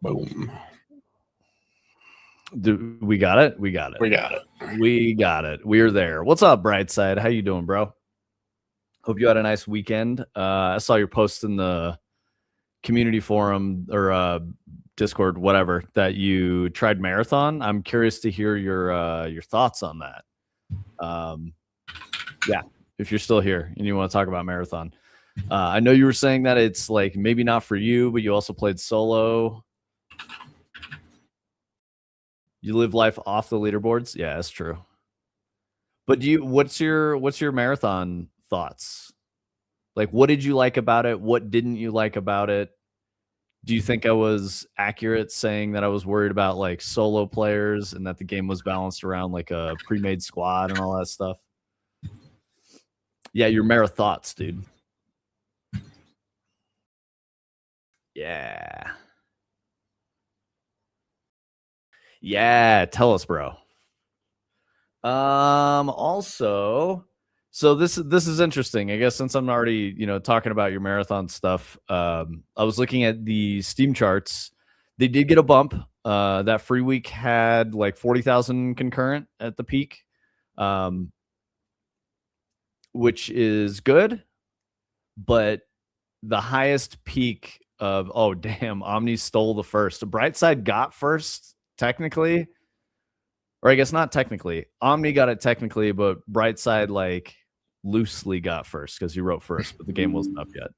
Boom. We got it. We got it. We got it. We got it. We're there. What's up, Brightside? How you doing, bro? Hope you had a nice weekend. I saw your post in the community forum or Discord, whatever, that you tried marathon. I'm curious to hear your thoughts on that. Yeah, if you're still here and you want to talk about marathon. I know you were saying that it's like maybe not for you, but you also played solo. You live life off the leaderboards. Yeah, that's true. But what's your marathon thoughts? Like, what did you like about it? What didn't you like about it? Do you think I was accurate saying that I was worried about like solo players and that the game was balanced around like a pre-made squad and all that stuff? Yeah, your Mara thoughts, dude. Yeah. Yeah, tell us, bro. Also, so this is interesting. I guess since I'm already, talking about your marathon stuff, I was looking at the Steam charts. They did get a bump. That free week had like 40,000 concurrent at the peak, which is good. But the highest peak of, oh damn, Omni stole the first. Brightside got first technically. Or I guess not technically. Omni got it technically, but Brightside like loosely got first because he wrote first, but the game wasn't up yet.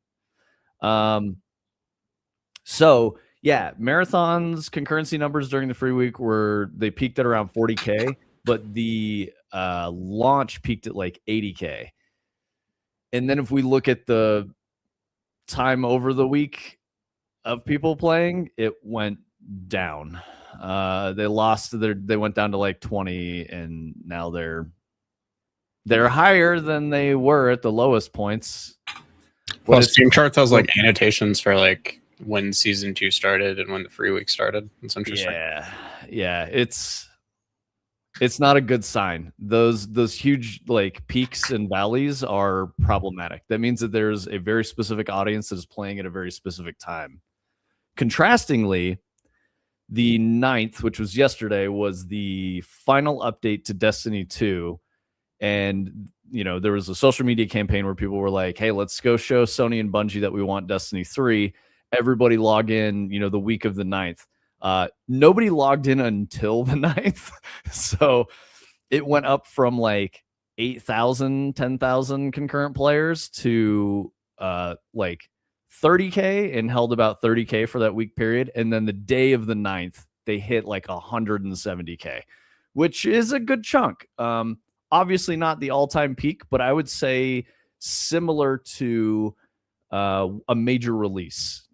So yeah, Marathon's concurrency numbers during the free week they peaked at around 40K, but the launch peaked at like 80K. And then if we look at the time over the week of people playing, it went down. They went down to like 20, and now they're higher than they were at the lowest points. Well, Steam charts has like annotations for like when season 2 started and when the free week started. It's interesting. Yeah, it's not a good sign. Those huge like peaks and valleys are problematic. That means that there's a very specific audience that is playing at a very specific time. Contrastingly, the 9th, which was yesterday, was the final update to Destiny 2. And, there was a social media campaign where people were like, hey, let's go show Sony and Bungie that we want Destiny 3. Everybody log in, the week of the 9th. Nobody logged in until the 9th. So it went up from like 8,000, 10,000 concurrent players to like 30K and held about 30K for that week period. And then the day of the 9th, they hit like 170K, which is a good chunk. Obviously not the all-time peak, but I would say similar to a major release,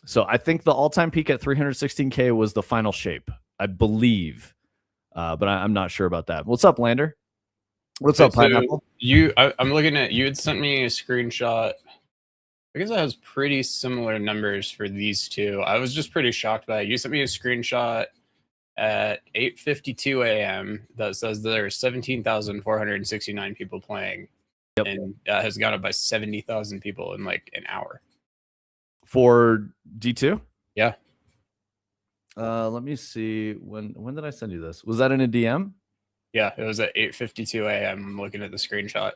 So I think the all-time peak at 316K was the final shape, I believe. But I'm not sure about that. What's up, Lander? What's up, Pineapple? I'm looking at, you had sent me a screenshot. I guess it has pretty similar numbers for these two. I was just pretty shocked by it. You sent me a screenshot at 8:52 a.m. that says there are 17,469 people playing. Yep. And has gone up by 70,000 people in like an hour. For D2? Yeah. Let me see. When did I send you this? Was that in a DM? Yeah, it was at 8:52 a.m. I'm looking at the screenshot.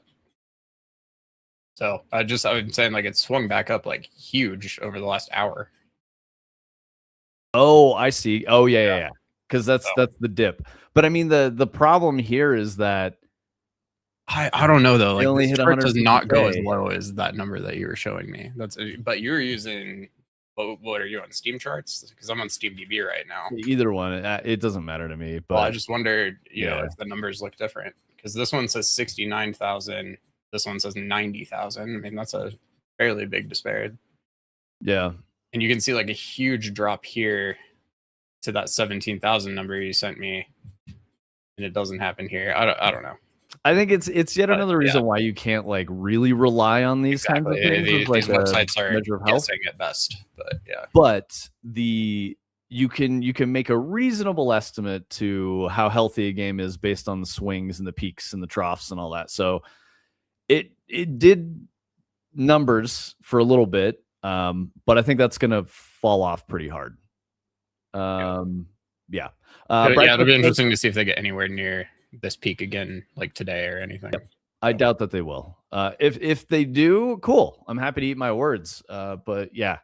So I was saying like it swung back up like huge over the last hour. Oh, I see. Oh yeah. Because that's the dip. But I mean the problem here is that I don't know though. Like only this hit chart does not go as low as that number that you were showing me. But you're using what are you on, Steam charts? Because I'm on SteamDB right now. Either one, it doesn't matter to me. But I just wondered, if the numbers look different, because this one says 69,000. This one says 90,000. I mean, that's a fairly big disparity. Yeah. And you can see like a huge drop here to that 17,000 number you sent me. And it doesn't happen here. I don't know. I think it's yet another reason why you can't like really rely on these kinds of things. These websites are guessing at best, but yeah. But you can make a reasonable estimate to how healthy a game is based on the swings and the peaks and the troughs and all that. So it did numbers for a little bit, but I think that's going to fall off pretty hard. Yeah. It'll be interesting to see if they get anywhere near this peak again, like today or anything. Yep. I doubt that they will. If they do, cool. I'm happy to eat my words. But yeah,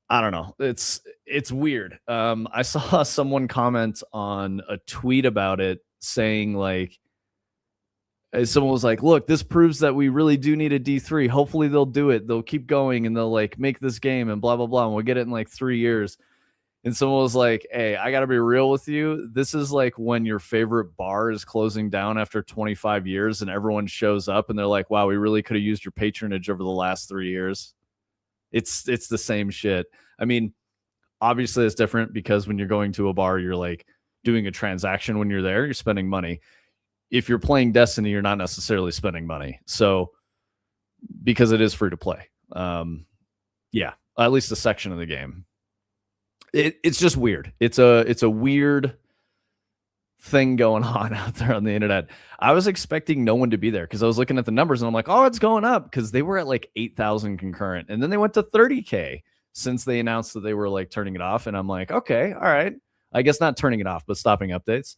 I don't know. It's weird. I saw someone comment on a tweet about it saying like, someone was like, look, this proves that we really do need a D3. Hopefully they'll do it. They'll keep going and they'll like make this game and blah, blah, blah. And we'll get it in like 3 years. And someone was like, hey, I got to be real with you. This is like when your favorite bar is closing down after 25 years and everyone shows up and they're like, wow, we really could have used your patronage over the last 3 years. It's the same shit. I mean, obviously it's different because when you're going to a bar, you're like doing a transaction when you're there, you're spending money. If you're playing Destiny, you're not necessarily spending money. So because it is free to play. Yeah, at least a section of the game. It's just weird. It's a weird thing going on out there on the internet. I was expecting no one to be there because I was looking at the numbers and I'm like, oh, it's going up because they were at like 8,000 concurrent. And then they went to 30K since they announced that they were like turning it off. And I'm like, okay, all right. I guess not turning it off, but stopping updates.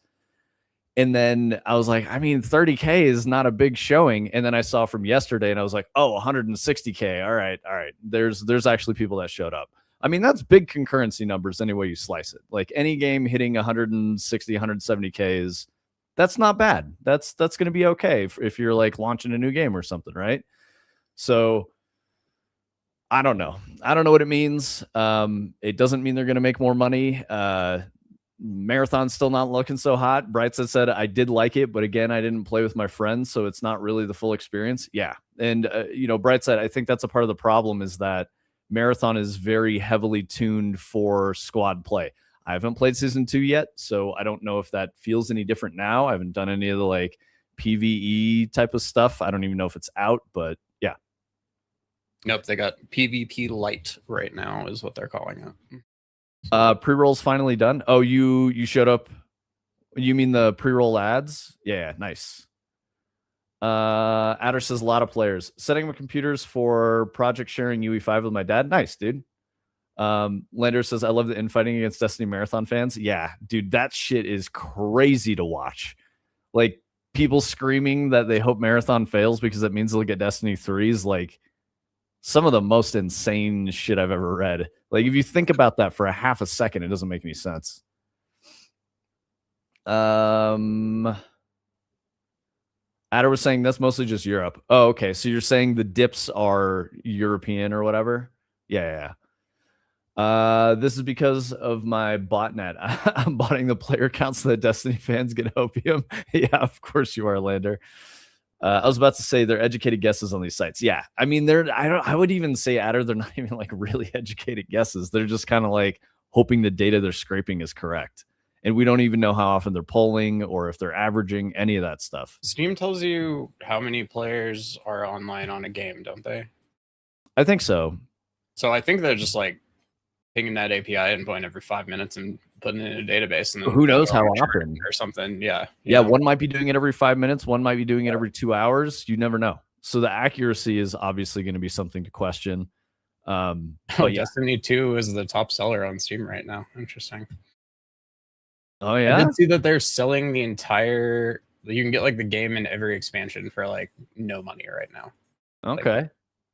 And then I was like, I mean, 30K is not a big showing. And then I saw from yesterday and I was like, oh, 160K. All right. There's actually people that showed up. I mean, that's big concurrency numbers any way you slice it. Like any game hitting 160, 170K is, that's not bad. That's going to be okay if you're like launching a new game or something, right? So I don't know. I don't know what it means. It doesn't mean they're going to make more money. Marathon's still not looking so hot. Brightside said, I did like it, but again, I didn't play with my friends, so it's not really the full experience. Yeah. And, Brightside, I think that's a part of the problem is that Marathon is very heavily tuned for squad play. I haven't played season 2 yet, so I don't know if that feels any different now. I haven't done any of the like PvE type of stuff. I don't even know if it's out, but yeah. Nope, they got PvP Lite right now is what they're calling it. Pre-roll's finally done. Oh, you showed up. You mean the pre-roll ads? Yeah, nice. Adder says a lot of players setting up computers for project sharing UE5 with my dad. Nice, dude. Lander says I love the infighting against Destiny Marathon fans. Yeah, dude, that shit is crazy to watch. Like people screaming that they hope Marathon fails because it means they'll get Destiny 3s. Like some of the most insane shit I've ever read. Like if you think about that for a half a second, it doesn't make any sense. Adder was saying that's mostly just Europe. Oh, okay. So you're saying the dips are European or whatever? Yeah. This is because of my botnet. I'm botting the player counts so that Destiny fans get opium. Yeah, of course you are, Lander. I was about to say they're educated guesses on these sites. Yeah, I mean I would even say Adder, they're not even like really educated guesses. They're just kind of like hoping the data they're scraping is correct. And we don't even know how often they're polling or if they're averaging any of that stuff. Steam tells you how many players are online on a game, don't they? I think so. So I think they're just like pinging that API endpoint every 5 minutes and putting it in a database. And then who knows how often or something. Yeah. Yeah. One might be doing it every 5 minutes. One might be doing it every 2 hours. You never know. So the accuracy is obviously going to be something to question. But yeah. Destiny 2 is the top seller on Steam right now. Interesting. Oh yeah, I did see that they're selling the entire. You can get like the game and every expansion for like no money right now. Okay, like,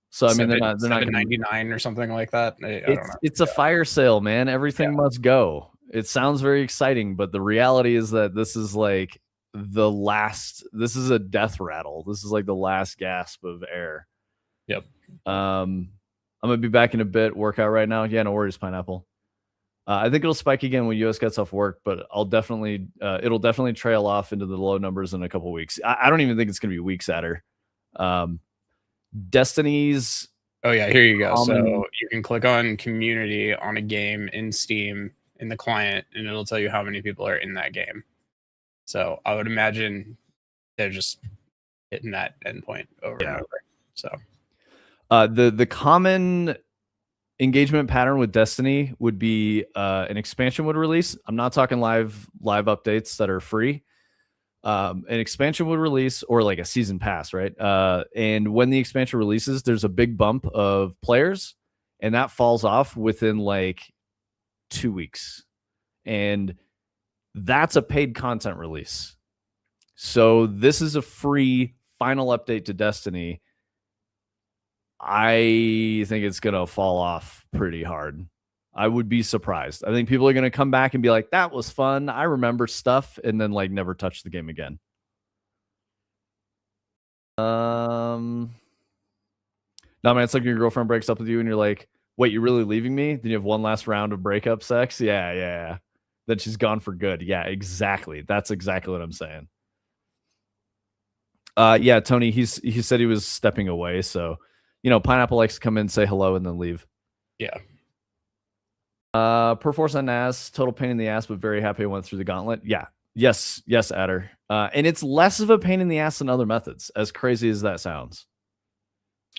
so I mean they're not $7.99 or something like that. I don't know. It's a fire sale, man. Everything must go. It sounds very exciting, but the reality is that this is like the last. This is a death rattle. This is like the last gasp of air. Yep. I'm gonna be back in a bit. Workout right now. Yeah, no worries, Pineapple. I think it'll spike again when US gets off work, but it'll definitely trail off into the low numbers in a couple weeks. I don't even think it's going to be weeks at her. Destiny's. Oh yeah, here you go. So you can click on community on a game in Steam in the client, and it'll tell you how many people are in that game. So I would imagine they're just hitting that endpoint over and over. So the common engagement pattern with Destiny would be an expansion would release. I'm not talking live updates that are free. An expansion would release or like a season pass, right? And when the expansion releases, there's a big bump of players, and that falls off within like 2 weeks. And that's a paid content release. So this is a free final update to Destiny. I think it's going to fall off pretty hard. I would be surprised. I think people are going to come back and be like, that was fun. I remember stuff, and then like never touch the game again. No, man, it's like your girlfriend breaks up with you and you're like, wait, you're really leaving me? Then you have one last round of breakup sex? Yeah. Then she's gone for good. Yeah, exactly. That's exactly what I'm saying. Yeah, Tony, he said he was stepping away, so Pineapple likes to come in, say hello, and then leave. Yeah. Perforce on NAS, total pain in the ass, but very happy I went through the gauntlet. Yeah. Yes, Adder. And it's less of a pain in the ass than other methods, as crazy as that sounds.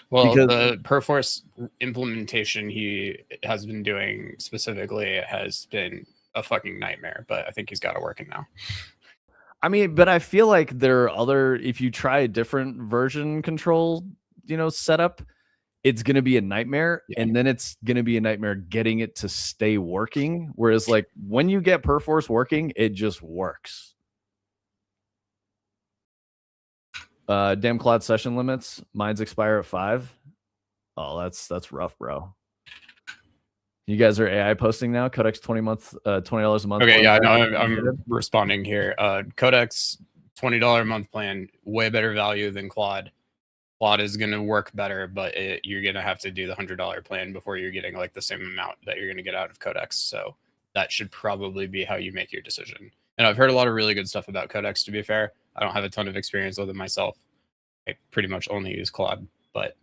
Well, the Perforce implementation he has been doing specifically has been a fucking nightmare, but I think he's got it working now. I mean, but I feel like there are other, if you try a different version control, setup, it's going to be a nightmare. Yeah. And then it's going to be a nightmare getting it to stay working. Whereas like when you get Perforce working, it just works. Damn cloud session limits. Mine's expire at 5. Oh, that's rough, bro. You guys are AI posting now. Codex $20 a month. Okay, yeah, no, I'm responding here. Codex $20 a month plan, way better value than Claude. Claude is going to work better, but you're going to have to do the $100 plan before you're getting like the same amount that you're going to get out of Codex. So that should probably be how you make your decision. And I've heard a lot of really good stuff about Codex, to be fair. I don't have a ton of experience with it myself. I pretty much only use Claude, but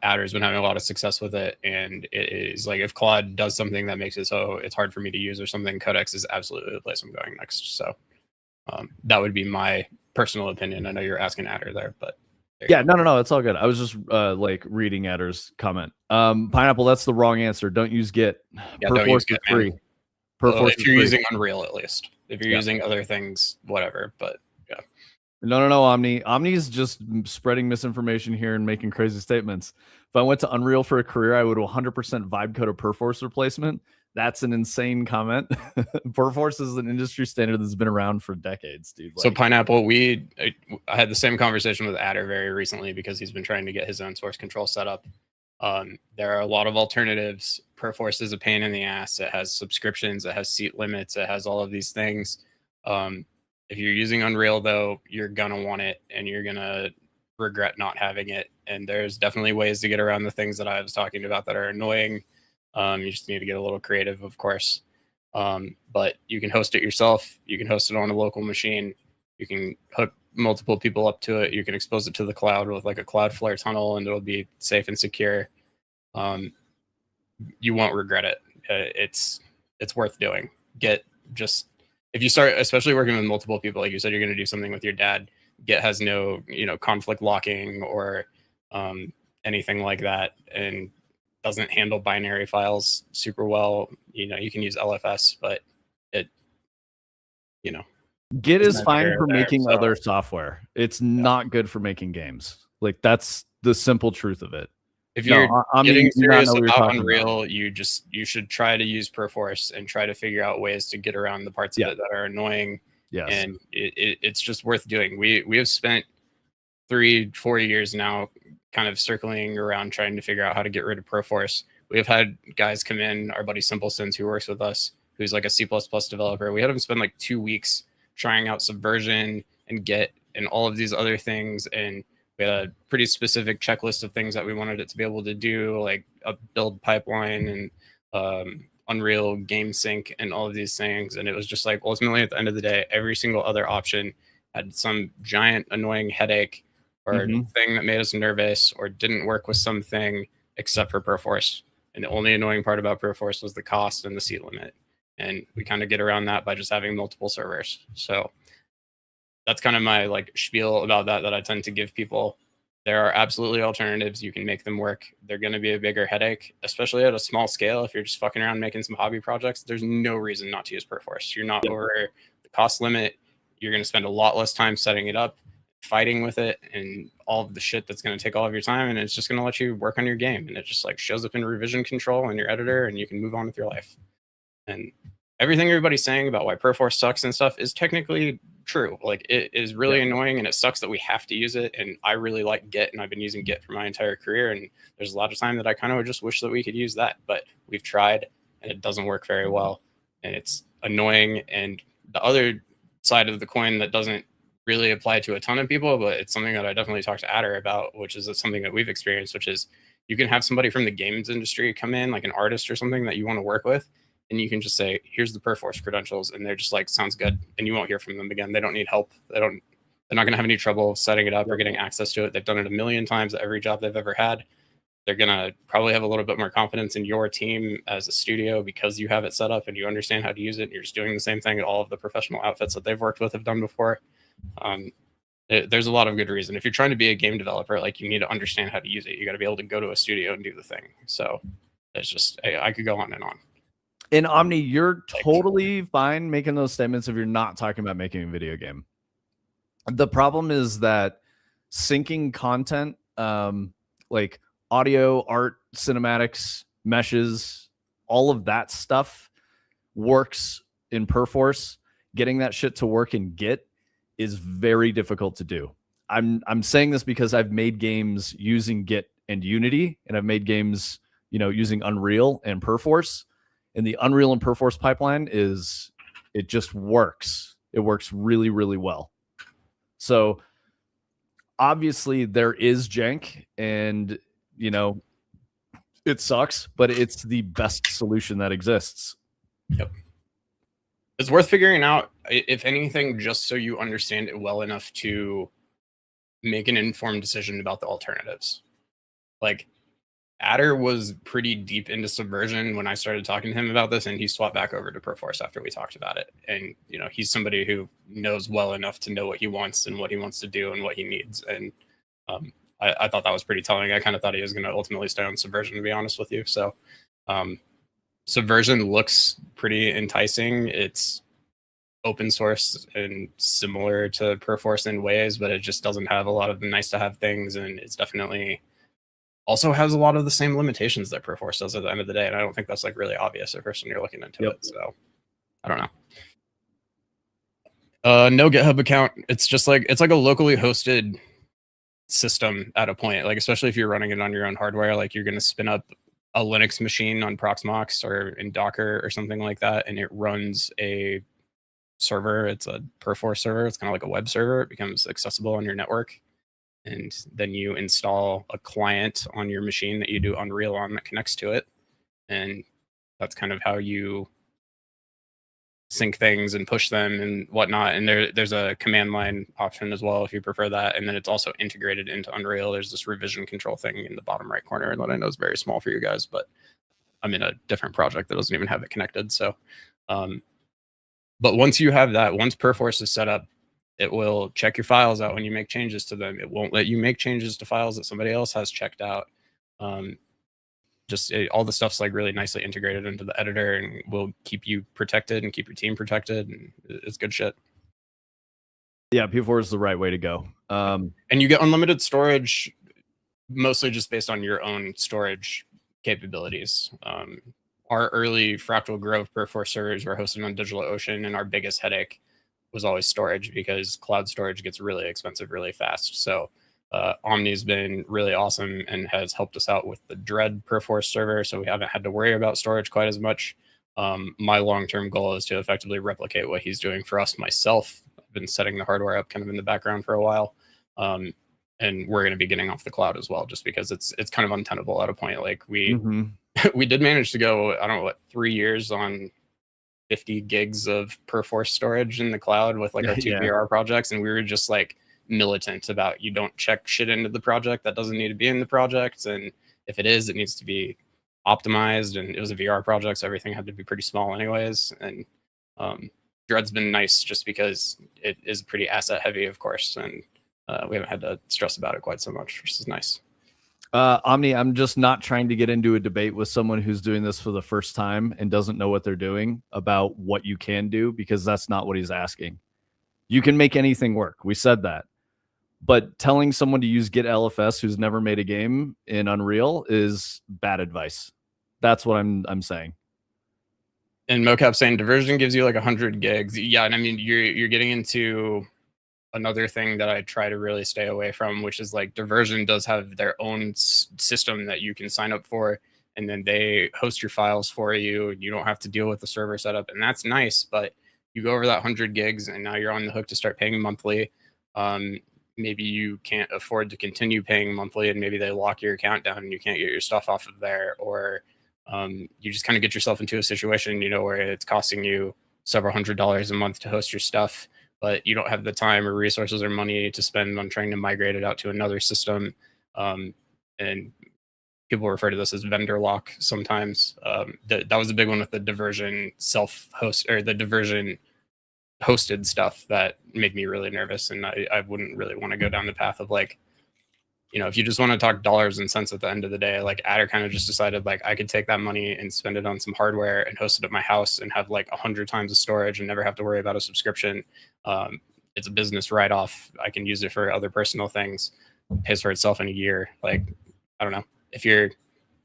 Adder's been having a lot of success with it. And it is like, if Claude does something that makes it so it's hard for me to use or something, Codex is absolutely the place I'm going next. So that would be my personal opinion. I know you're asking Adder there, but yeah, no, it's all good. I was just like reading Adder's comment. Pineapple, that's the wrong answer. Don't use Git. Yeah, don't use Git, free. Well, if you're using Unreal, at least. If you're using other things, whatever. But yeah. No, Omni. Omni's just spreading misinformation here and making crazy statements. If I went to Unreal for a career, I would 100% vibe code a Perforce replacement. That's an insane comment. Perforce is an industry standard that's been around for decades, dude. So Pineapple, I had the same conversation with Adder very recently because he's been trying to get his own source control set up. There are a lot of alternatives. Perforce is a pain in the ass. It has subscriptions. It has seat limits. It has all of these things. If you're using Unreal, though, you're going to want it and you're going to regret not having it. And there's definitely ways to get around the things that I was talking about that are annoying. You just need to get a little creative, of course. But you can host it yourself. You can host it on a local machine. You can hook multiple people up to it. You can expose it to the cloud with like a Cloudflare tunnel, and it'll be safe and secure. You won't regret it. It's worth doing. If you start, especially working with multiple people, like you said, you're going to do something with your dad. Git has no, conflict locking or anything like that, and doesn't handle binary files super well. You can use LFS, but Git is fine for making other software. It's not good for making games. Like that's the simple truth of it. If you're getting serious about Unreal, you should try to use Perforce and try to figure out ways to get around the parts of it that are annoying. Yes. And it's just worth doing. We have spent 3-4 years now kind of circling around trying to figure out how to get rid of Perforce. We have had guys come in, our buddy Simplesons, who works with us, who's like a C++ developer. We had him spend like 2 weeks trying out Subversion and Git and all of these other things. And we had a pretty specific checklist of things that we wanted it to be able to do, like a build pipeline and Unreal game sync and all of these things. And it was just like, ultimately, at the end of the day, every single other option had some giant annoying headache or thing that made us nervous or didn't work with something except for Perforce. And the only annoying part about Perforce was the cost and the seat limit. And we kind of get around that by just having multiple servers. So that's kind of my like spiel about that I tend to give people. There are absolutely alternatives. You can make them work. They're going to be a bigger headache, especially at a small scale. If you're just fucking around making some hobby projects, there's no reason not to use Perforce. You're not over the cost limit. You're going to spend a lot less time setting it up, fighting with it, and all of the shit that's going to take all of your time. And it's just going to let you work on your game. And it just like shows up in revision control in your editor, and you can move on with your life. And everything everybody's saying about why Perforce sucks and stuff is technically true. Like, it is really annoying, and it sucks that we have to use it. And I really like Git, and I've been using Git for my entire career. And there's a lot of time that I kind of just wish that we could use that, but we've tried, and it doesn't work very well, and it's annoying. And the other side of the coin that doesn't really apply to a ton of people, but it's something that I definitely talked to Adder about, which is something that we've experienced, which is you can have somebody from the games industry come in, like an artist or something that you want to work with, and you can just say, here's the Perforce credentials, and they're just like, sounds good, and you won't hear from them again. They don't need help. They're not going to have any trouble setting it up or getting access to it. They've done it a million times at every job they've ever had. They're going to probably have a little bit more confidence in your team as a studio because you have it set up and you understand how to use it, and you're just doing the same thing that all of the professional outfits that they've worked with have done before. There's a lot of good reason. If you're trying to be a game developer, like, you need to understand how to use it. You got to be able to go to a studio and do the thing. So it's just, I could go on and on. And Omni, you're totally fine making those statements if you're not talking about making a video game. The problem is that syncing content, like audio, art, cinematics, meshes, all of that stuff works in Perforce. Getting that shit to work in Git is very difficult to do. I'm saying this because I've made games using Git and Unity, and I've made games, using Unreal and Perforce. And the Unreal and Perforce pipeline it just works. It works really, really well. So obviously there is jank, and it sucks, but it's the best solution that exists. Yep. It's worth figuring out, if anything, just so you understand it well enough to make an informed decision about the alternatives. Like, Adder was pretty deep into Subversion when I started talking to him about this, and he swapped back over to Perforce after we talked about it. And, he's somebody who knows well enough to know what he wants and what he wants to do and what he needs. And I thought that was pretty telling. I kind of thought he was going to ultimately stay on Subversion, to be honest with you. So Subversion looks pretty enticing. It's open source and similar to Perforce in ways, but it just doesn't have a lot of the nice to have things, and it's definitely also has a lot of the same limitations that Perforce does at the end of the day. And I don't think that's like really obvious at first when you're looking into it. So I don't know. No GitHub account. It's like a locally hosted system at a point, like, especially if you're running it on your own hardware, like, you're going to spin up a Linux machine on Proxmox or in Docker or something like that, and it runs a server. It's a Perforce server. It's kind of like a web server. It becomes accessible on your network, and then you install a client on your machine that you do Unreal on that connects to it, and that's kind of how you sync things and push them and whatnot. And there's a command line option as well if you prefer that, and then it's also integrated into Unreal. There's this revision control thing in the bottom right corner that I know is very small for you guys, but I'm in a different project that doesn't even have it connected. So but once you have that, once Perforce is set up, it will check your files out when you make changes to them. It won't let you make changes to files that somebody else has checked out. All the stuff's like really nicely integrated into the editor, and will keep you protected and keep your team protected. And it's good shit. Yeah, P4 is the right way to go. And you get unlimited storage, mostly just based on your own storage capabilities. Our early Fractal Grove Perforce servers were hosted on DigitalOcean, and our biggest headache was always storage, because cloud storage gets really expensive really fast. So Omni's been really awesome and has helped us out with the Dread Perforce server, so we haven't had to worry about storage quite as much. My long-term goal is to effectively replicate what he's doing for us myself. I've been setting the hardware up kind of in the background for a while. And we're going to be getting off the cloud as well, just because it's kind of untenable at a point. Like, we did manage to go, I don't know, 3 years on 50 gigs of Perforce storage in the cloud with like our two VR projects. And we were just like militant about, you don't check shit into the project that doesn't need to be in the project. And if it is, it needs to be optimized. And it was a VR project, so everything had to be pretty small anyways. And Dread's been nice just because it is pretty asset heavy, of course. And we haven't had to stress about it quite so much, which is nice. Omni, I'm just not trying to get into a debate with someone who's doing this for the first time and doesn't know what they're doing about what you can do, because that's not what he's asking. You can make anything work. We said that. But telling someone to use Git LFS who's never made a game in Unreal is bad advice. That's what I'm saying. And mocap saying diversion gives you like 100 gigs. Yeah, and I mean you're getting into another thing that I try to really stay away from, which is like diversion does have their own system that you can sign up for, and then they host your files for you. You don't have to deal with the server setup, and that's nice. But you go over that 100 gigs, and now you're on the hook to start paying monthly. Maybe you can't afford to continue paying monthly, and maybe they lock your account down, and you can't get your stuff off of there, or you just kind of get yourself into a situation, where it's costing you several $100s a month to host your stuff, but you don't have the time or resources or money to spend on trying to migrate it out to another system. And people refer to this as vendor lock sometimes. That was a big one with the diversion self-host or the diversion hosted stuff that made me really nervous. And I wouldn't really want to go down the path of like, if you just want to talk dollars and cents at the end of the day, like Adder kind of just decided like I could take that money and spend it on some hardware and host it at my house and have like 100 times the storage and never have to worry about a subscription. It's a business write-off. I can use it for other personal things. It pays for itself in a year. Like, I don't know. If you're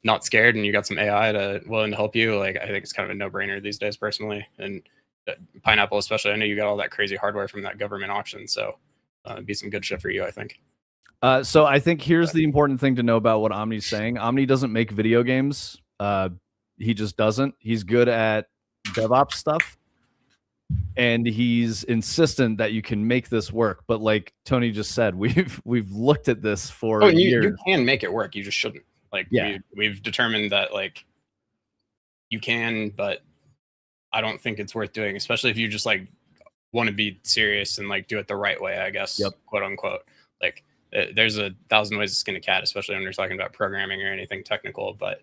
not scared and you got some AI willing to help you, like I think it's kind of a no-brainer these days personally. And Pineapple especially, I know you got all that crazy hardware from that government auction. So it'd be some good shit for you, I think. So I think here's the important thing to know about what Omni's saying. Omni doesn't make video games. He just doesn't. He's good at DevOps stuff, and he's insistent that you can make this work. But like Tony just said, we've looked at this for years. You can make it work. You just shouldn't. Like, yeah, we've determined that like you can, but I don't think it's worth doing, especially if you just like want to be serious and like do it the right way, I guess, quote unquote. Like, there's 1,000 ways to skin a cat, especially when you're talking about programming or anything technical. But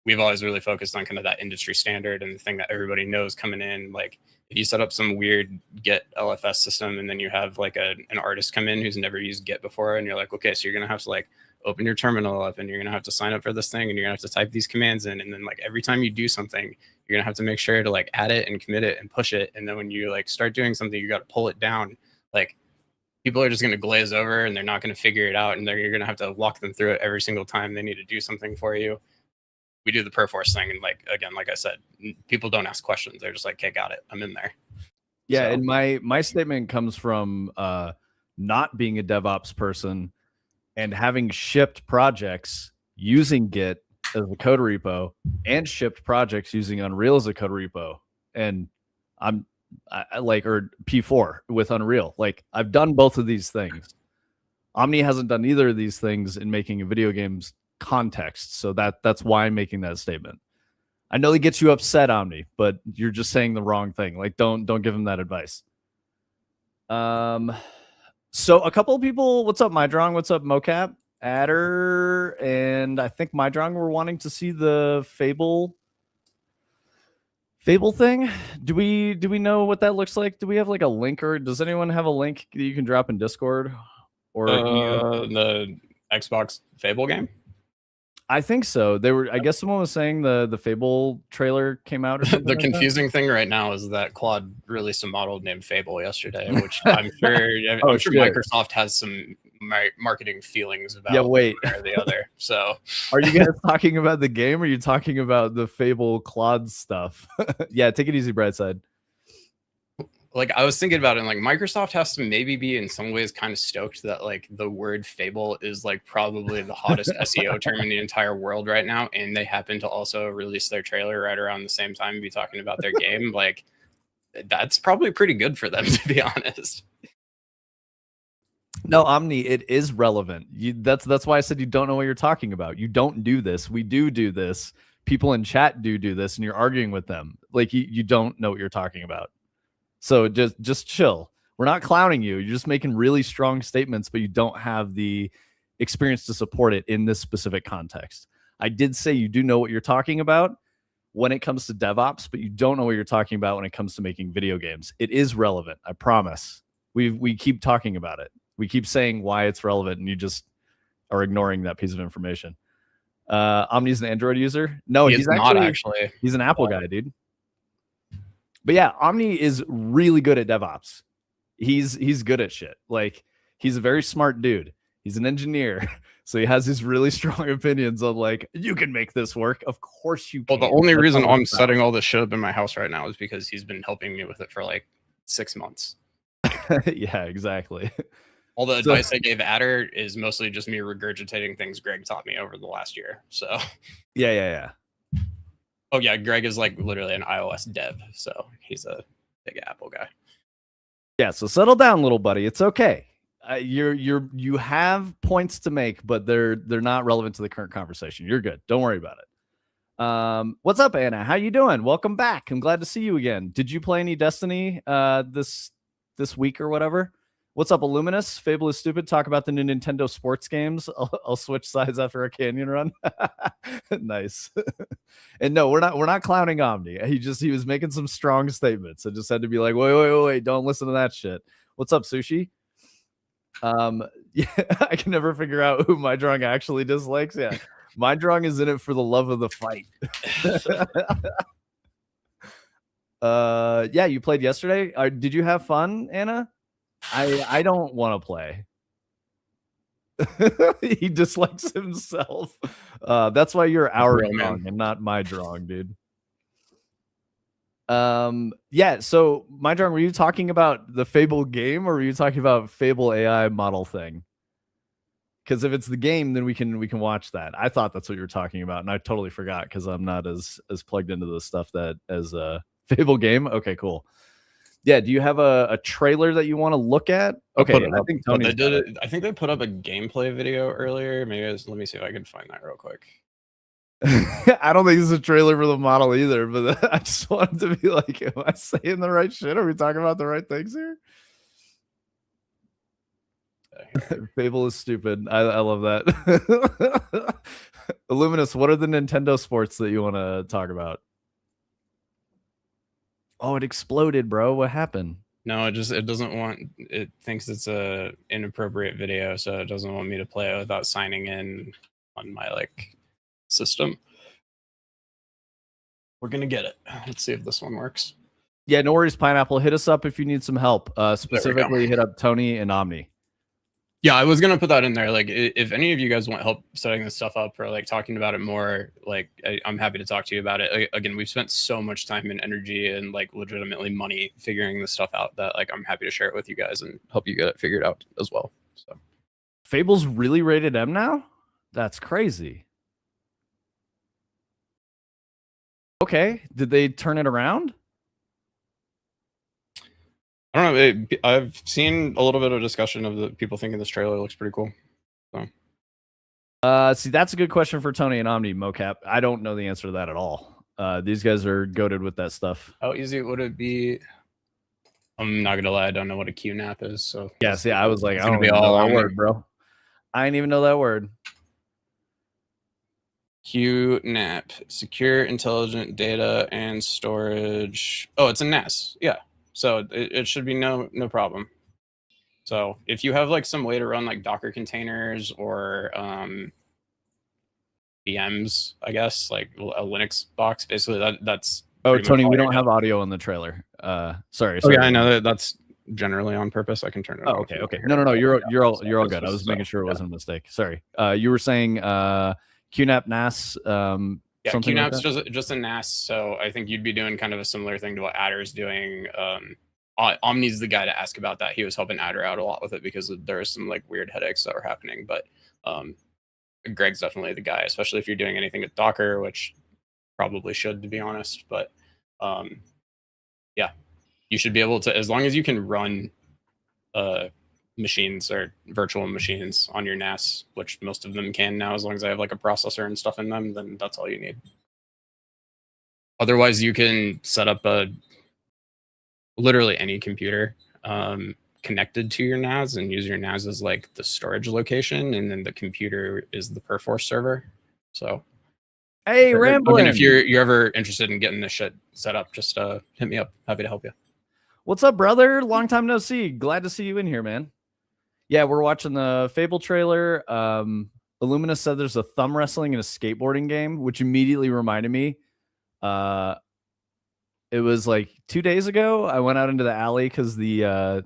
we've always really focused on kind of that industry standard and the thing that everybody knows coming in. Like if you set up some weird Git LFS system and then you have like an artist come in who's never used Git before, and you're like, okay, so you're gonna have to like open your terminal up and you're gonna have to sign up for this thing and you're gonna have to type these commands in, and then like every time you do something, you're gonna have to make sure to like add it and commit it and push it, and then when you like start doing something, you got to pull it down. Like people are just going to glaze over and they're not going to figure it out, and you're going to have to walk them through it every single time they need to do something for you. We do the Perforce thing, and like again, like I said, people don't ask questions. They're just like, "Okay, got it. I'm in there." Yeah, so. And my statement comes from not being a DevOps person and having shipped projects using Git as a code repo and shipped projects using Unreal as a code repo, and I like, or P4 with Unreal. Like I've done both of these things. Omni hasn't done either of these things in making a video game's context. So that's why I'm making that statement. I know it gets you upset, Omni, but you're just saying the wrong thing. Like don't give him that advice. So a couple of people, what's up, Mydrong? What's up, Mocap? Adder, and I think Mydrong were wanting to see the Fable thing. Do we know what that looks like? Do we have like a link, or does anyone have a link that you can drop in Discord? Or the Xbox Fable game? I think so. I guess someone was saying the Fable trailer came out or something. The confusing thing right now is that Claude released a model named Fable yesterday, which I'm sure Microsoft has some marketing feelings about. Yeah, wait. One or the other. So are you guys talking about the game, or are you talking about the Fable Claude stuff? Yeah, take it easy, Brightside. Like I was thinking about it, and like Microsoft has to maybe be in some ways kind of stoked that like the word Fable is like probably the hottest SEO term in the entire world right now, and they happen to also release their trailer right around the same time and be talking about their game. Like that's probably pretty good for them, to be honest. No, Omni, it is relevant. That's why I said you don't know what you're talking about. You don't do this. We do this. People in chat do this, and you're arguing with them. Like you don't know what you're talking about. So just chill. We're not clowning you. You're just making really strong statements, but you don't have the experience to support it in this specific context. I did say you do know what you're talking about when it comes to DevOps, but you don't know what you're talking about when it comes to making video games. It is relevant. I promise. We keep talking about it. We keep saying why it's relevant, and you just are ignoring that piece of information. Omni's an Android user. No, he's not actually. He's an Apple guy, dude. But yeah, Omni is really good at DevOps. He's good at shit. Like he's a very smart dude. He's an engineer, so he has these really strong opinions on like, you can make this work. Of course you can. Well, the only That's reason how it I'm works out. setting all this shit up in my house right now is because he's been helping me with it for like 6 months. Yeah, exactly. All the So- advice I gave Adder is mostly just me regurgitating things Greg taught me over the last year. So yeah. oh yeah, Greg is like literally an iOS dev, so he's a big Apple guy. Yeah, so settle down, little buddy. It's okay. You have points to make, but they're not relevant to the current conversation. You're good. Don't worry about it. What's up, Anna? How you doing? Welcome back. I'm glad to see you again. Did you play any Destiny this week or whatever? What's up, Illuminous? Fable is stupid. Talk about the new Nintendo sports games. I'll switch sides after a canyon run. Nice. And no, we're not clowning Omni. He was making some strong statements. I just had to be like, wait, don't listen to that shit. What's up, Sushi? Yeah, I can never figure out who my drunk actually dislikes. Yeah, my drunk is in it for the love of the fight. Yeah, you played yesterday. Did you have fun, Anna? I don't want to play. He dislikes himself. That's why you're our drunk and not my drunk, dude. Yeah, so my drunk, were you talking about the Fable game or were you talking about Fable AI model thing? Because if it's the game, then we can watch that. I thought that's what you were talking about, and I totally forgot because I'm not as plugged into the stuff that as a Fable game. Okay, cool. Yeah, do you have a trailer that you want to look at? Okay, I think Tony did it. I think they put up a gameplay video earlier. Maybe let me see if I can find that real quick. I don't think it's a trailer for the model either, but I just wanted to be like, am I saying the right shit? Are we talking about the right things here? Fable is stupid. I love that. Illuminous, what are the Nintendo sports that you want to talk about? Oh, it exploded, bro. What happened? No, it doesn't want, it thinks it's a inappropriate video, so it doesn't want me to play it without signing in on my like system. We're gonna get it. Let's see if this one works. Yeah, no worries, Pineapple. Hit us up if you need some help. Specifically, hit up Tony and Omni. Yeah, I was gonna put that in there. Like, if any of you guys want help setting this stuff up or like talking about it more, like I'm happy to talk to you about it. Again, we've spent so much time and energy and like legitimately money figuring this stuff out that like I'm happy to share it with you guys and help you get it figured out as well. So, Fable's really rated M now? That's crazy. Okay, did they turn it around? I don't know. I've seen a little bit of discussion of the people thinking this trailer looks pretty cool. So. See, that's a good question for Tony and Omni, Mocap. I don't know the answer to that at all. These guys are goated with that stuff. How easy would it be? I'm not gonna lie, I don't know what a QNAP is. So yeah, see, I was like, I don't even know that word, bro. I didn't even know that word. QNAP, Secure Intelligent Data and Storage. Oh, it's a NAS. Yeah. So it should be no problem. So if you have like some way to run like Docker containers or VMs, I guess, like a Linux box, basically that's. Oh, Tony, we don't have audio in the trailer. Sorry. Oh yeah, I know that's generally on purpose. I can turn it. Oh, okay. No. You're all good. I was making sure it wasn't a mistake. Sorry. You were saying QNAP NAS. Yeah, QNAP's like just a NAS. So I think you'd be doing kind of a similar thing to what Adder's doing. Omni's the guy to ask about that. He was helping Adder out a lot with it because there are some like weird headaches that were happening. But Greg's definitely the guy, especially if you're doing anything with Docker, which probably should, to be honest. But yeah, you should be able to, as long as you can run machines or virtual machines on your NAS, which most of them can now, as long as I have like a processor and stuff in them, then that's all you need. Otherwise, you can set up literally any computer connected to your NAS and use your NAS as like the storage location, and then the computer is the Perforce server. So, hey, Ramblin', if you're ever interested in getting this shit set up, just hit me up. Happy to help you. What's up, brother? Long time no see. Glad to see you in here, man. Yeah, we're watching the Fable trailer. Illumina said there's a thumb wrestling and a skateboarding game, which immediately reminded me. It was like 2 days ago. I went out into the alley because the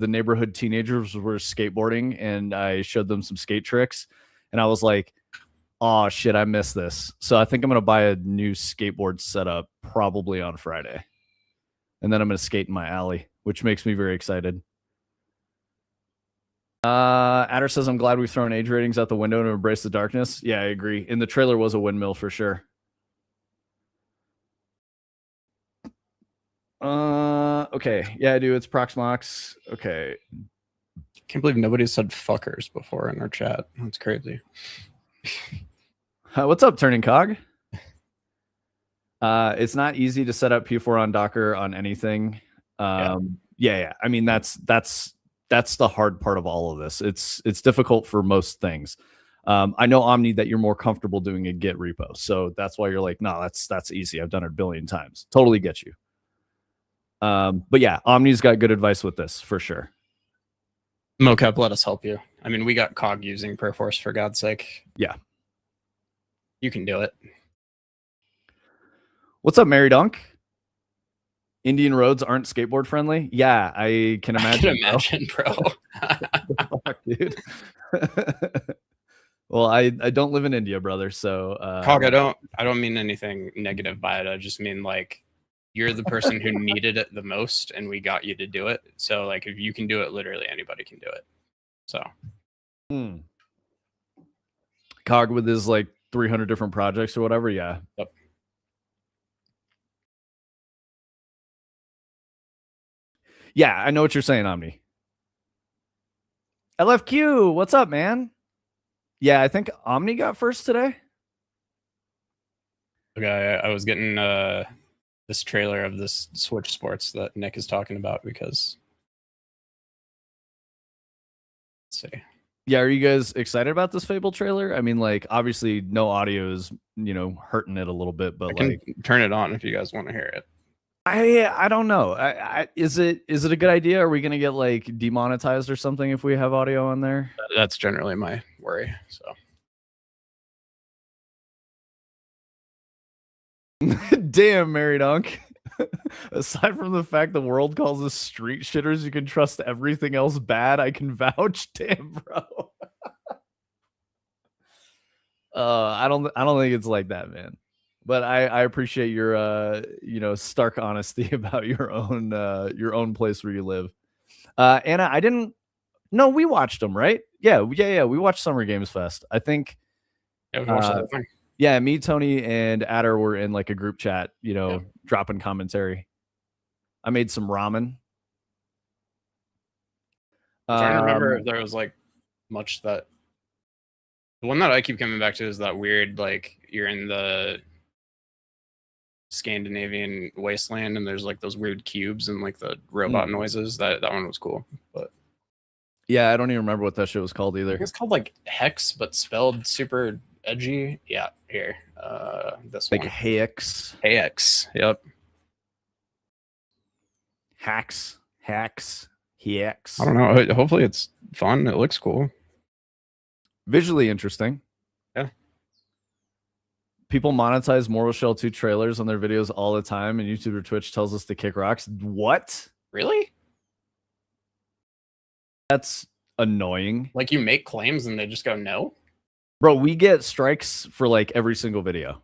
neighborhood teenagers were skateboarding, and I showed them some skate tricks, and I was like, "Oh shit, I missed this." So I think I'm gonna buy a new skateboard setup probably on Friday, and then I'm gonna skate in my alley, which makes me very excited. Adder says, "I'm glad we've thrown age ratings out the window and embraced the darkness." Yeah, I agree. And the trailer was a windmill for sure. Okay. Yeah, I do. It's Proxmox. Okay. Can't believe nobody said fuckers before in our chat. That's crazy. What's up, Turning Cog? It's not easy to set up P4 on Docker on anything. Yeah. I mean, that's the hard part of all of this. It's difficult for most things. I know, Omni, that you're more comfortable doing a Git repo, so that's why you're like, no, that's easy. I've done it a billion times. Totally get you. But yeah, Omni's got good advice with this for sure. Mocap, let us help you. I mean, we got Cog using Perforce, for God's sake. Yeah. You can do it. What's up, Mary Dunk? Indian roads aren't skateboard friendly. Yeah, I can imagine. Bro. Fuck, dude. Well, I don't live in India, brother. So Cog, I don't mean anything negative by it. I just mean like you're the person who needed it the most, and we got you to do it. So like, if you can do it, literally anybody can do it. So. Cog with his like 300 different projects or whatever. Yeah. Yep. Yeah, I know what you're saying, Omni. LFQ, what's up, man? Yeah, I think Omni got first today. Okay, I was getting this trailer of this Switch Sports that Nick is talking about because. Let's see. Yeah, are you guys excited about this Fable trailer? I mean, like, obviously, no audio is, hurting it a little bit, but I can turn it on if you guys want to hear it. I don't know. Is it a good idea? Are we gonna get like demonetized or something if we have audio on there? That's generally my worry. So. Damn, Mary Dunk. Aside from the fact the world calls us street shitters, you can trust everything else bad. I can vouch. Damn, bro. I don't think it's like that, man. But I appreciate your stark honesty about your own place where you live. Anna, I didn't. No, we watched them, right? Yeah. We watched Summer Games Fest. I think. Yeah, we watched the whole thing. Yeah, me, Tony, and Adder were in like a group chat, dropping commentary. I made some ramen. I'm trying to remember if there was like much that. The one that I keep coming back to is that weird, like, you're in the Scandinavian wasteland and there's like those weird cubes and like the robot noises. That one was cool. But yeah, I don't even remember what that shit was called either. It's called like Hex, but spelled super edgy. Yeah, here. This like one. Hex. Yep. Hex. I don't know. Hopefully it's fun. It looks cool. Visually interesting. Yeah. People monetize Mortal Shell 2 trailers on their videos all the time, and YouTube or Twitch tells us to kick rocks. What? Really? That's annoying. Like, you make claims and they just go no? Bro, we get strikes for like every single video.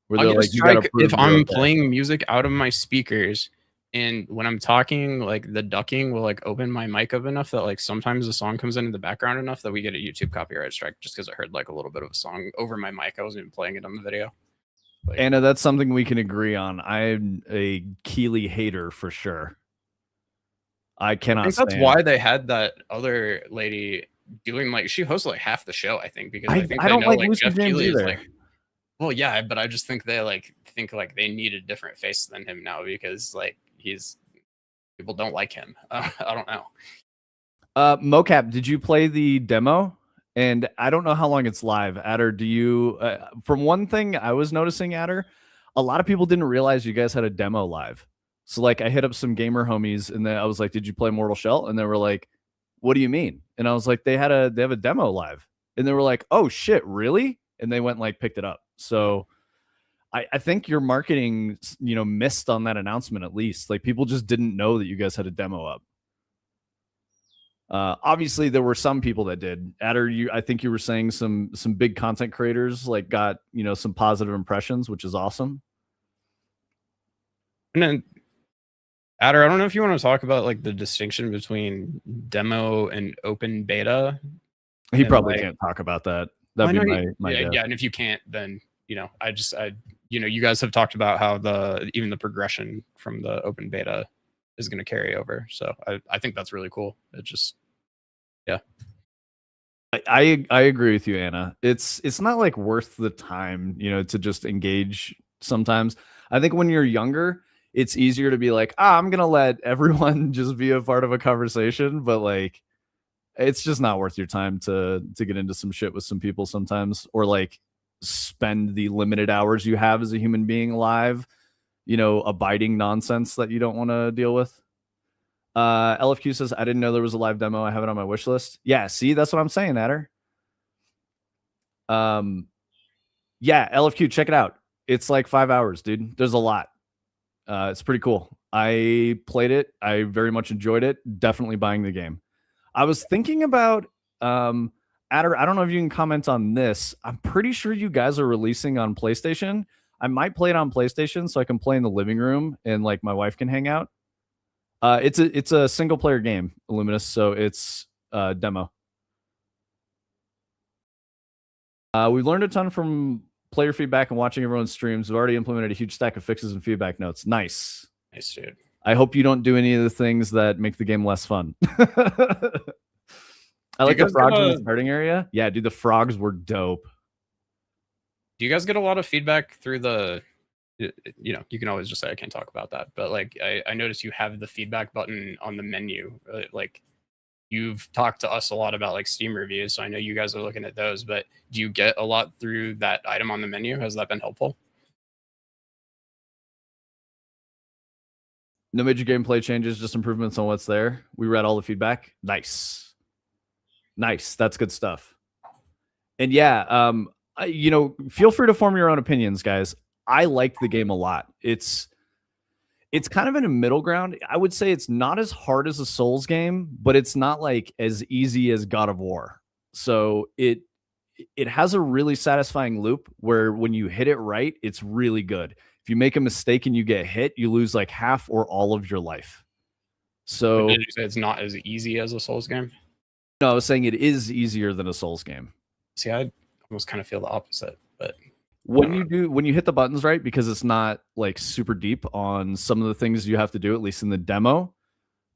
Where they're like, if I'm playing music out of my speakers, and when I'm talking, like the ducking will like open my mic up enough that like sometimes the song comes in the background enough that we get a YouTube copyright strike just because I heard like a little bit of a song over my mic. I wasn't even playing it on the video. Like, Anna, that's something we can agree on. I'm a Keeley hater for sure. I cannot. I think that's why they had that other lady doing like she hosts like half the show. I think because I think they know like Jeff Keighley is like. Well, yeah, but I just think they think they need a different face than him now because like people don't like him. I don't know. Mocap, did you play the demo? And I don't know how long it's live. Adder, do you? From one thing I was noticing, Adder, a lot of people didn't realize you guys had a demo live. So like I hit up some gamer homies and then I was like, "Did you play Mortal Shell?" And they were like, "What do you mean?" And I was like, "They have a demo live." And they were like, "Oh shit, really?" And they went like picked it up. So I think your marketing, missed on that announcement at least. Like people just didn't know that you guys had a demo up. Obviously, there were some people that did. Adder, I think you were saying some big content creators like got some positive impressions, which is awesome. And then, Adder, I don't know if you want to talk about like the distinction between demo and open beta. He and, probably like, can't talk about that. That'd be my guess. yeah. And if you can't, then you guys have talked about how even the progression from the open beta is going to carry over. So I think that's really cool. It just, yeah. I agree with you, Anna. It's not like worth the time, to just engage sometimes. I think when you're younger, it's easier to be like, I'm gonna let everyone just be a part of a conversation, but like it's just not worth your time to get into some shit with some people sometimes, or like spend the limited hours you have as a human being alive, abiding nonsense that you don't want to deal with. LFQ says, I didn't know there was a live demo. I have it on my wish list. Yeah, see, that's what I'm saying, Adder. Yeah, LFQ, check it out. It's like 5 hours, dude. There's a lot. It's pretty cool. I played it. I very much enjoyed it. Definitely buying the game. I was thinking about Adder, I don't know if you can comment on this. I'm pretty sure you guys are releasing on PlayStation. I might play it on PlayStation so I can play in the living room and like my wife can hang out. It's a single player game, Illuminous, so it's demo. We've learned a ton from player feedback and watching everyone's streams. We've already implemented a huge stack of fixes and feedback notes. Nice, dude. I hope you don't do any of the things that make the game less fun. I like the frogs in the starting area. Yeah, dude, the frogs were dope. Do you guys get a lot of feedback through the, you can always just say I can't talk about that, but like I noticed you have the feedback button on the menu. Like you've talked to us a lot about like Steam reviews, so I know you guys are looking at those, but do you get a lot through that item on the menu? Has that been helpful? No major gameplay changes, just improvements on what's there. We read all the feedback. Nice. That's good stuff. And yeah, feel free to form your own opinions, guys. I like the game a lot. It's kind of in a middle ground. I would say it's not as hard as a Souls game, but it's not like as easy as God of War. So it has a really satisfying loop where when you hit it right, it's really good. If you make a mistake and you get hit, you lose like half or all of your life. So did you say it's not as easy as a Souls game? No, I was saying it is easier than a Souls game. See, I almost kind of feel the opposite, but when you hit the buttons right, because it's not like super deep on some of the things you have to do, at least in the demo,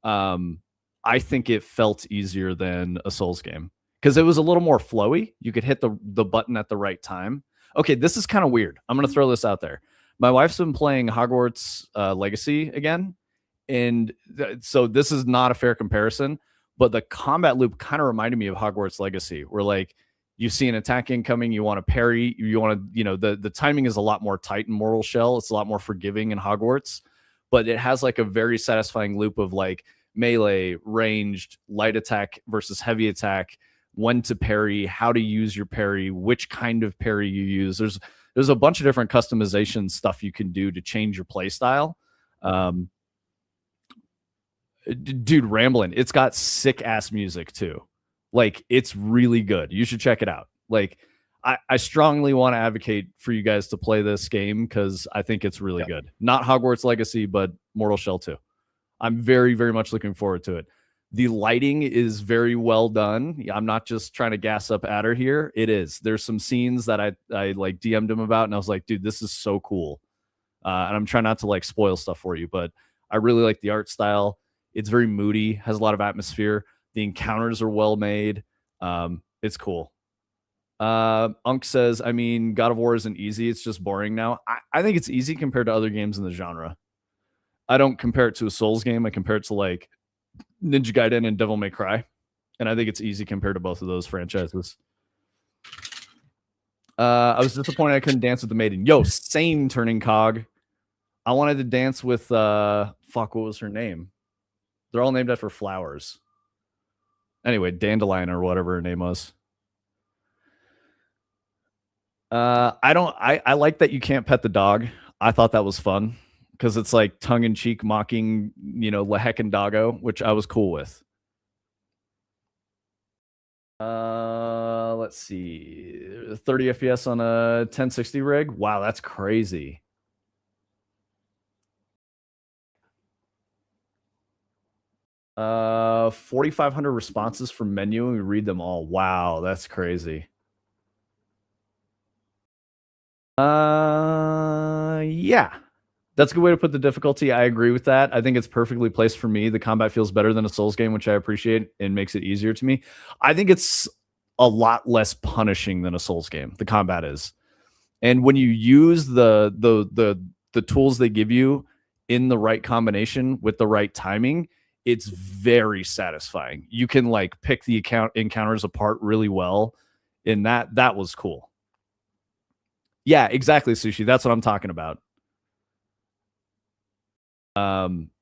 I think it felt easier than a Souls game because it was a little more flowy. You could hit the button at the right time. Okay, this is kind of weird. I'm going to throw this out there. My wife's been playing Hogwarts Legacy again, and so this is not a fair comparison, but the combat loop kind of reminded me of Hogwarts Legacy, where like you see an attack incoming, you want to parry, you want to, the timing is a lot more tight in Mortal Shell. It's a lot more forgiving in Hogwarts, but it has like a very satisfying loop of like melee, ranged, light attack versus heavy attack, when to parry, how to use your parry, which kind of parry you use. There's a bunch of different customization stuff you can do to change your play style. Dude, Ramblin', it's got sick ass music too. Like it's really good. You should check it out. Like I strongly want to advocate for you guys to play this game because I think it's really good. Not Hogwarts Legacy, but Mortal Shell 2. I'm very, very much looking forward to it. The lighting is very well done. I'm not just trying to gas up Adder here. It is. There's some scenes that I like DM'd him about, and I was like, dude, this is so cool. And I'm trying not to like spoil stuff for you, but I really like the art style. It's very moody, has a lot of atmosphere. The encounters are well made. It's cool. Unk says, I mean, God of War isn't easy. It's just boring now. I think it's easy compared to other games in the genre. I don't compare it to a Souls game. I compare it to like Ninja Gaiden and Devil May Cry. And I think it's easy compared to both of those franchises. I was disappointed I couldn't dance with the maiden. Yo, same, Turning Cog. I wanted to dance with, what was her name? They're all named after flowers. Anyway, Dandelion or whatever her name was. I like that you can't pet the dog. I thought that was fun because it's like tongue in cheek mocking, Leheckin doggo, which I was cool with. Let's see. 30 FPS on a 1060 rig. Wow, that's crazy. Uh, 4,500 responses from menu and we read them all. Wow, that's crazy. Yeah. That's a good way to put the difficulty. I agree with that. I think it's perfectly placed for me. The combat feels better than a Souls game, which I appreciate and makes it easier to me. I think it's a lot less punishing than a Souls game. The combat is. And when you use the tools they give you in the right combination with the right timing, it's very satisfying. You can like pick the encounters apart really well, and that was cool. Yeah, exactly, Sushi. That's what I'm talking about.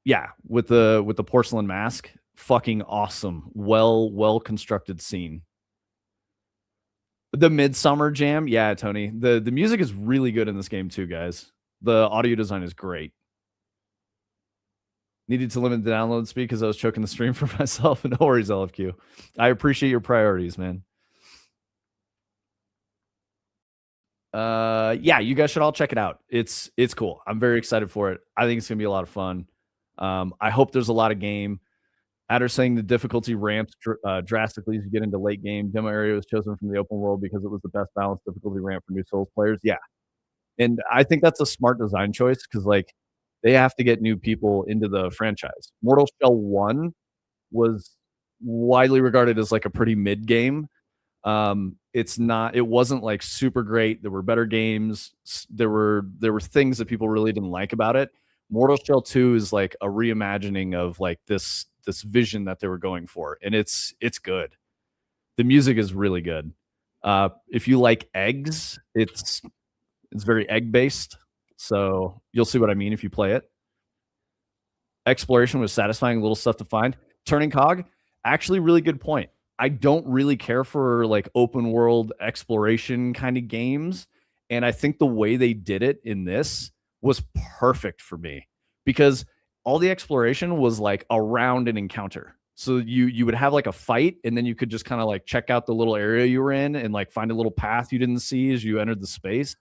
Yeah, with the porcelain mask, fucking awesome. Well constructed scene. The Midsummer Jam, yeah, Tony. The music is really good in this game too, guys. The audio design is great. Needed to limit the download speed because I was choking the stream for myself. No worries, LFQ. I appreciate your priorities, man. Yeah, you guys should all check it out. It's cool. I'm very excited for it. I think it's gonna be a lot of fun. I hope there's a lot of game. Adder saying the difficulty ramps drastically as you get into late game. Demo area was chosen from the open world because it was the best balanced difficulty ramp for new Souls players. Yeah, and I think that's a smart design choice because like they have to get new people into the franchise. Mortal Shell 1 was widely regarded as like a pretty mid game. It wasn't like super great. There were better games. There were things that people really didn't like about it. Mortal Shell 2 is like a reimagining of like this vision that they were going for, and it's good. The music is really good. If you like eggs, it's very egg based, so you'll see what I mean if you play it. Exploration was satisfying, little stuff to find. Turning cog, actually really good point. I don't really care for like open world exploration kind of games, and I think the way they did it in this was perfect for me because all the exploration was like around an encounter. So you would have like a fight, and then you could just kind of like check out the little area you were in and like find a little path you didn't see as you entered the space,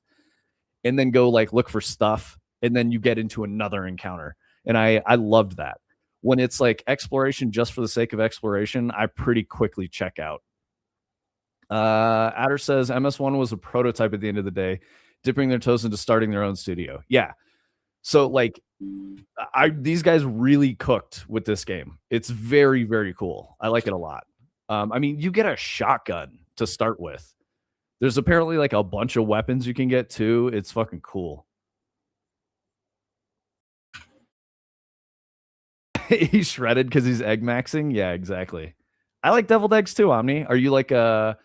and then go like look for stuff, and then you get into another encounter. And I loved that. When it's like exploration just for the sake of exploration, I pretty quickly check out. Adder says MS1 was a prototype at the end of the day, dipping their toes into starting their own studio. Yeah. So like these guys really cooked with this game. It's very, very cool. I like it a lot. I mean, you get a shotgun to start with. There's apparently like a bunch of weapons you can get too. It's fucking cool. He's shredded because he's egg maxing. Yeah, exactly. I like deviled eggs too, Omni. Are you like a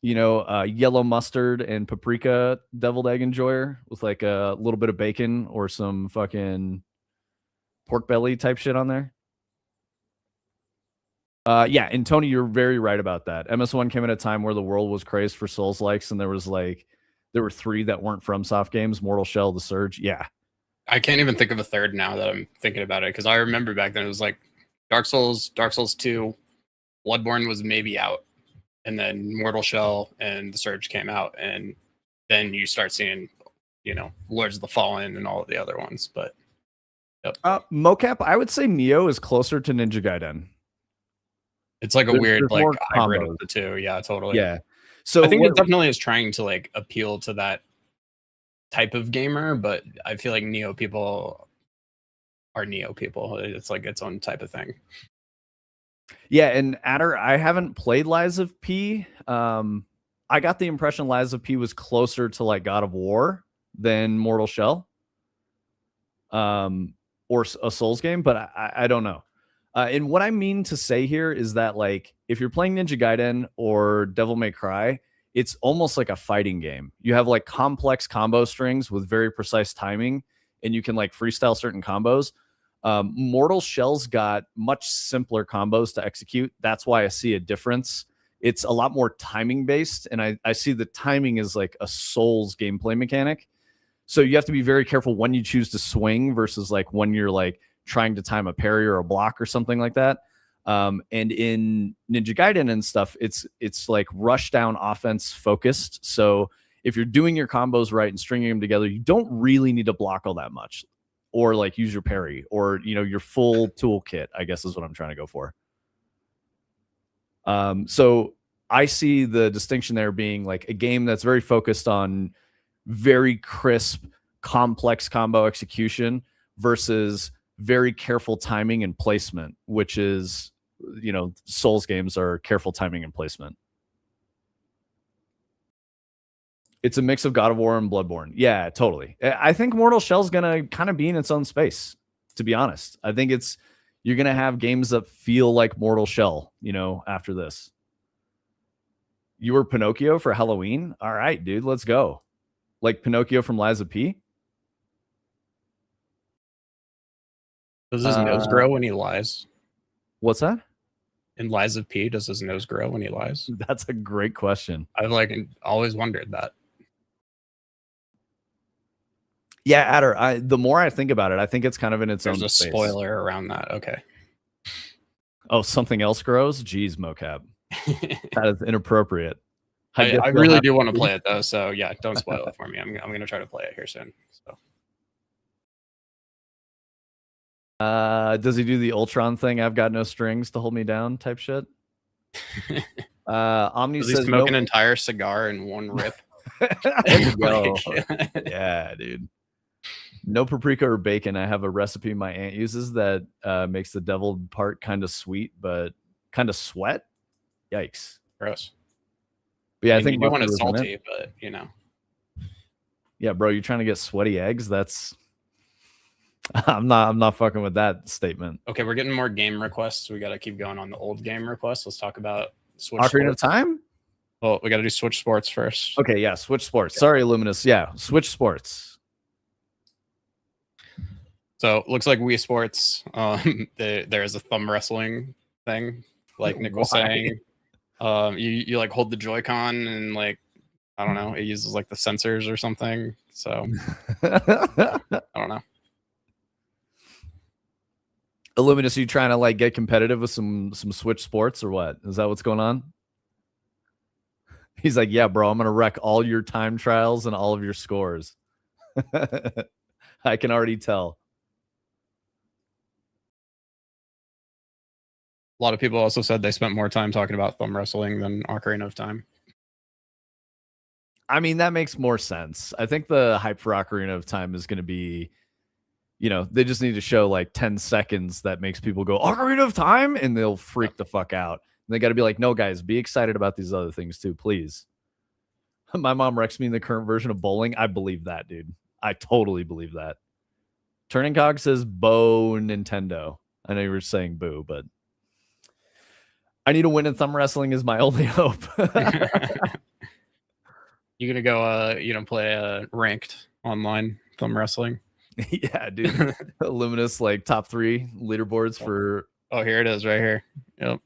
yellow mustard and paprika deviled egg enjoyer with like a little bit of bacon or some fucking pork belly type shit on there? Yeah, and Tony, you're very right about that. MS1 came at a time where the world was crazed for Souls likes, and there were 3 that weren't FromSoft games: Mortal Shell, The Surge. Yeah, I can't even think of a third now that I'm thinking about it because I remember back then it was like Dark Souls 2, Bloodborne was maybe out, and then Mortal Shell and The Surge came out, and then you start seeing, Lords of the Fallen and all of the other ones. But yep. Mocap, I would say Neo is closer to Ninja Gaiden. It's like a weird like hybrid of the two. Yeah, totally. Yeah. So I think it definitely is trying to like appeal to that type of gamer, but I feel like Neo people are Neo people. It's like its own type of thing. Yeah, and Adder, I haven't played Lies of P. I got the impression Lies of P was closer to like God of War than Mortal Shell, or a Souls game, but I don't know. And what I mean to say here is that like if you're playing Ninja Gaiden or Devil May Cry, it's almost like a fighting game. You have like complex combo strings with very precise timing, and you can like freestyle certain combos. Mortal Shell's got much simpler combos to execute. That's why I see a difference it's a lot more timing based, and I see the timing as like a Souls gameplay mechanic. So you have to be very careful when you choose to swing versus like when you're like trying to time a parry or a block or something like that. And in Ninja Gaiden and stuff, it's like rush down offense focused. So if you're doing your combos right and stringing them together, you don't really need to block all that much, or like use your parry, or your full toolkit, I guess is what I'm trying to go for. So I see the distinction there being like a game that's very focused on very crisp, complex combo execution versus very careful timing and placement, which is, Souls games are careful timing and placement. It's a mix of God of War and Bloodborne. Yeah, totally. I think Mortal Shell's gonna kind of be in its own space, to be honest. I think you're gonna have games that feel like Mortal Shell, after this. You were Pinocchio for Halloween? All right, dude, let's go. Like Pinocchio from Lies of P? Does his nose grow when he lies? What's that? In Lies of P, does his nose grow when he lies? That's a great question. I've always wondered that. Yeah, Adder, the more I think about it, I think it's kind of in its own space. There's a spoiler around that. Okay. Oh, something else grows? Jeez, mocap. That is inappropriate. I really do want to play it though, so yeah, don't spoil it for me. I'm gonna try to play it here soon. So. Does he do the Ultron thing? I've got no strings to hold me down type shit. Omni says smoke an entire cigar in one rip. There you go. Yeah, dude. No paprika or bacon. I have a recipe my aunt uses that makes the deviled part kind of sweet, but kind of sweat. Yikes. Gross. But yeah, I think you want it salty, but Yeah, bro, you're trying to get sweaty eggs? I'm not fucking with that statement. Okay, we're getting more game requests. We got to keep going on the old game requests. Let's talk about Switch Ocarina of Time? Well, we got to do Switch Sports first. Okay, yeah, Switch Sports. Okay. Sorry, Luminous. Yeah, Switch Sports. So it looks like Wii Sports. There is a thumb wrestling thing, like Nick was saying. You like hold the Joy-Con and like, I don't know, it uses like the sensors or something. So I don't know. Illuminous, are you trying to like get competitive with some Switch Sports or what? Is that what's going on? He's like, yeah, bro, I'm gonna wreck all your time trials and all of your scores. I can already tell. A lot of people also said they spent more time talking about thumb wrestling than Ocarina of Time. I mean, that makes more sense. I think the hype for Ocarina of Time is going to be, they just need to show like 10 seconds that makes people go, Ocarina of Time, and they'll freak the fuck out. And they got to be like, no, guys, be excited about these other things too, please. My mom wrecks me in the current version of bowling. I believe that, dude. I totally believe that. Turning Cog says, Bo Nintendo. I know you were saying boo, but I need a win in thumb wrestling is my only hope. You gonna go play ranked online thumb wrestling? Yeah, dude. Luminous like top 3 leaderboards for here it is right here. Yep.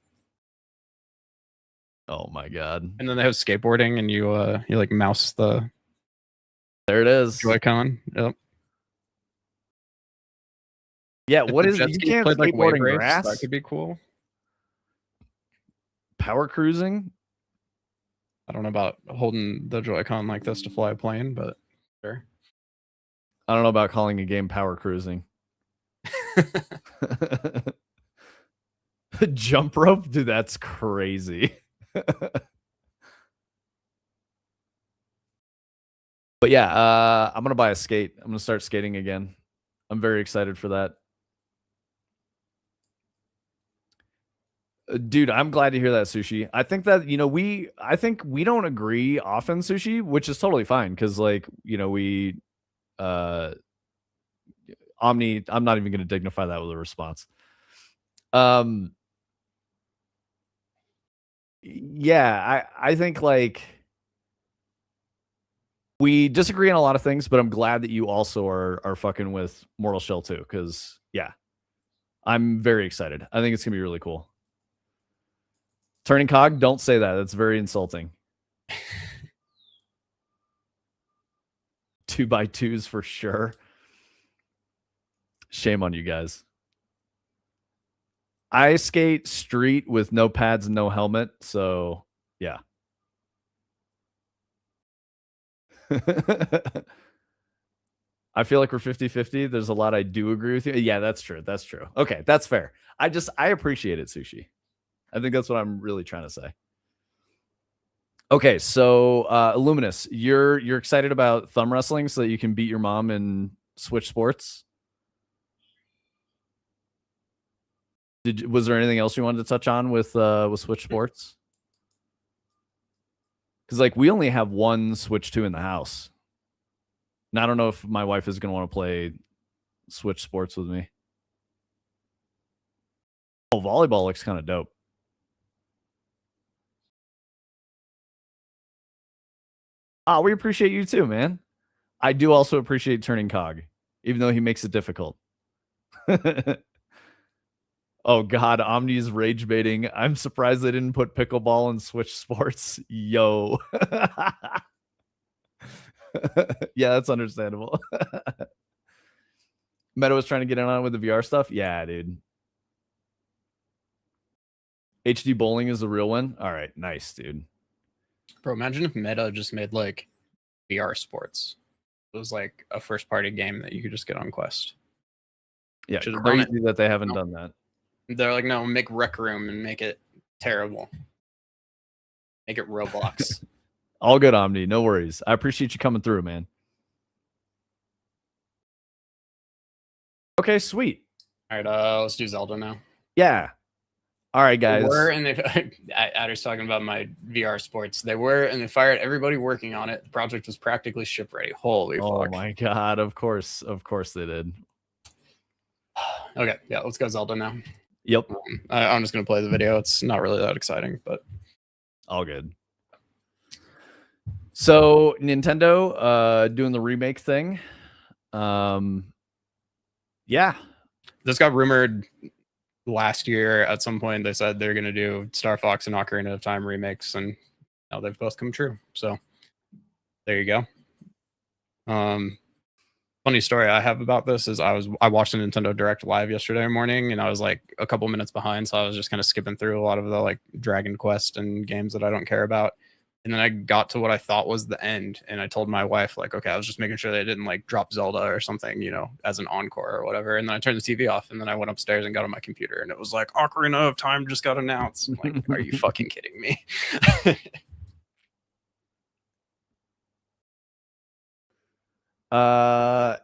Oh my god. And then they have skateboarding and you like mouse the there it is. Joy-Con. Yep. Yeah, what is you can't skateboard in grass? That could be cool. Power cruising? I don't know about holding the Joy-Con like this to fly a plane, but sure. I don't know about calling a game power cruising. Jump rope? Dude, that's crazy. But yeah, I'm going to buy a skate. I'm going to start skating again. I'm very excited for that. Dude, I'm glad to hear that, Sushi. I think that, I think we don't agree often, Sushi, which is totally fine. Cause like, we, Omni, I'm not even going to dignify that with a response. Yeah, I think like we disagree on a lot of things, but I'm glad that you also are fucking with Mortal Shell too. Cause yeah, I'm very excited. I think it's gonna be really cool. Turning cog, don't say that. That's very insulting. 2x2s for sure. Shame on you guys. I skate street with no pads and no helmet, so yeah. I feel like we're 50-50. There's a lot I do agree with you. Yeah, that's true. That's true. Okay, that's fair. I appreciate it, Sushi. I think that's what I'm really trying to say. Okay, so Illuminous, you're excited about thumb wrestling so that you can beat your mom in Switch Sports? Was there anything else you wanted to touch on with Switch Sports? Because like we only have one Switch 2 in the house. And I don't know if my wife is going to want to play Switch Sports with me. Oh, volleyball looks kind of dope. We appreciate you too, man. I do also appreciate turning cog, even though he makes it difficult. Oh God, Omni's rage baiting. I'm surprised they didn't put pickleball in Switch Sports. Yo. Yeah, that's understandable. Meta was trying to get in on with the VR stuff. Yeah, dude. HD bowling is the real one. All right, nice, dude. Bro, imagine if Meta just made like VR sports. It was like a first party game that you could just get on Quest. Yeah, crazy that they haven't done that. They're like, no, make Rec Room and make it terrible. Make it Roblox. All good, Omni. No worries. I appreciate you coming through, man. Okay, sweet. All right, let's do Zelda now. Yeah. All right, guys. They were, and Adder's talking about my VR sports. They were, and they fired everybody working on it. The project was practically ship ready. Holy fuck. Oh my God. Of course they did. Okay, yeah, let's go Zelda now. Yep. I'm just going to play the video. It's not really that exciting, but all good. So Nintendo doing the remake thing. Yeah. This got rumored last year at some point. They said they're going to do Star Fox and Ocarina of Time remakes, and now they've both come true. So there you go. Funny story I have about this is I watched a Nintendo Direct live yesterday morning, and I was like a couple minutes behind, so I was just kind of skipping through a lot of the like Dragon Quest and games that I don't care about. And then I got to what I thought was the end, and I told my wife, like, okay, I was just making sure they didn't like drop Zelda or something, you know, as an encore or whatever. And then I turned the TV off, and then I went upstairs and got on my computer, and it was like Ocarina of Time just got announced. I'm like, are you fucking kidding me? I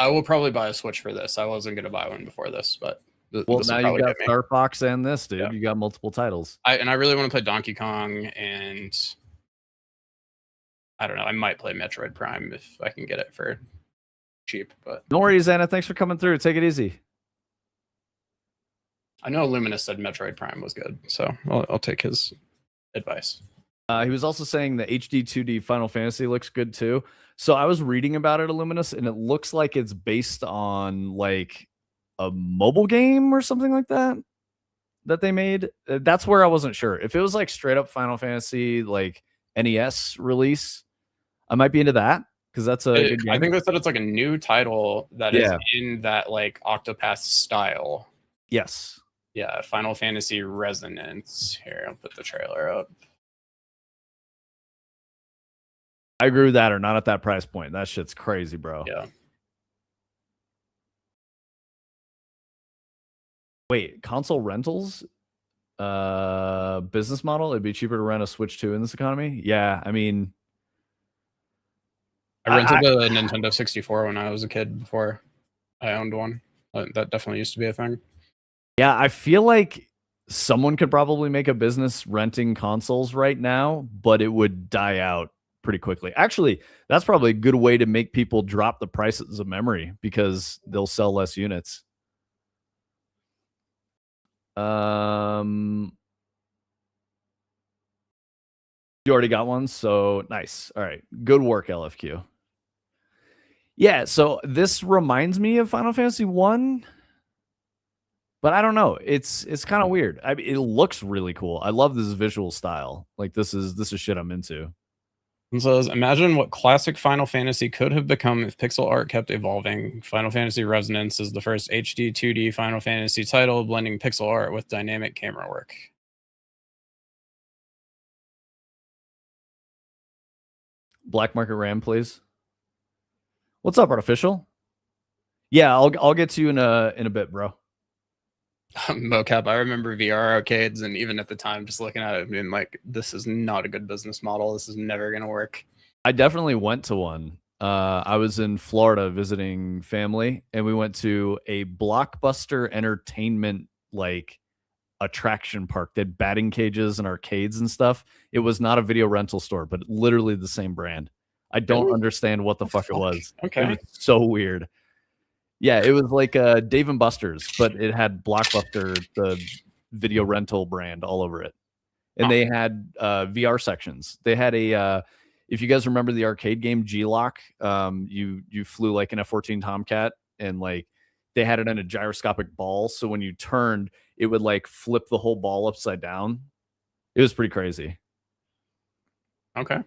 will probably buy a Switch for this. I wasn't gonna buy one before this, but well, now you got Star Fox and this, dude. Yeah. You got multiple titles. I really want to play Donkey Kong, and I don't know. I might play Metroid Prime if I can get it for cheap. But no worries, Anna. Thanks for coming through. Take it easy. I know Luminous said Metroid Prime was good, so I'll take his advice. He was also saying the HD 2D Final Fantasy looks good too. So I was reading about it, Illuminous, and it looks like it's based on like a mobile game or something like that they made. That's where I wasn't sure. If it was like straight up Final Fantasy, like NES release, I might be into that because that's a good game. I think they said it's like a new title that is in that like Octopath style. Yes. Yeah, Final Fantasy Resonance. Here, I'll put the trailer up. I agree with that, or not at that price point. That shit's crazy, bro. Yeah. Wait, console rentals? Business model? It'd be cheaper to rent a Switch 2 in this economy? Yeah, I mean... I rented a Nintendo 64 when I was a kid before I owned one. That definitely used to be a thing. Yeah, I feel like someone could probably make a business renting consoles right now, but it would die out pretty quickly. Actually, that's probably a good way to make people drop the prices of memory because they'll sell less units. You already got one, so nice. All right, good work, LFQ. Yeah, so this reminds me of Final Fantasy 1, But I don't know. It's kind of weird. I mean, it looks really cool. I love this visual style. Like this is shit I'm into. And says, imagine what classic Final Fantasy could have become if pixel art kept evolving. Final Fantasy Resonance is the first HD 2D Final Fantasy title blending pixel art with dynamic camera work. Black Market Ram, please. What's up, Artificial? Yeah, I'll get to you in a bit, bro. Mocap, I remember VR arcades, and even at the time, just looking at it, being like, "This is not a good business model. This is never gonna work." I definitely went to one. I was in Florida visiting family, and we went to a Blockbuster Entertainment like attraction park. They had batting cages and arcades and stuff. It was not a video rental store, but literally the same brand. I don't Really? understand what the fuck it was. Okay. It was so weird. Yeah, it was like Dave and Buster's, but it had Blockbuster, the video rental brand, all over it. And they had VR sections. They had a if you guys remember the arcade game G-Lock, you flew like an F-14 Tomcat, and like they had it in a gyroscopic ball, so when you turned, it would like flip the whole ball upside down. It was pretty crazy. Okay.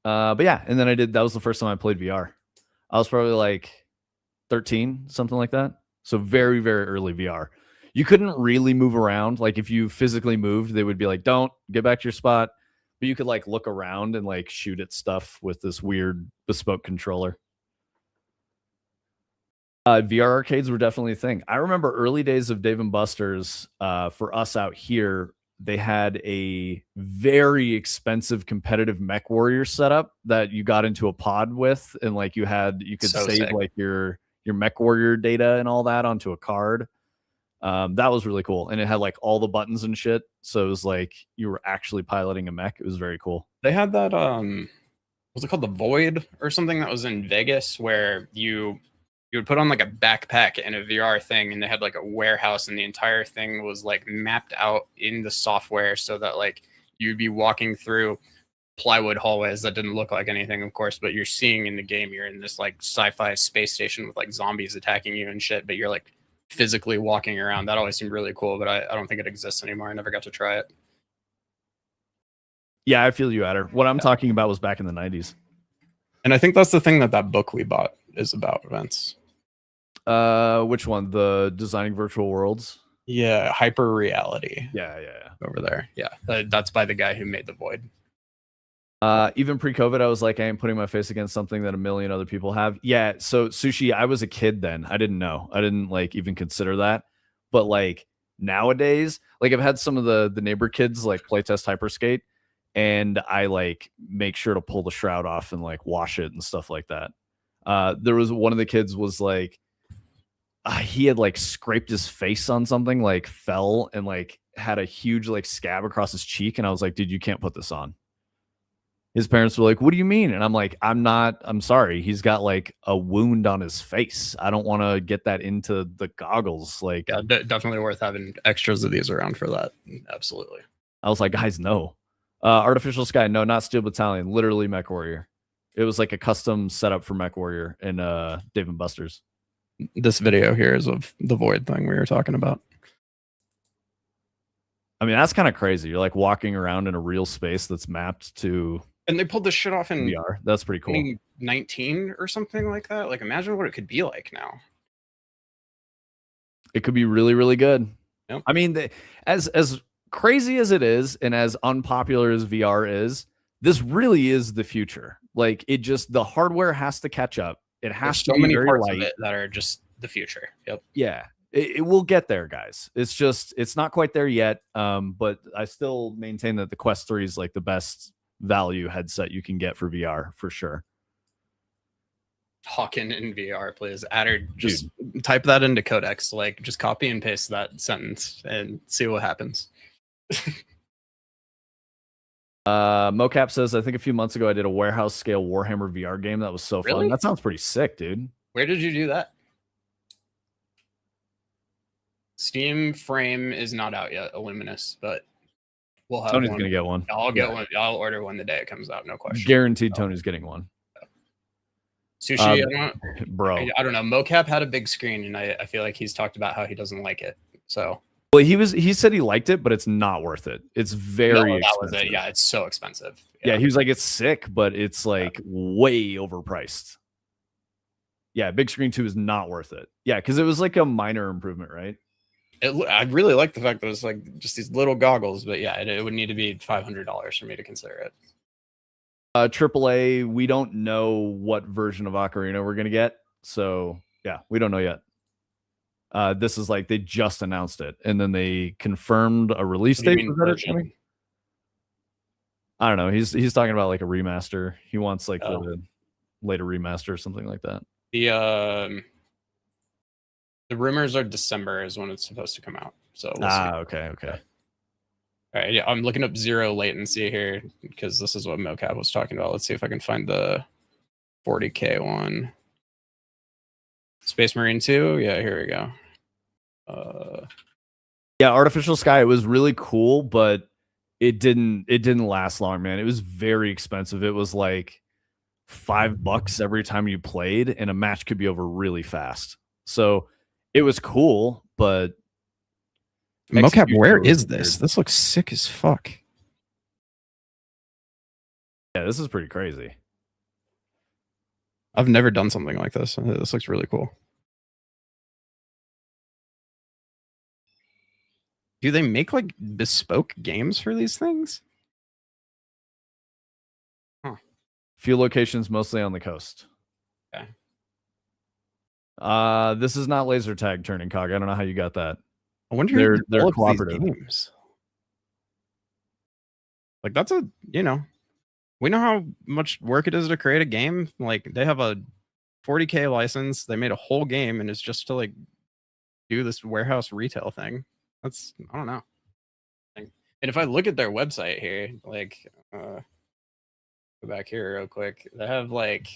But yeah, and then that was the first time I played VR. I was probably like 13, something like that. So very, very early VR. You couldn't really move around. Like if you physically moved, they would be like, don't get back to your spot. But you could like look around and like shoot at stuff with this weird bespoke controller. VR arcades were definitely a thing. I remember early days of Dave and Buster's. For us out here, they had a very expensive competitive Mech Warrior setup that you got into a pod with, and like you could So save sick. like your Mech Warrior data and all that onto a card. That was really cool, and it had like all the buttons and shit. So it was like you were actually piloting a mech. It was very cool. They had that was it called the Void or something that was in Vegas, where you would put on like a backpack and a VR thing, and they had like a warehouse, and the entire thing was like mapped out in the software so that like you'd be walking through plywood hallways that didn't look like anything, of course, but you're seeing in the game you're in this like sci-fi space station with like zombies attacking you and shit, but you're like physically walking around. That always seemed really cool, but I don't think it exists anymore. I never got to try it. Yeah, I feel you, Adder. What I'm talking about was back in the 90s. And I think that's the thing that book we bought is about, Vince. Which one? The Designing Virtual Worlds? Yeah, Hyper Reality. Yeah. Over there. Yeah, that's by the guy who made the Void. Even pre-COVID, I was like, I ain't putting my face against something that a million other people have. Yeah, so Sushi, I was a kid then. I didn't know. I didn't like even consider that. But like nowadays, like I've had some of the neighbor kids like playtest Hyperskate, and I like make sure to pull the shroud off and like wash it and stuff like that. There was one of the kids was like, he had like scraped his face on something, like fell and like had a huge like scab across his cheek, and I was like, dude, you can't put this on. His parents were like, what do you mean? And I'm like, I'm sorry. He's got like a wound on his face. I don't want to get that into the goggles. Like, yeah, definitely worth having extras of these around for that. Absolutely. I was like, guys, no. Artificial Sky, no, not Steel Battalion, literally Mech Warrior. It was like a custom setup for Mech Warrior in Dave and Buster's. This video here is of the Void thing we were talking about. I mean, that's kind of crazy. You're like walking around in a real space that's mapped to. And they pulled this shit off in VR. That's pretty cool. 2019 or something like that. Like, imagine what it could be like now. It could be really, really good. Yep. I mean, as crazy as it is, and as unpopular as VR is, this really is the future. Like, it just the hardware has to catch up. It has to be many very parts light. of it that are just the future. Yep. Yeah. It will get there, guys. It's not quite there yet. But I still maintain that the Quest 3 is like the best value headset you can get for VR for sure. Hawking in VR, please. Adder, just type that into Codex. Like, just copy and paste that sentence and see what happens. Mocap says, I think a few months ago I did a warehouse scale Warhammer VR game. That was so fun. That sounds pretty sick, dude. Where did you do that? Steam Frame is not out yet, Illuminous, but we'll have Tony's one. gonna get one. I'll get one. I'll order one the day it comes out, no question. Guaranteed Tony's getting one. Sushi, bro. I don't know. Mocap had a big screen, and I feel like he's talked about how he doesn't like it. So well, he said he liked it, but it's not worth it. It's very expensive. Was it. Yeah, it's so expensive. Yeah, he was like, it's sick, but it's like way overpriced. Yeah, big screen 2 is not worth it. Yeah, because it was like a minor improvement, right? I really like the fact that it's like just these little goggles, but yeah, it would need to be $500 for me to consider it. AAA, we don't know what version of Ocarina we're gonna get, so yeah, we don't know yet. This is like they just announced it, and then they confirmed a release date. I don't know. He's talking about like a remaster. He wants like the later remaster or something like that. The rumors are December is when it's supposed to come out. So we'll see. Okay. All right, yeah, I'm looking up zero latency here because this is what Mocap was talking about. Let's see if I can find the 40K one. Space Marine 2. Yeah, here we go. Yeah, Artificial Sky. It was really cool, but it didn't last long, man. It was very expensive. It was like $5 every time you played, and a match could be over really fast. So it was cool, but Mocap, where is this? This looks sick as fuck. Yeah, this is pretty crazy. I've never done something like this. This looks really cool. Do they make like bespoke games for these things? Huh. Few locations, mostly on the coast. Okay. This is not laser tag turning cog. I don't know how you got that. I wonder they're cooperative games. Like that's we know how much work it is to create a game. Like they have a 40K license. They made a whole game, and it's just to like do this warehouse retail thing. I don't know. And if I look at their website here, like go back here real quick, they have like,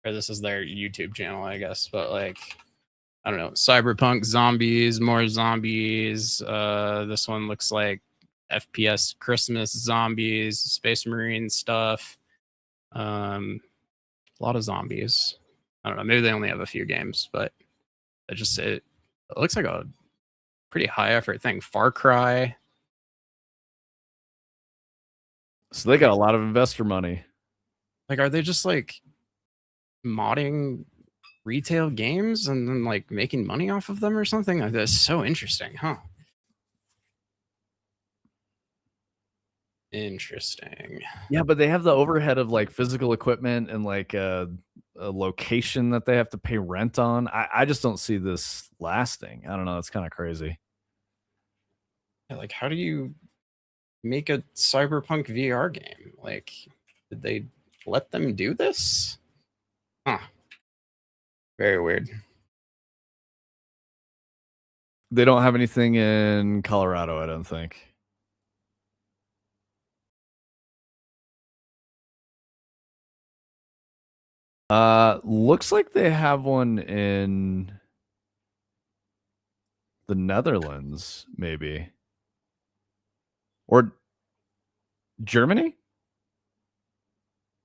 or this is their YouTube channel, I guess, but like, I don't know, cyberpunk zombies, more zombies. This one looks like FPS Christmas zombies, Space Marine stuff. A lot of zombies. I don't know. Maybe they only have a few games, but it looks like a pretty high effort thing. Far Cry. So they got a lot of investor money. Like, are they just like modding retail games and then like making money off of them or something? Like, that's so interesting, huh? Interesting. Yeah, but they have the overhead of like physical equipment and like a location that they have to pay rent on. I just don't see this lasting. I don't know. It's kind of crazy. Yeah, like, how do you make a cyberpunk VR game? Like, did they let them do this? Huh. Very weird. They don't have anything in Colorado, I don't think. Looks like they have one in the Netherlands, maybe. Or Germany?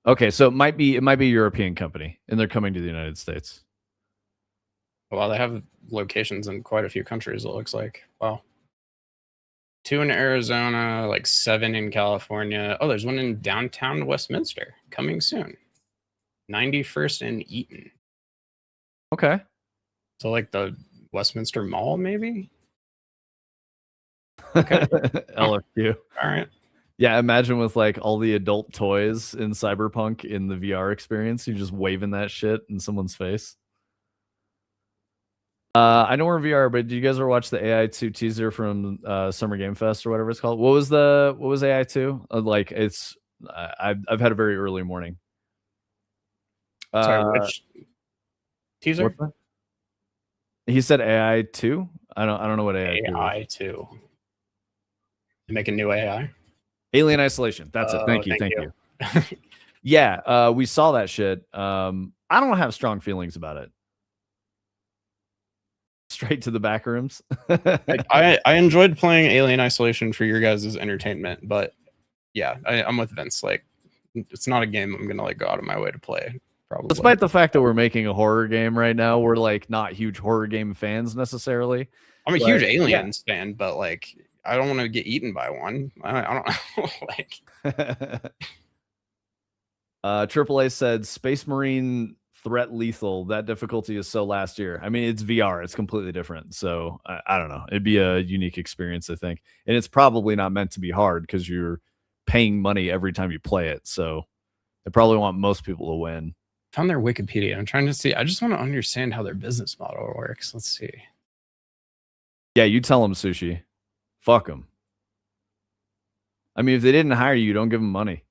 Okay, so it might be a European company, and they're coming to the United States. Well, they have locations in quite a few countries, it looks like. Wow. 2 in Arizona, like 7 in California. Oh, there's one in downtown Westminster coming soon. 91st and Eaton. Okay. So like the Westminster Mall, maybe? Okay. LFQ. All right. Yeah, imagine with like all the adult toys in Cyberpunk in the VR experience, you're just waving that shit in someone's face. I know we're in VR, but did you guys ever watch the AI2 teaser from Summer Game Fest or whatever it's called? What was AI2? Like it's I've had a very early morning. Sorry, which teaser? He said AI2. I don't know what AI2 AI2. Make a new AI. Alien Isolation. That's it. Thank you. Yeah, we saw that shit. I don't have strong feelings about it. Straight to the back rooms. I enjoyed playing Alien Isolation for your guys' entertainment, but yeah, I'm with Vince. Like, it's not a game I'm gonna like go out of my way to play. probably. Despite the fact that we're making a horror game right now, we're like not huge horror game fans necessarily. I'm a but, huge Aliens fan, but like I don't want to get eaten by one. I don't know. Like AAA said Space Marine Threat Lethal. That difficulty is so last year. I mean, it's VR. It's completely different. So I don't know. It'd be a unique experience, I think. And it's probably not meant to be hard because you're paying money every time you play it. So they probably want most people to win. Found their Wikipedia. I'm trying to see. I just want to understand how their business model works. Let's see. Yeah, you tell them, Sushi. Fuck them. I mean, if they didn't hire you, don't give them money.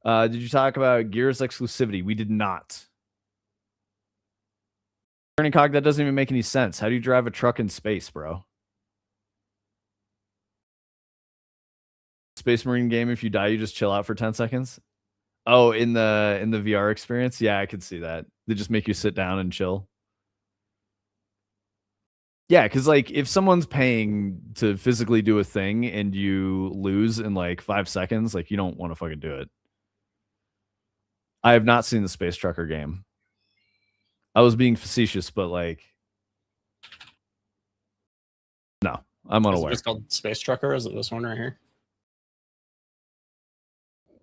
Did you talk about Gears exclusivity? We did not. Turning cog, that doesn't even make any sense. How do you drive a truck in space, bro? Space Marine game, if you die, you just chill out for 10 seconds. Oh, in the VR experience? Yeah, I could see that. They just make you sit down and chill. Yeah, because like if someone's paying to physically do a thing and you lose in like 5 seconds, like you don't want to fucking do it. I have not seen the Space Trucker game. I was being facetious, but like, no, I'm unaware. It's called Space Trucker. Is it this one right here?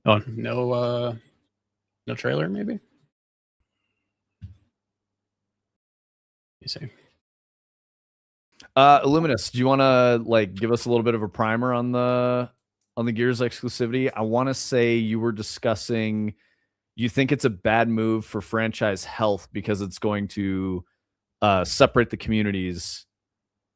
Oh, no trailer, maybe. You see. Illuminous, do you want to like give us a little bit of a primer on the Gears exclusivity? I want to say you were discussing you think it's a bad move for franchise health because it's going to separate the communities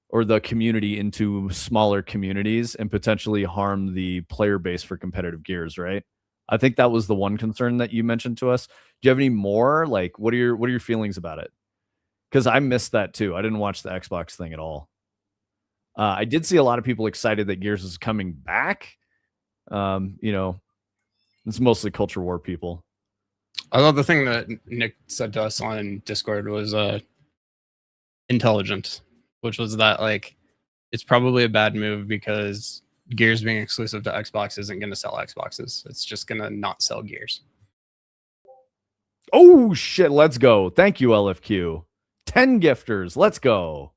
or the community into smaller communities and potentially harm the player base for competitive Gears, right? I think that was the one concern that you mentioned to us. Do you have any more? Like, what are your feelings about it? Because I missed that too. I didn't watch the Xbox thing at all. I did see a lot of people excited that Gears is coming back. You know, it's mostly culture war people. I love the thing that Nick said to us on Discord was intelligent, which was that like it's probably a bad move because Gears being exclusive to Xbox isn't going to sell Xboxes. It's just going to not sell Gears. Oh shit, let's go. Thank you, LFQ. 10 gifters. Let's go.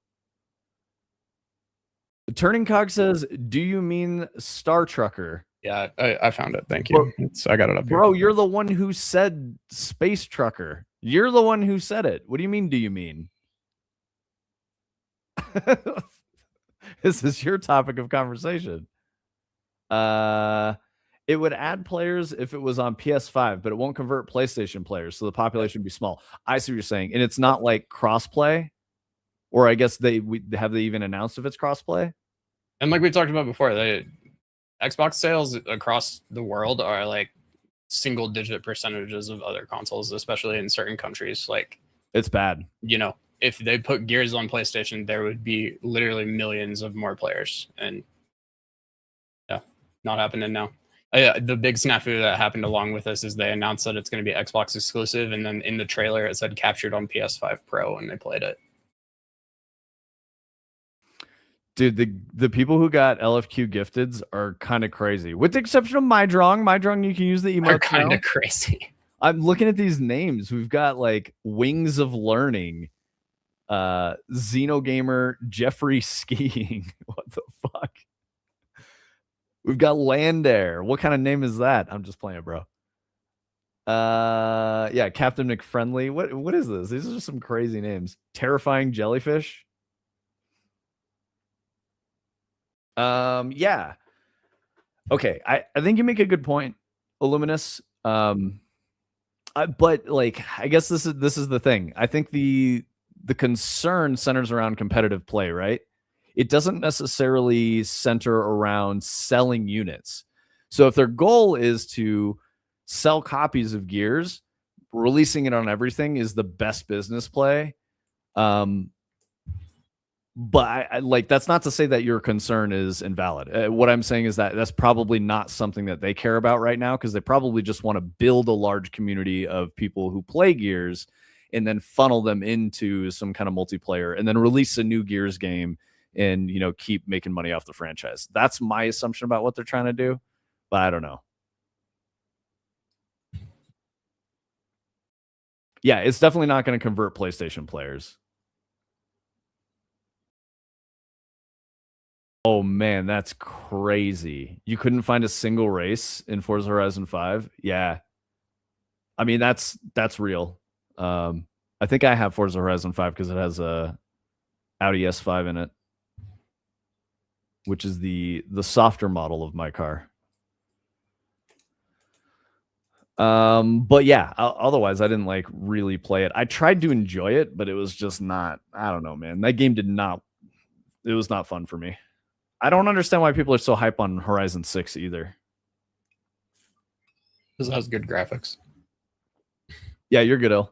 Turning Cog says, do you mean Star Trucker? Yeah, I found it. Thank you. I got it up here. Bro, you're the one who said Space Trucker. You're the one who said it. What do you mean, do you mean? This is your topic of conversation. It would add players if it was on PS5, but it won't convert PlayStation players, so the population would be small. I see what you're saying. And it's not like crossplay, or I guess they even announced if it's crossplay? And like we talked about before, the Xbox sales across the world are like single-digit percentages of other consoles, especially in certain countries. Like, it's bad. You know, if they put Gears on PlayStation, there would be literally millions of more players. And yeah, not happening now. The big snafu that happened along with this is they announced that it's going to be Xbox exclusive, and then in the trailer it said captured on PS5 Pro, and they played it. Dude, the people who got LFQ gifteds are kind of crazy, with the exception of Mydrong. Mydrong, you can use the emote. They're kind of crazy. I'm looking at these names. We've got like Wings of Learning, Xenogamer, Jeffrey Skiing. What the fuck? We've got Landair. What kind of name is that? I'm just playing, bro. Yeah, Captain McFriendly. What is this? These are just some crazy names. Terrifying Jellyfish. Yeah. Okay, I think you make a good point, Illuminous. But like, I guess this is the thing. I think the concern centers around competitive play, right? It doesn't necessarily center around selling units. So if their goal is to sell copies of Gears, releasing it on everything is the best business play. But I like, that's not to say that your concern is invalid. What I'm saying is that that's probably not something that they care about right now, because they probably just want to build a large community of people who play Gears and then funnel them into some kind of multiplayer and then release a new Gears game and, you know, keep making money off the franchise. That's my assumption about what they're trying to do, but I don't know. Yeah, it's definitely not going to convert PlayStation players. Oh man, that's crazy. You couldn't find a single race in Forza Horizon 5? Yeah. I mean, that's real. I think I have Forza Horizon 5 because it has a Audi S5 in it, which is the softer model of my car. But yeah, otherwise I didn't like really play it. I tried to enjoy it, but it was just not, I don't know, man. That game it was not fun for me. I don't understand why people are so hype on Horizon 6 either. Because it has good graphics. Yeah, you're good, L.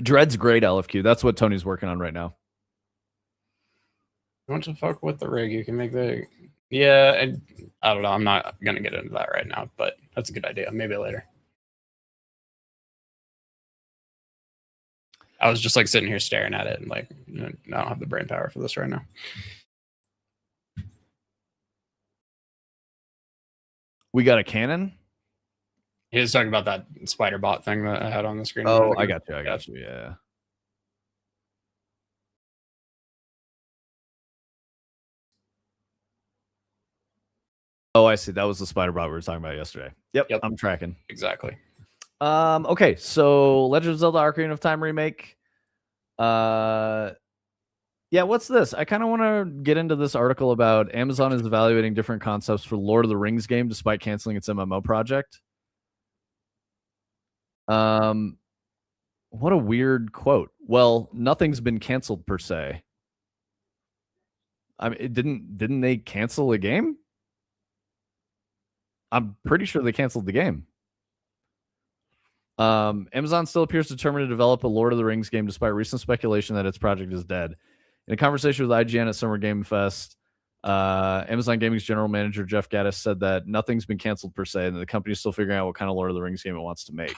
Dread's great, LFQ. That's what Tony's working on right now. You want to fuck with the rig? You can make the... Yeah, I don't know. I'm not going to get into that right now, but that's a good idea. Maybe later. I was just like sitting here staring at it and like, I don't have the brain power for this right now. We got a cannon? He was talking about that spider bot thing that I had on the screen. Oh, I got you. Yeah. Oh, I see. That was the spider bot we were talking about yesterday. Yep. I'm tracking. Exactly. Okay, so Legend of Zelda Ocarina of Time remake. Yeah, what's this? I kind of want to get into this article about Amazon is evaluating different concepts for Lord of the Rings game despite canceling its MMO project. What a weird quote. Well, nothing's been canceled per se. I mean, didn't they cancel a game? I'm pretty sure they canceled the game. Amazon still appears determined to develop a Lord of the Rings game despite recent speculation that its project is dead. In a conversation with IGN at Summer Game Fest, Amazon Gaming's general manager Jeff Gaddis said that nothing's been canceled per se, and the company is still figuring out what kind of Lord of the Rings game it wants to make.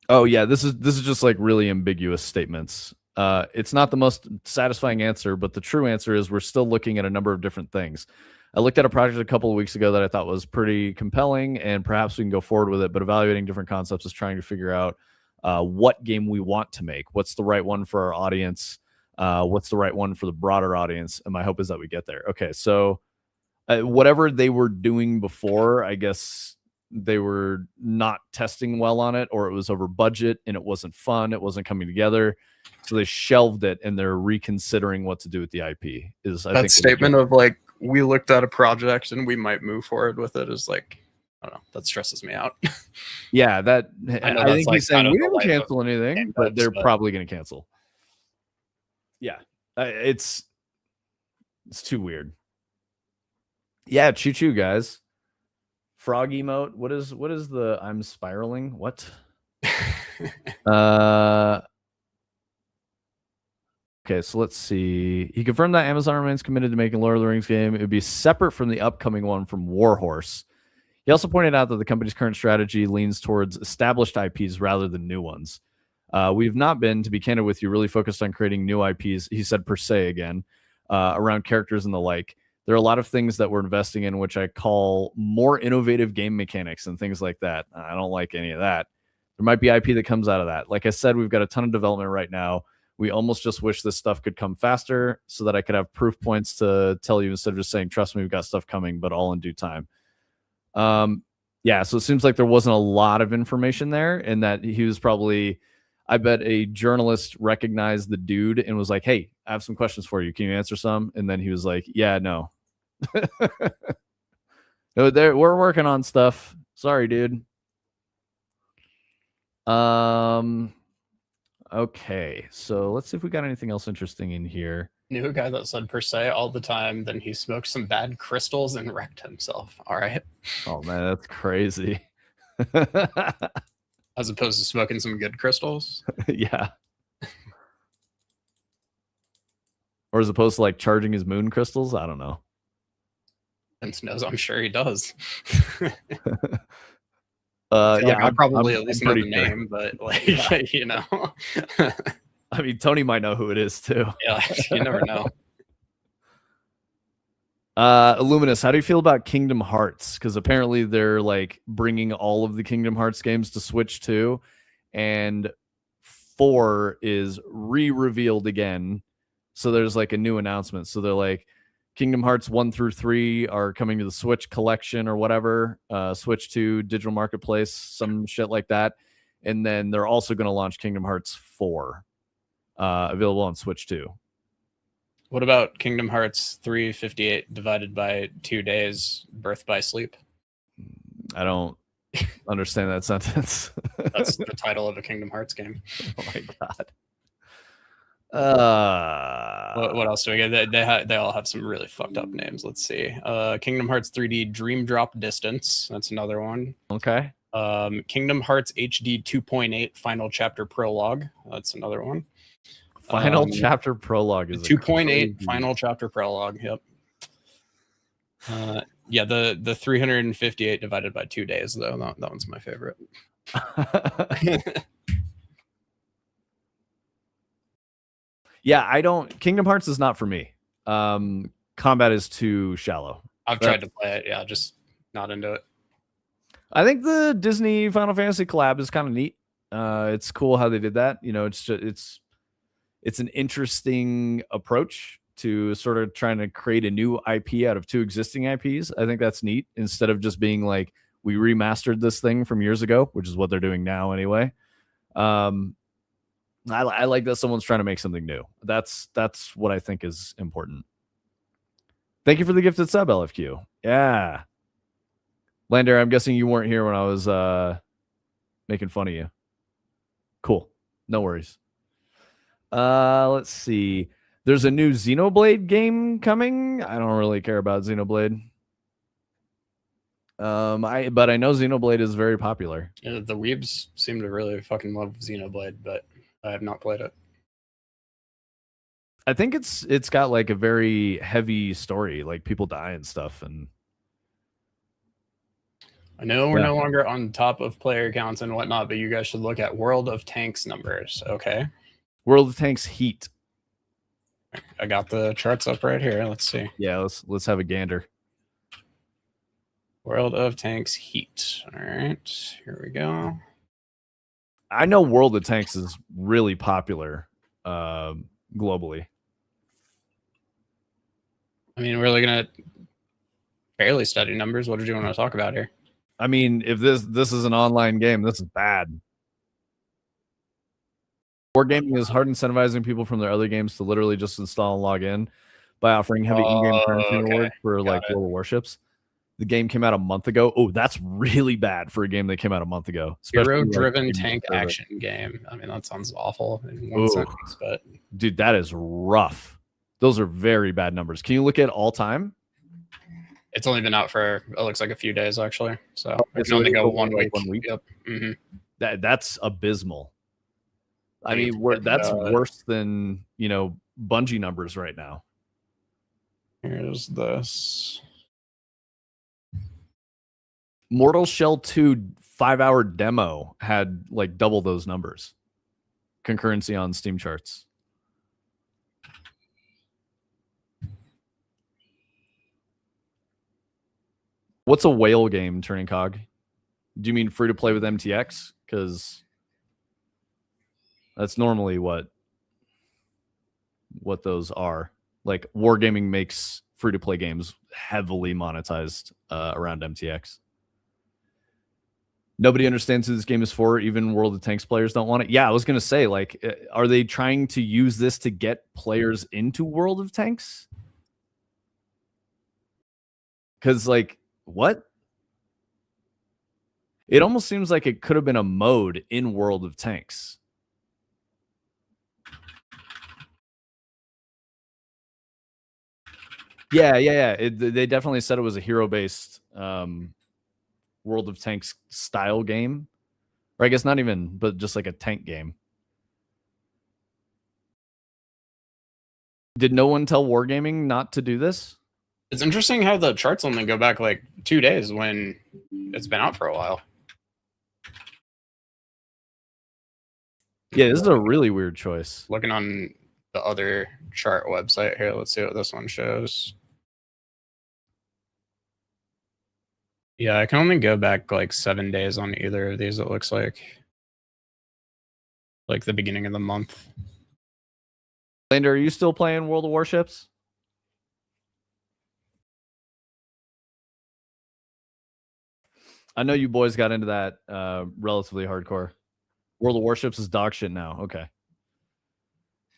Oh yeah, this is just like really ambiguous statements. It's not the most satisfying answer, but the true answer is we're still looking at a number of different things. I looked at a project a couple of weeks ago that I thought was pretty compelling, and perhaps we can go forward with it. But evaluating different concepts is trying to figure out what game we want to make. What's the right one for our audience? What's the right one for the broader audience? And my hope is that we get there. Okay, so whatever they were doing before, I guess they were not testing well on it, or it was over budget and it wasn't fun. It wasn't coming together. So they shelved it and they're reconsidering what to do with the IP. Is I that think statement of like, we looked at a project and we might move forward with it is like, I don't know, that stresses me out. Yeah, that I think like he's saying we didn't cancel anything, but they're probably going to cancel. Yeah, it's too weird. Yeah, choo choo, guys. Frog emote. What is the I'm spiraling? What? Okay, so let's see. He confirmed that Amazon remains committed to making Lord of the Rings game. It would be separate from the upcoming one from Warhorse. He also pointed out that the company's current strategy leans towards established IPs rather than new ones. We've not been, to be candid with you, really focused on creating new IPs, he said per se again, around characters and the like. There are a lot of things that we're investing in, which I call more innovative game mechanics and things like that. I don't like any of that. There might be IP that comes out of that. Like I said, we've got a ton of development right now. We almost just wish this stuff could come faster so that I could have proof points to tell you instead of just saying, trust me, we've got stuff coming, but all in due time. Yeah, so it seems like there wasn't a lot of information there, and that he was probably, I bet a journalist recognized the dude and was like, hey, I have some questions for you. Can you answer some? And then he was like, yeah, no. No, we're working on stuff. Sorry, dude. Okay, so let's see if we got anything else interesting in here. Knew a guy that said per se all the time, then he smoked some bad crystals and wrecked himself. All right. Oh man, that's crazy. As opposed to smoking some good crystals. Yeah. Or as opposed to like charging his moon crystals. I don't know. Vince knows. I'm sure he does. Yeah, I probably at least know the sure. name, but like, yeah. You know. I mean, Tony might know who it is too. Yeah, you never know. Illuminous, how do you feel about Kingdom Hearts? Because apparently they're like bringing all of the Kingdom Hearts games to Switch too, and 4 is re-revealed again. So there's like a new announcement. So they're like, Kingdom Hearts 1 through 3 are coming to the Switch collection or whatever, Switch 2 digital marketplace, some shit like that. And then they're also going to launch Kingdom Hearts 4, available on Switch 2. What about Kingdom Hearts 358 divided by 2 days, Birth by Sleep? I don't understand that sentence. That's the title of a Kingdom Hearts game. Oh my god. What else do we get? They all have some really fucked up names. Let's see. Kingdom Hearts 3D Dream Drop Distance. That's another one. Okay. Kingdom Hearts HD 2.8 Final Chapter Prologue. That's another one. Final Chapter Prologue is 2.8 Final Chapter Prologue. Yep. Yeah, the 358 divided by 2 days though. That one's my favorite. Yeah, I don't. Kingdom Hearts is not for me. Combat is too shallow. I've tried to play it. Yeah, just not into it. I think the Disney Final Fantasy collab is kind of neat. It's cool how they did that. You know, it's an interesting approach to sort of trying to create a new IP out of 2 existing IPs. I think that's neat instead of just being like, we remastered this thing from years ago, which is what they're doing now anyway. I like that someone's trying to make something new. That's what I think is important. Thank you for the gifted sub, LFQ. Yeah. Lander, I'm guessing you weren't here when I was making fun of you. Cool. No worries. Let's see. There's a new Xenoblade game coming. I don't really care about Xenoblade. But I know Xenoblade is very popular. Yeah, the weebs seem to really fucking love Xenoblade, but I have not played it. I think it's got like a very heavy story, like people die and stuff. And I know we're no longer on top of player counts and whatnot, but you guys should look at World of Tanks numbers. Okay. World of Tanks Heat. I got the charts up right here. Let's see. Yeah, let's have a gander. World of Tanks Heat. All right, here we go. I know World of Tanks is really popular globally. I mean, we're looking at fairly steady numbers. What did you want to talk about here? I mean, if this is an online game, this is bad. Wargaming is hard incentivizing people from their other games to literally just install and log in by offering heavy in-game currency rewards for like World of Warships. The game came out a month ago. Oh, that's really bad for a game that came out a month ago. Hero-driven like tank action game. I mean, that sounds awful in one sentence, but dude, that is rough. Those are very bad numbers. Can you look at all time? It's only been out for, it looks like a few days actually. So it can only go 1 week. 1 week. Yep. Mm-hmm. That's abysmal. I mean, that's worse than, you know, Bungie numbers right now. Here's this. Mortal Shell 2 5-hour demo had like double those numbers. Concurrency on Steam charts. What's a whale game, Turning Cog? Do you mean free to play with MTX? Because that's normally what those are. Like Wargaming makes free to play games heavily monetized around MTX. Nobody understands who this game is for. Even World of Tanks players don't want it. Yeah, I was going to say, like, are they trying to use this to get players into World of Tanks? Because, like, what? It almost seems like it could have been a mode in World of Tanks. Yeah. They definitely said it was a hero-based World of Tanks style game. Or I guess not even, but just like a tank game. Did no one tell Wargaming not to do this? It's interesting how the charts only go back like 2 days when it's been out for a while. Yeah, this is a really weird choice. Looking on the other chart website here, let's see what this one shows. Yeah, I can only go back like 7 days on either of these, it looks like. Like the beginning of the month. Lander, are you still playing World of Warships? I know you boys got into that relatively hardcore. World of Warships is dog shit now. Okay.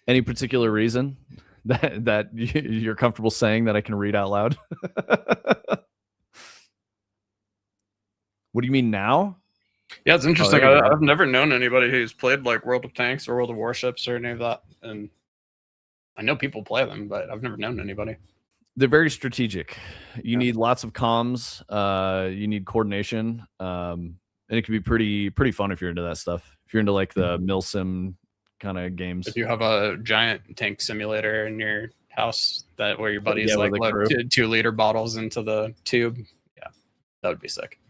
Any particular reason that you're comfortable saying that I can read out loud? What do you mean now? Yeah, it's interesting. there you go. I've never known anybody who's played like World of Tanks or World of Warships or any of that. And I know people play them, but I've never known anybody. They're very strategic. You Yeah. need lots of comms. You need coordination. And it can be pretty fun if you're into that stuff. If you're into like the milsim kind of games. If you have a giant tank simulator in your house that where your buddies Yeah, like with a load crew. 2-liter bottles into the tube, yeah, that would be sick.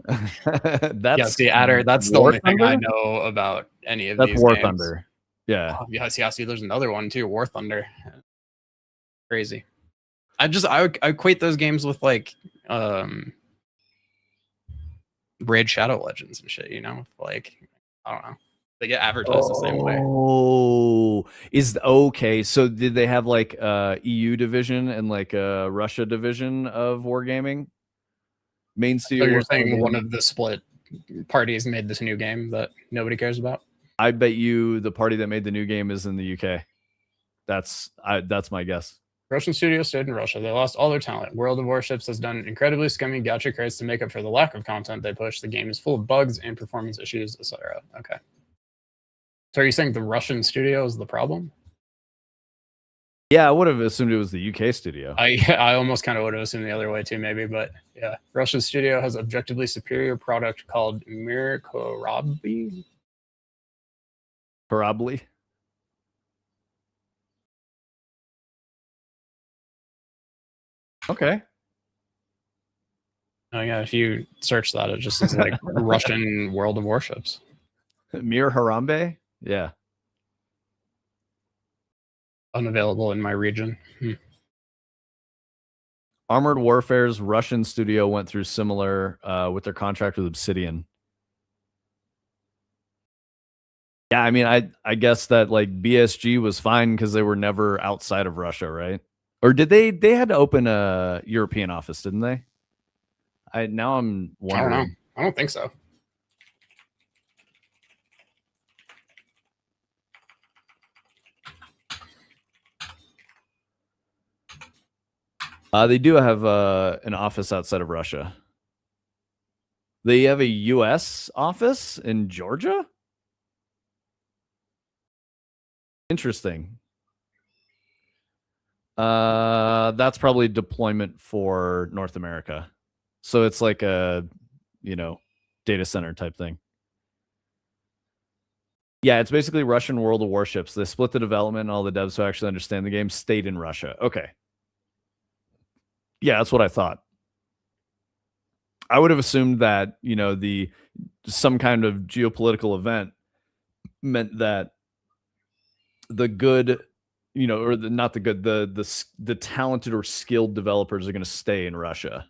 That's Yeah, see, Adder, that's the War only thing I Thunder? know about any of That's these War games. Thunder. Yeah. Oh, yeah, see, there's another one too, War Thunder. Crazy. I equate those games with like Raid Shadow Legends and shit, you know? Like, I don't know. They get advertised the same way. Oh, is okay. So did they have like EU division and like a Russia division of wargaming? Main So studio. you're saying one of the split parties made this new game that nobody cares about? I bet you the party that made the new game is in the UK. That's my guess. Russian studios stayed in Russia. They lost all their talent. World of Warships has done incredibly scummy gacha crates to make up for the lack of content they push. The game is full of bugs and performance issues, etc. Okay. So are you saying the Russian studio is the problem? Yeah, I would have assumed it was the UK studio. I almost kind of would have assumed the other way too, maybe, but yeah. Russian studio has objectively superior product called Mirkorobi. Probably. Okay. Oh yeah, if you search that, it just is like Russian World of Warships. Mir Harambe? Yeah. Unavailable in my region. Armored Warfare's Russian studio went through similar with their contract with Obsidian. Yeah, I mean, I guess that like BSG was fine because they were never outside of Russia, right? Or did they had to open a European office, didn't they? Now I'm wondering. I don't know. I don't think so. They do have an office outside of Russia. They have a U.S. office in Georgia? Interesting. That's probably deployment for North America. So it's like a, data center type thing. Yeah, it's basically Russian World of Warships. They split the development, and all the devs who actually understand the game stayed in Russia. Okay. Yeah, that's what I thought. I would have assumed that, some kind of geopolitical event meant that the good, or not the good, the talented or skilled developers are going to stay in Russia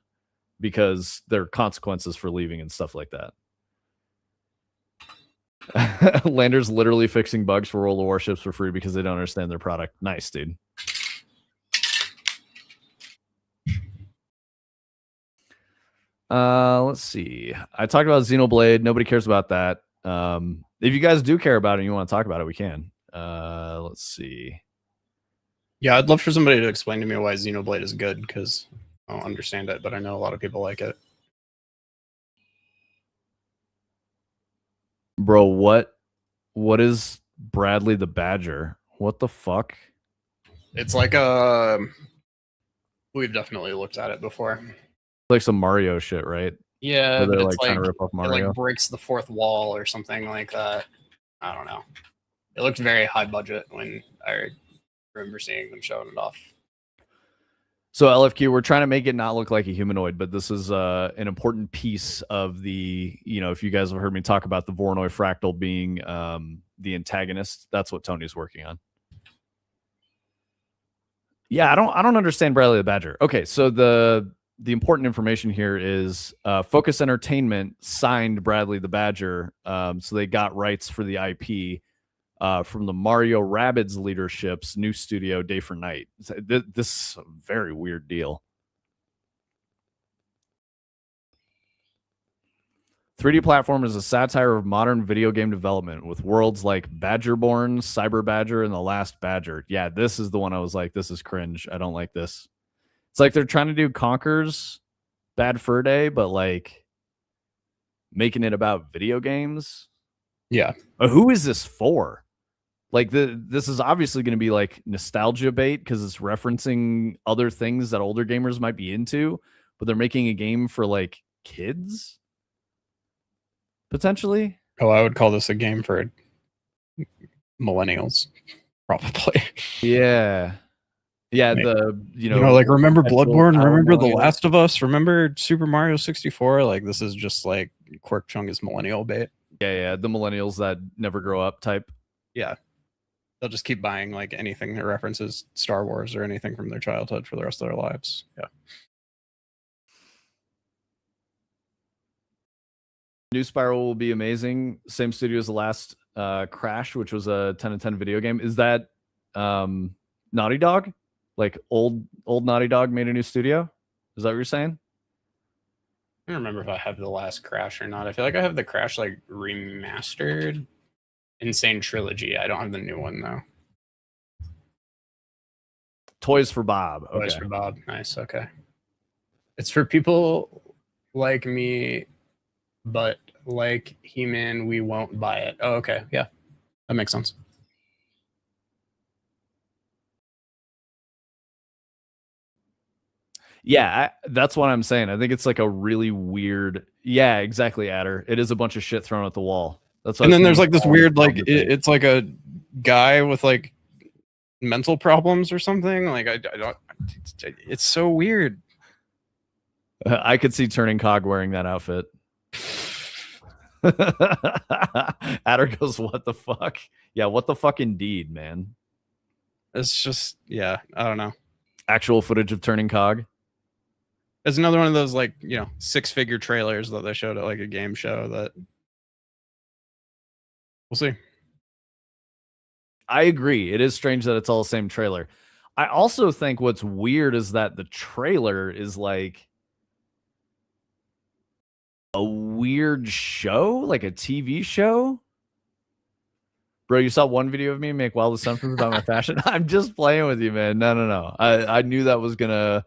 because there are consequences for leaving and stuff like that. Lander's literally fixing bugs for World of Warships for free because they don't understand their product. Nice, dude. Let's see. I talked about Xenoblade. Nobody cares about that. If you guys do care about it and you want to talk about it, we can. Let's see. Yeah, I'd love for somebody to explain to me why Xenoblade is good, because I don't understand it, but I know a lot of people like it. Bro, what is Bradley the Badger? What the fuck? It's like we've definitely looked at it before. Like some Mario shit, right? Yeah, but it's trying to rip off Mario. It like breaks the fourth wall or something like that. I don't know. It looked very high budget when I remember seeing them showing it off. So LFQ, we're trying to make it not look like a humanoid, but this is an important piece of the, if you guys have heard me talk about the Voronoi fractal being the antagonist, that's what Tony's working on. Yeah, I don't understand Bradley the Badger. Okay, so the important information here is Focus Entertainment signed Bradley the Badger, so they got rights for the IP from the Mario Rabbids leadership's new studio, Day for Night. This is a very weird deal. 3D platform is a satire of modern video game development with worlds like Badgerborn, Cyber Badger, and The Last Badger. Yeah, this is the one I was like, this is cringe. I don't like this. It's like they're trying to do Conker's Bad Fur Day, but like making it about video games. Yeah. Who is this for? Like this is obviously going to be like nostalgia bait because it's referencing other things that older gamers might be into, but they're making a game for like kids potentially. Oh, I would call this a game for millennials, probably. Yeah. Yeah, you know, like remember Bloodborne, remember The Last of Us, remember Super Mario 64? Like this is just like Quirk Chung is millennial bait. Yeah, the millennials that never grow up type. Yeah. They'll just keep buying like anything that references Star Wars or anything from their childhood for the rest of their lives. Yeah. New Spiral will be amazing. Same studio as the last Crash, which was a 10 of 10 video game. Is that Naughty Dog? Like old Naughty Dog made a new studio? Is that what you're saying? I don't remember if I have the last Crash or not. I feel like I have the Crash like remastered Insane Trilogy. I don't have the new one though. Toys for Bob. Okay. Toys for Bob. Nice. Okay. It's for people like me, but like He-Man, we won't buy it. Oh, okay. Yeah. That makes sense. Yeah, that's what I'm saying. I think it's like a really weird. Yeah, exactly, Adder. It is a bunch of shit thrown at the wall. That's what and then there's like this weird, like it's like a guy with like mental problems or something. Like I don't. It's so weird. I could see Turning Cog wearing that outfit. Adder goes, "What the fuck?" Yeah, what the fuck indeed, man. It's just, yeah, I don't know. Actual footage of Turning Cog. It's another one of those like, you know, 6-figure trailers that they showed at like a game show that we'll see. I agree. It is strange that it's all the same trailer. I also think what's weird is that the trailer is like a weird show, like a TV show. Bro, you saw one video of me make wild assumptions about my fashion. I'm just playing with you, man. No. I knew that was gonna,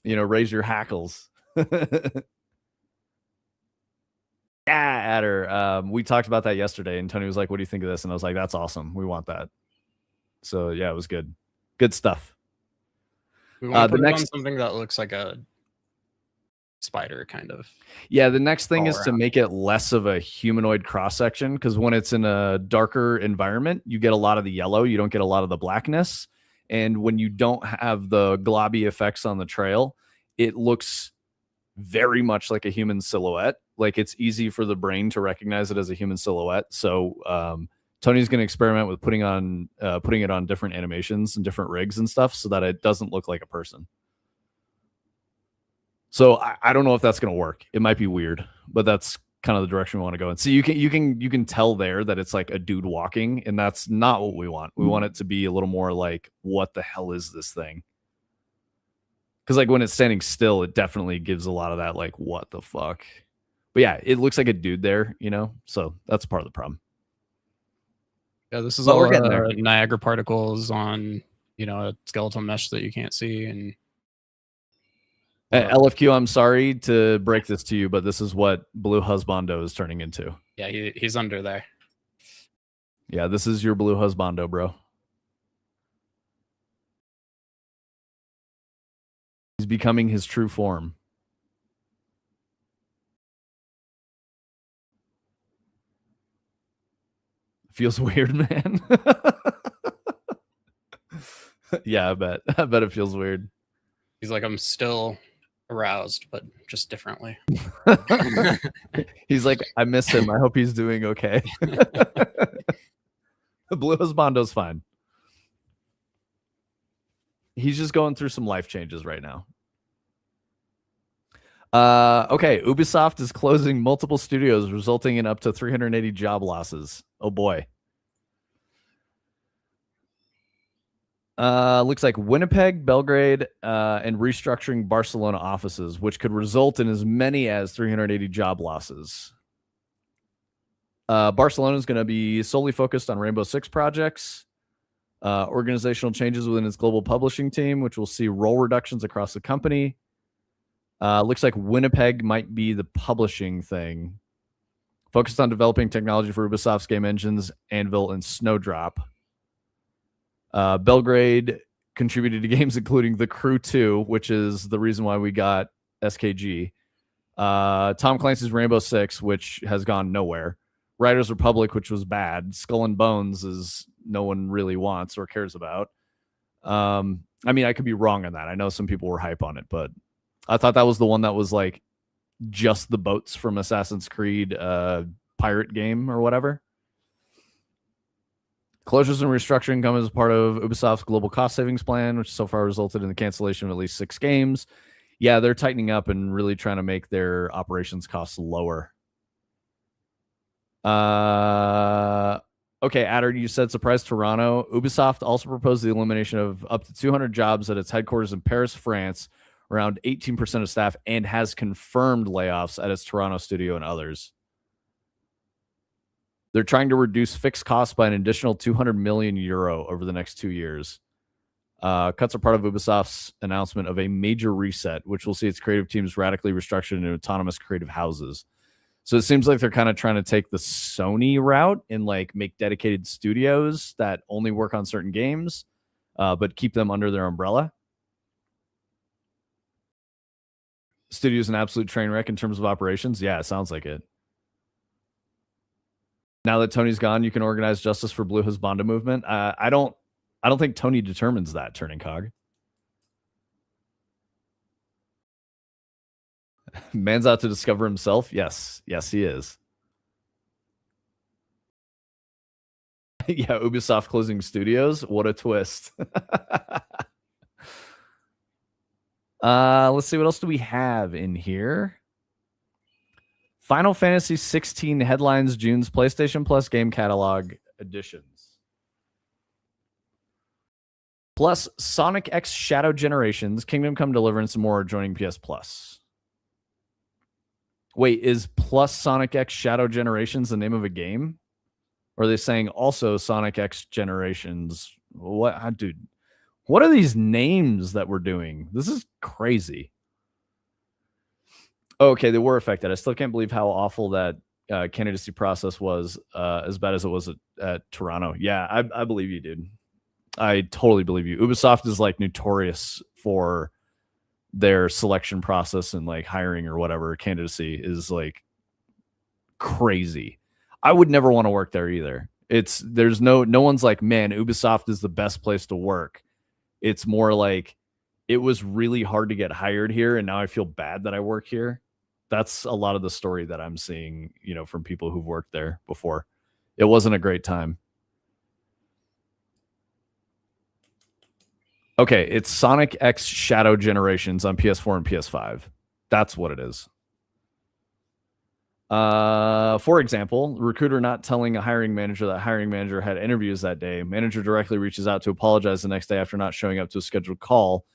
raise your hackles. Yeah, Adder. We talked about that yesterday, and Tony was like, "What do you think of this?" And I was like, "That's awesome. We want that." So yeah, it was good. Good stuff. We want to put it on something that looks like a spider, kind of. Yeah, the next thing is to make it less of a humanoid cross section, because when it's in a darker environment, you get a lot of the yellow. You don't get a lot of the blackness. And when you don't have the globby effects on the trail, it looks very much like a human silhouette. Like it's easy for the brain to recognize it as a human silhouette. So Tony's going to experiment with putting it on different animations and different rigs and stuff so that it doesn't look like a person. So I don't know if that's going to work. It might be weird, but that's kind of the direction we want to go. And so you can tell there that it's like a dude walking, and that's not what we want. We want it to be a little more like, what the hell is this thing? Because like when it's standing still, it definitely gives a lot of that like, what the fuck? But yeah, it looks like a dude there, so that's part of the problem. Yeah, this is all we're getting there. Niagara particles on, a skeletal mesh that you can't see. And LFQ, I'm sorry to break this to you, but this is what Blue Husbando is turning into. Yeah, he's under there. Yeah, this is your Blue Husbando, bro. He's becoming his true form. Feels weird, man. Yeah, I bet it feels weird. He's like, I'm still aroused, but just differently. He's like, I miss him. I hope he's doing okay. The Blue Husbando's fine. He's just going through some life changes right now. Okay, Ubisoft is closing multiple studios, resulting in up to 380 job losses. Oh boy. Looks like Winnipeg, Belgrade, and restructuring Barcelona offices, which could result in as many as 380 job losses. Barcelona is going to be solely focused on Rainbow Six projects. Organizational changes within its global publishing team, which will see role reductions across the company. Looks like Winnipeg might be the publishing thing. Focused on developing technology for Ubisoft's game engines, Anvil, and Snowdrop. Belgrade contributed to games including The Crew 2, which is the reason why we got SKG. Tom Clancy's Rainbow Six, which has gone nowhere. Riders Republic, which was bad. Skull and Bones is no one really wants or cares about. I mean, I could be wrong on that. I know some people were hype on it, but I thought that was the one that was like just the boats from Assassin's Creed pirate game or whatever. Closures and restructuring come as part of Ubisoft's global cost savings plan, which so far resulted in the cancellation of at least 6 games. Yeah, they're tightening up and really trying to make their operations costs lower. Okay, Adder, you said surprise Toronto. Ubisoft also proposed the elimination of up to 200 jobs at its headquarters in Paris, France, around 18% of staff, and has confirmed layoffs at its Toronto studio and others. They're trying to reduce fixed costs by an additional 200 million euro over the next 2 years. Cuts are part of Ubisoft's announcement of a major reset, which will see its creative teams radically restructured into autonomous creative houses. So it seems like they're kind of trying to take the Sony route and like make dedicated studios that only work on certain games, but keep them under their umbrella. Studio's an absolute train wreck in terms of operations. Yeah, it sounds like it. Now that Tony's gone, you can organize justice for Blue Hizbanda movement. I don't think Tony determines that, Turning Cog. Man's out to discover himself. Yes, he is. Yeah, Ubisoft closing studios. What a twist. Let's see, what else do we have in here? Final Fantasy 16 headlines June's PlayStation Plus game catalog editions. Plus Sonic X Shadow Generations, Kingdom Come Deliverance, and more are joining PS Plus. Wait, is plus Sonic X Shadow Generations the name of a game? Or are they saying also Sonic X Generations? What, dude? What are these names that we're doing? This is crazy. Okay, they were affected. I still can't believe how awful that candidacy process was, as bad as it was at Toronto. Yeah, I believe you, dude. I totally believe you. Ubisoft is like notorious for their selection process and like hiring or whatever. Candidacy is like crazy. I would never want to work there either. There's no one's like, man, Ubisoft is the best place to work. It's more like it was really hard to get hired here, and now I feel bad that I work here. That's a lot of the story that I'm seeing, from people who've worked there before. It wasn't a great time. Okay, it's Sonic X Shadow Generations on PS4 and PS5. That's what it is. For example, recruiter not telling a hiring manager that hiring manager had interviews that day. Manager directly reaches out to apologize the next day after not showing up to a scheduled call.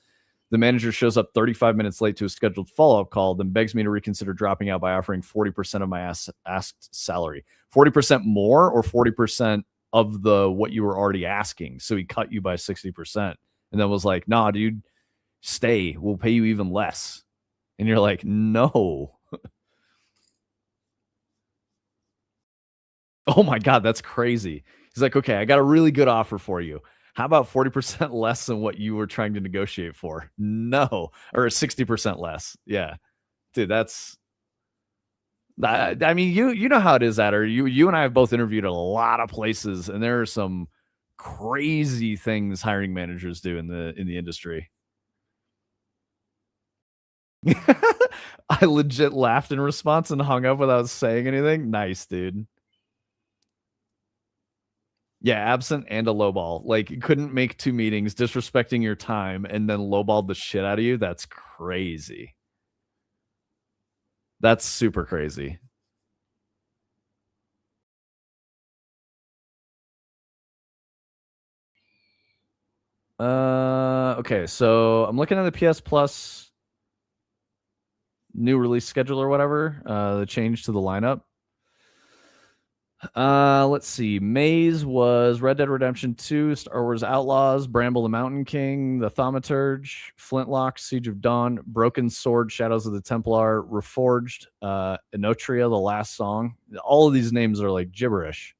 The manager shows up 35 minutes late to a scheduled follow-up call, then begs me to reconsider dropping out by offering 40% of my asked salary. 40% more or 40% of what you were already asking. So he cut you by 60%. And then was like, nah, dude, stay. We'll pay you even less. And you're like, no. Oh my God, that's crazy. He's like, okay, I got a really good offer for you. How about 40% less than what you were trying to negotiate for? No. Or 60% less. Yeah. Dude, I mean, you know how it is, Adder. You and I have both interviewed at a lot of places, and there are some crazy things hiring managers do in the industry. I legit laughed in response and hung up without saying anything. Nice, dude. Yeah, absent and a lowball. Like, you couldn't make 2 meetings, disrespecting your time, and then lowballed the shit out of you. That's crazy. That's super crazy. Okay, so I'm looking at the PS Plus new release schedule or whatever, the change to the lineup. Let's see. Maze was Red Dead Redemption 2, Star Wars Outlaws, Bramble the Mountain King, The Thaumaturge, Flintlock, Siege of Dawn, Broken Sword, Shadows of the Templar, Reforged, Inotria, The Last Song. All of these names are like gibberish.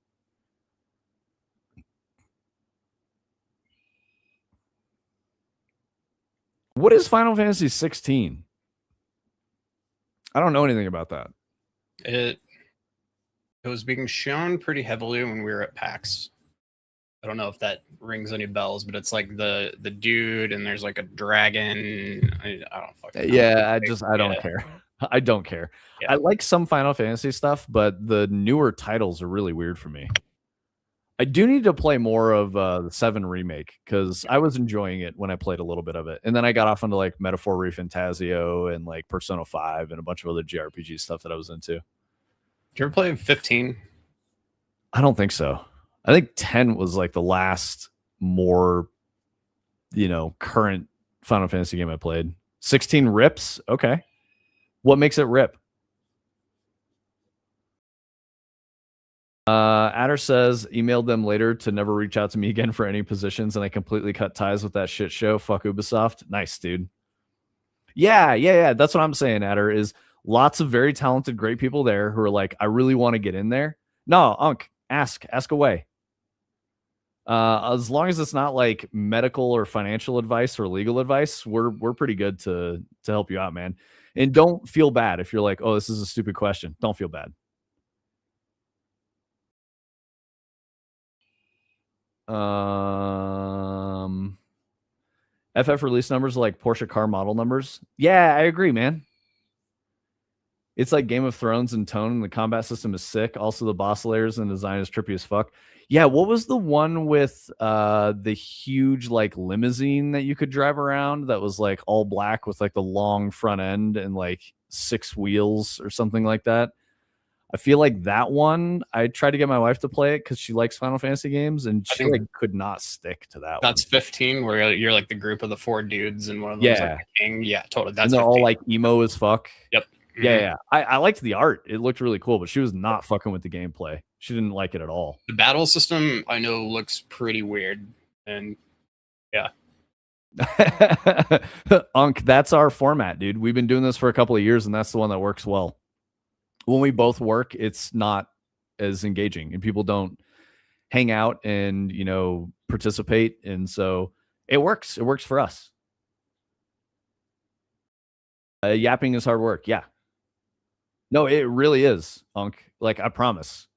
What is Final Fantasy 16? I don't know anything about that. It was being shown pretty heavily when we were at PAX. I don't know if that rings any bells, but it's like the dude and there's like a dragon. I don't fucking know. Yeah, I don't care. I don't care. Yeah. I like some Final Fantasy stuff, but the newer titles are really weird for me. I do need to play more of the 7 remake because I was enjoying it when I played a little bit of it. And then I got off into like Metaphor Refantasio and like Persona 5 and a bunch of other JRPG stuff that I was into. Did you ever play 15? I don't think so. I think 10 was like the last more, current Final Fantasy game I played. 16 rips? Okay. What makes it rip? Adder says, emailed them later to never reach out to me again for any positions, and I completely cut ties with that shit show. Fuck Ubisoft. Nice, dude. Yeah. That's what I'm saying, Adder, is lots of very talented, great people there who are like, I really want to get in there. No, Unk, ask away. As long as it's not like medical or financial advice or legal advice, we're pretty good to help you out, man. And don't feel bad if you're like, oh, this is a stupid question. Don't feel bad. FF release numbers are like Porsche car model numbers. Yeah, I agree, man. It's like Game of Thrones in tone, and the combat system is sick. Also, the boss layers and design is trippy as fuck. Yeah, what was the one with the huge like limousine that you could drive around that was like all black with like the long front end and like 6 wheels or something like that? I feel like that one, I tried to get my wife to play it because she likes Final Fantasy games, and she like could not stick to that. That's 15, where you're like the group of the 4 dudes, and one of them is like the king. Yeah, totally. That's and they're 15. all like emo as fuck. Yep. Mm-hmm. Yeah. I liked the art. It looked really cool, but she was not fucking with the gameplay. She didn't like it at all. The battle system, I know, looks pretty weird, and yeah. Unk, that's our format, dude. We've been doing this for a couple of years, and that's the one that works well. When we both work, it's not as engaging, and people don't hang out and participate, and so it works. It works for us. Yapping is hard work. Yeah. No, it really is, Unk. Like, I promise.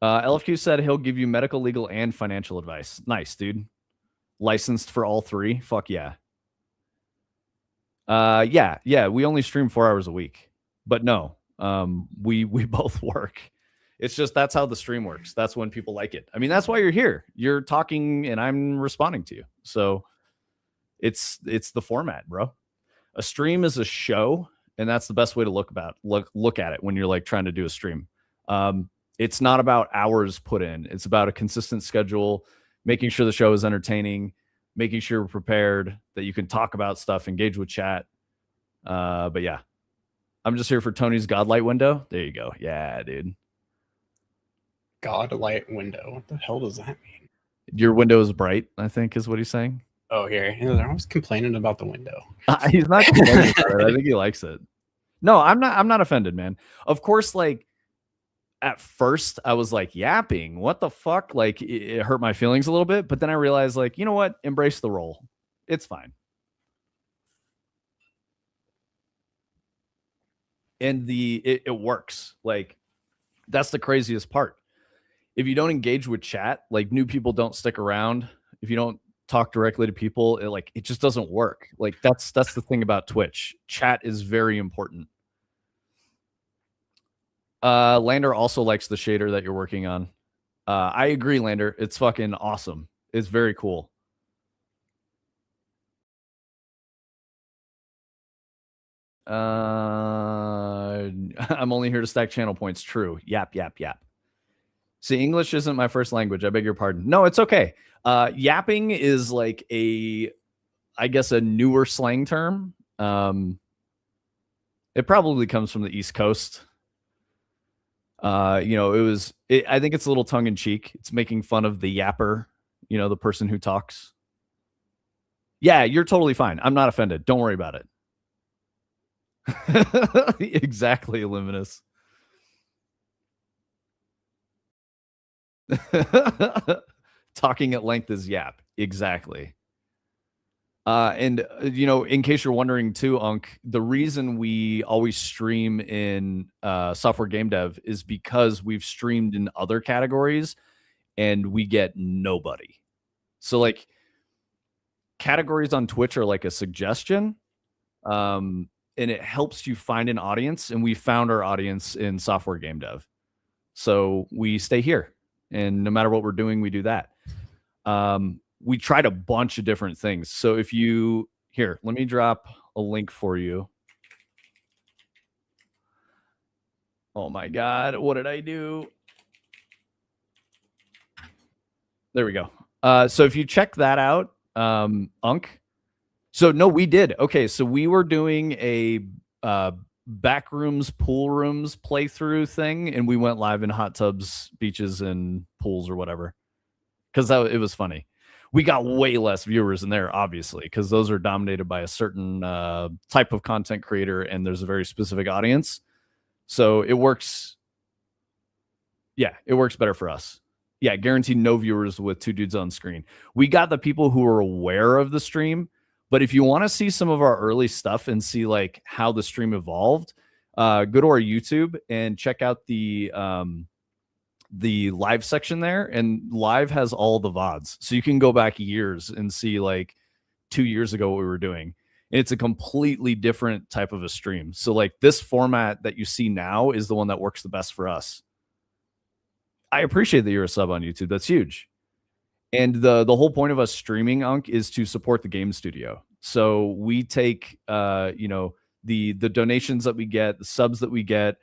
LFQ said he'll give you medical, legal, and financial advice. Nice, dude. Licensed for all 3. Fuck yeah. Yeah. We only stream 4 hours a week, but no, we both work. It's just that's how the stream works. That's when people like it. I mean, that's why you're here. You're talking, and I'm responding to you. So it's the format, bro. A stream is a show, and that's the best way to look at it when you're like trying to do a stream. It's not about hours put in. It's about a consistent schedule, making sure the show is entertaining, making sure we're prepared, that you can talk about stuff, engage with chat. But yeah, I'm just here for Tony's Godlight window. There you go. Yeah, dude. Godlight window. What the hell does that mean? Your window is bright, I think, is what he's saying. Oh, here. They're always complaining about the window. He's not complaining about it. I think he likes it. No, I'm not offended, man. Of course, like, at first I was like, yapping, what the fuck? Like, it hurt my feelings a little bit, but then I realized, like, you know what? Embrace the role. It's fine. And it works. Like, that's the craziest part. If you don't engage with chat, like, new people don't stick around. If you don't talk directly to people, it just doesn't work. Like, that's the thing about Twitch. Chat is very important. Lander also likes the shader that you're working on. I agree, Lander. It's fucking awesome. It's very cool. I'm only here to stack channel points. True. Yap, yap, yap. See, English isn't my first language. I beg your pardon. No, it's okay. Yapping is like I guess, a newer slang term. It probably comes from the East Coast. I think it's a little tongue in cheek. It's making fun of the yapper, the person who talks. Yeah, you're totally fine. I'm not offended. Don't worry about it. Exactly, Luminous. Talking at length is yap. Exactly. In case you're wondering too, Unk, the reason we always stream in software game dev is because we've streamed in other categories and we get nobody. So like categories on Twitch are like a suggestion. And it helps you find an audience, and we found our audience in software game dev. So we stay here, and no matter what we're doing, we do that. We tried a bunch of different things. So if you here, let me drop a link for you. Oh my God, what did I do? There we go. So if you check that out, Unk. So no, we did. Okay, so we were doing a backrooms, pool rooms playthrough thing, and we went live in hot tubs, beaches, and pools or whatever, because it was funny. We got way less viewers in there, obviously, because those are dominated by a certain type of content creator, and there's a very specific audience. So it works. Yeah, it works better for us. Yeah, guaranteed no viewers with two dudes on screen. We got the people who are aware of the stream. But if you want to see some of our early stuff and see like how the stream evolved, go to our YouTube and check out the live section there. And live has all the VODs. So you can go back years and see like 2 years ago what we were doing. And it's a completely different type of a stream. So like this format that you see now is the one that works the best for us. I appreciate that you're a sub on YouTube. That's huge. And the whole point of us streaming, Unk, is to support the game studio. So we take the donations that we get, the subs that we get,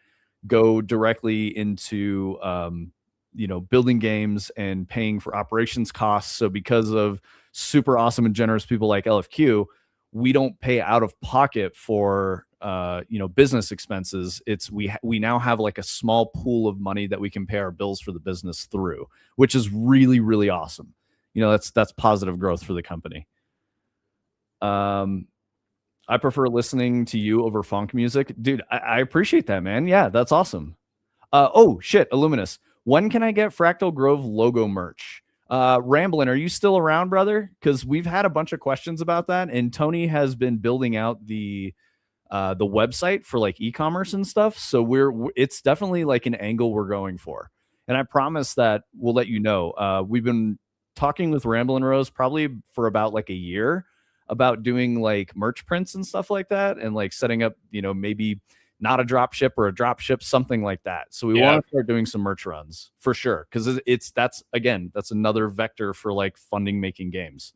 go directly into building games and paying for operations costs. So because of super awesome and generous people like LFQ, we don't pay out of pocket for business expenses. It's we now have like a small pool of money that we can pay our bills for the business through, which is really, really awesome. That's positive growth for the company. I prefer listening to you over funk music. Dude, I appreciate that, man. Yeah, that's awesome. Oh shit, Illuminous. When can I get Fractal Grove logo merch? Ramblin', are you still around, brother? Because we've had a bunch of questions about that, and Tony has been building out the website for like e-commerce and stuff. So it's definitely like an angle we're going for. And I promise that we'll let you know. We've been talking with Ramblin' Rose probably for about like a year about doing like merch prints and stuff like that, and like setting up, maybe not a drop ship or a drop ship, something like that. So we want to start doing some merch runs for sure, because that's another vector for like funding making games.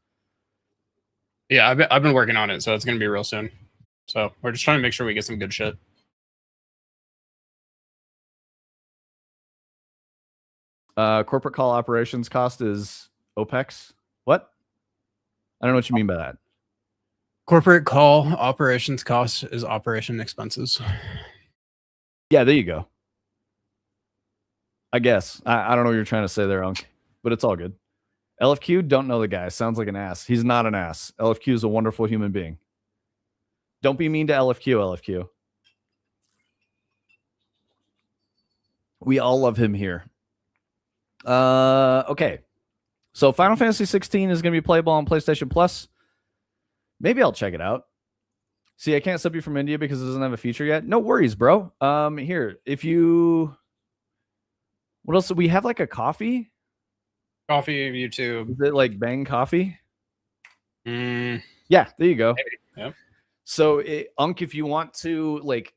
Yeah, I've been working on it, so it's gonna be real soon. So we're just trying to make sure we get some good shit. Corporate call operations cost is OPEX. What? I don't know what you mean by that. Corporate call operations cost is operation expenses. Yeah, there you go. I guess. I don't know what you're trying to say there, Unk, but it's all good. LFQ, don't know the guy. Sounds like an ass. He's not an ass. LFQ is a wonderful human being. Don't be mean to LFQ, LFQ. We all love him here. Okay. So Final Fantasy 16 is going to be playable on PlayStation Plus. Maybe I'll check it out. See, I can't sub you from India because it doesn't have a feature yet. No worries, bro. Here, if you... What else? We have like a coffee? Coffee, YouTube. Is it like Bang Coffee? Yeah, there you go. Maybe. Yep. So, Unk, if you want to, like,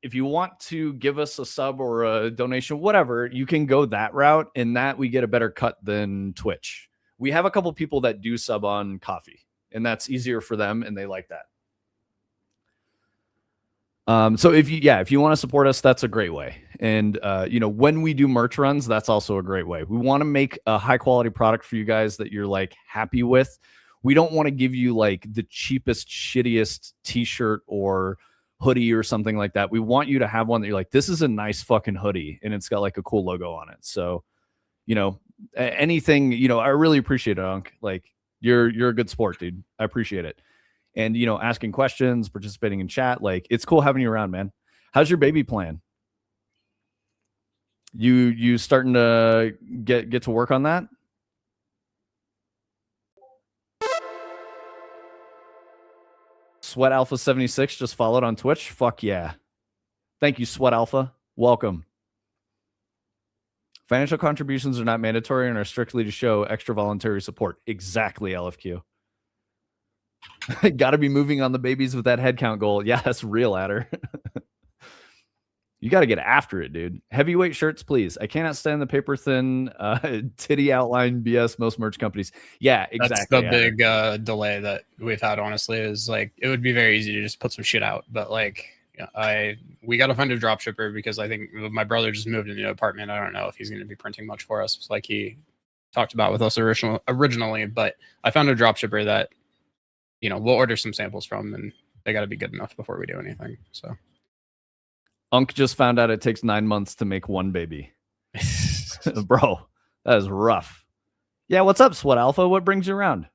if you want to give us a sub or a donation, whatever, you can go that route, and that we get a better cut than Twitch. We have a couple people that do sub on Coffee, and that's easier for them, and they like that. So if you want to support us, that's a great way. And when we do merch runs, that's also a great way. We want to make a high quality product for you guys that you're like happy with. We don't want to give you like the cheapest, shittiest t-shirt or hoodie or something like that. We want you to have one that you're like, this is a nice fucking hoodie and it's got like a cool logo on it. So, anything, I really appreciate it, Unc. Like you're a good sport, dude. I appreciate it. And, asking questions, participating in chat, like it's cool having you around, man. How's your baby plan? You starting to get to work on that? Sweat Alpha 76 just followed on Twitch. Fuck yeah. Thank you, Sweat Alpha. Welcome. Financial contributions are not mandatory and are strictly to show extra voluntary support. Exactly, LFQ. Got to be moving on the babies with that headcount goal. Yeah, that's real, Adder. You got to get after it, dude. Heavyweight shirts, please. I cannot stand the paper thin titty outline BS most merch companies. Yeah, exactly. That's the big delay that we've had, honestly, is like it would be very easy to just put some shit out. But like we got to find a drop shipper because I think my brother just moved into an apartment. I don't know if he's going to be printing much for us like he talked about with us originally. But I found a drop shipper that, we'll order some samples from, and they got to be good enough before we do anything. So. Unc just found out it takes 9 months to make one baby. Bro, that is rough. Yeah, what's up, Sweat Alpha? What brings you around?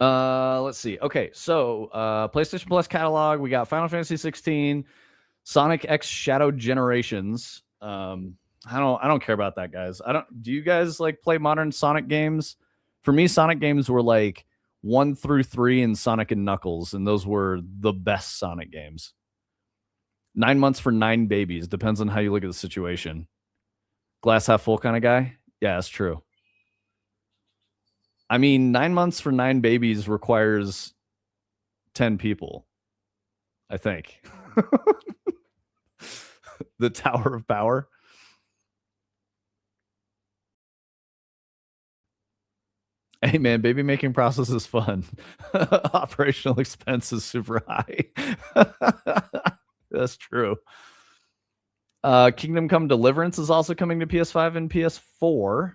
Let's see. Okay, so PlayStation Plus catalog, we got Final Fantasy 16, Sonic X Shadow Generations. I don't care about that, guys. Do you guys like play modern Sonic games? For me, Sonic games were like 1 through 3 and Sonic and Knuckles, and those were the best Sonic games. 9 months for 9 babies. Depends on how you look at the situation. Glass half full kind of guy? Yeah, that's true. I mean, 9 months for 9 babies requires 10 people, I think. The Tower of Power. Hey man, baby making process is fun. Operational expense is super high. That's true. Kingdom Come Deliverance is also coming to PS5 and PS4.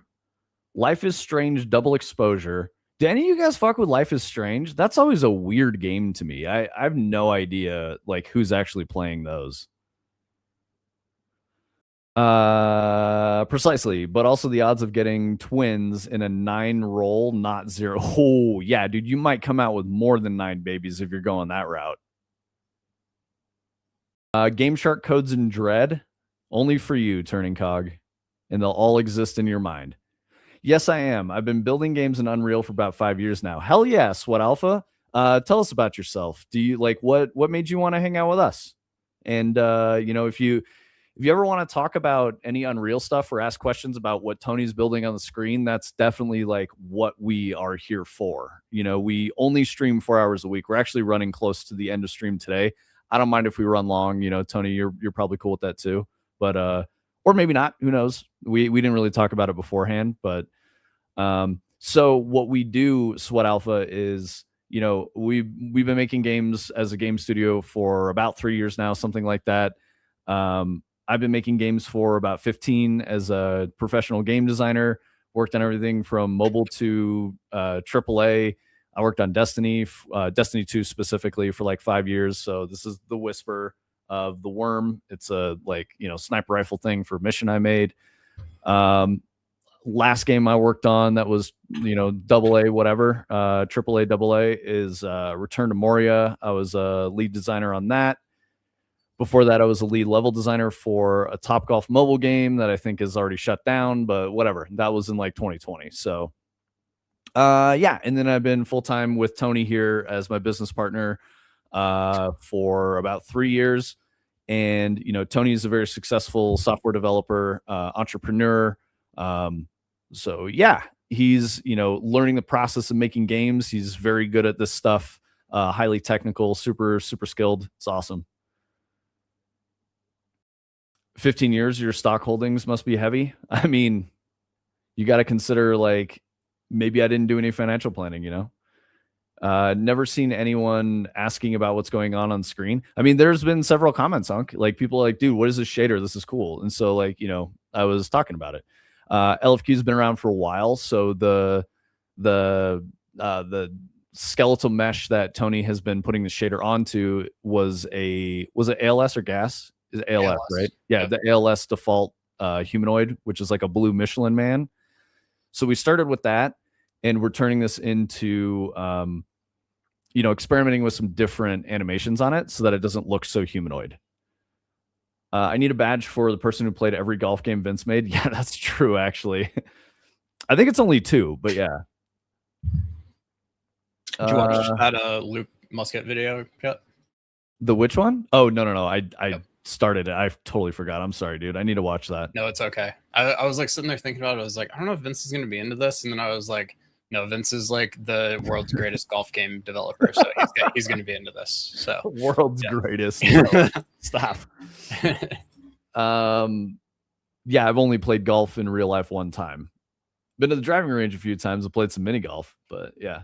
Life is Strange Double Exposure. Do any of you guys fuck with Life is Strange? That's always a weird game to me. I have no idea like who's actually playing those. Precisely, but also the odds of getting twins in a 9 roll, not 0. Oh, yeah, dude, you might come out with more than 9 babies if you're going that route. Game Shark codes in Dread, only for you, Turning Cog, and they'll all exist in your mind. Yes, I am. I've been building games in Unreal for about 5 years now. Hell yeah, Sweat Alpha. Tell us about yourself. Do you like what made you want to hang out with us? And if you ever want to talk about any Unreal stuff or ask questions about what Tony's building on the screen, that's definitely like what we are here for. We only stream 4 hours a week. We're actually running close to the end of stream today. I don't mind if we run long. Tony, you're probably cool with that too. But or maybe not. Who knows? We didn't really talk about it beforehand. But so what we do, Sweat Alpha, is we've been making games as a game studio for about 3 years now, something like that. I've been making games for about 15 as a professional game designer, worked on everything from mobile to AAA. I worked on Destiny 2 specifically for like 5 years. So this is the Whisper of the Worm. It's a sniper rifle thing for mission I made. Last game I worked on that was, AA, whatever, AAA, AA is Return to Moria. I was a lead designer on that. Before that, I was a lead level designer for a Topgolf mobile game that I think is already shut down, but whatever. That was in like 2020. So, and then I've been full-time with Tony here as my business partner for about 3 years. And, Tony is a very successful software developer, entrepreneur. So, yeah. he's, learning the process of making games. He's very good at this stuff, highly technical, super, super skilled. It's awesome. 15 years, your stock holdings must be heavy. I mean, you got to consider like maybe I didn't do any financial planning, never seen anyone asking about what's going on screen. I mean, there's been several comments on like people are like, dude, what is this shader? This is cool. And so like, I was talking about it. LFQ's been around for a while. So the skeletal mesh that Tony has been putting the shader onto was it ALS or gas? Is ALS, ALS. right? Yeah, the ALS default humanoid, which is like a blue Michelin man. So we started with that, and we're turning this into experimenting with some different animations on it so that it doesn't look so humanoid. I need a badge for the person who played every golf game Vince made. Yeah, that's true, actually. I think it's only 2, but yeah. Did you watch that Luke Musket video yet? The which one? Oh, no. I started it. I totally forgot. I'm sorry, dude. I need to watch that. No, it's okay. I was like sitting there thinking about it. I was like, I don't know if Vince is going to be into this. And then I was like, no, Vince is like the world's greatest golf game developer. So he's going to be into this. So world's greatest. Stop. Yeah, I've only played golf in real life one time. Been to the driving range a few times. I played some mini golf, but yeah.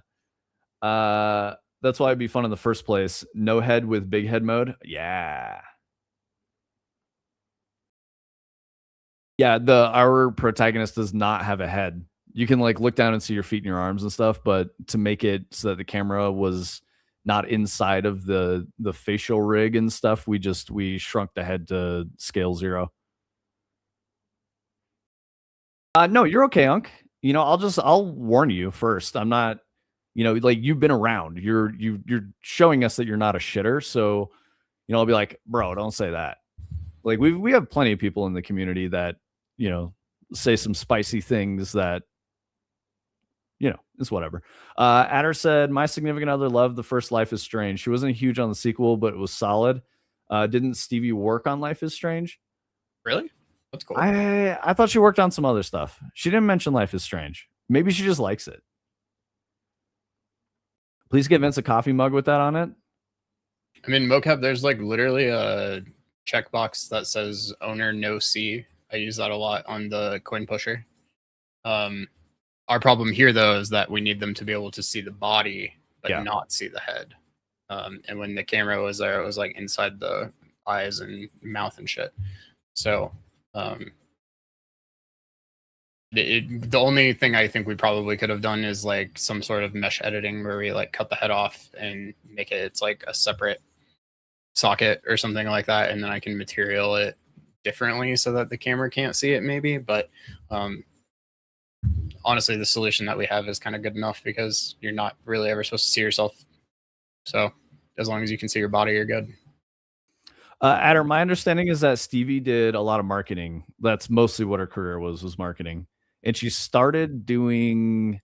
That's why it'd be fun in the first place. No head with big head mode. Yeah. Yeah, our protagonist does not have a head. You can like look down and see your feet and your arms and stuff, but to make it so that the camera was not inside of the facial rig and stuff, we shrunk the head to scale 0. No, you're okay, Unc. I'll warn you first. I'm not, like you've been around. You're showing us that you're not a shitter. So, I'll be like, bro, don't say that. Like we have plenty of people in the community that, say some spicy things that, it's whatever. Adder said, my significant other loved the first Life is Strange. She wasn't huge on the sequel, but it was solid. Didn't Stevie work on Life is Strange? Really? That's cool. I thought she worked on some other stuff. She didn't mention Life is Strange. Maybe she just likes it. Please get Vince a coffee mug with that on it. I mean, mocap, there's like literally a checkbox that says owner no see. I use that a lot on the coin pusher. Our problem here, though, is that we need them to be able to see the body, but not see the head. And when the camera was there, it was like inside the eyes and mouth and shit. So the only thing I think we probably could have done is like some sort of mesh editing where we like cut the head off and make it's like a separate socket or something like that. And then I can material it differently so that the camera can't see it maybe. But honestly, the solution that we have is kind of good enough because you're not really ever supposed to see yourself. So as long as you can see your body, you're good. Adder, my understanding is that Stevie did a lot of marketing. That's mostly what her career was marketing. And she started doing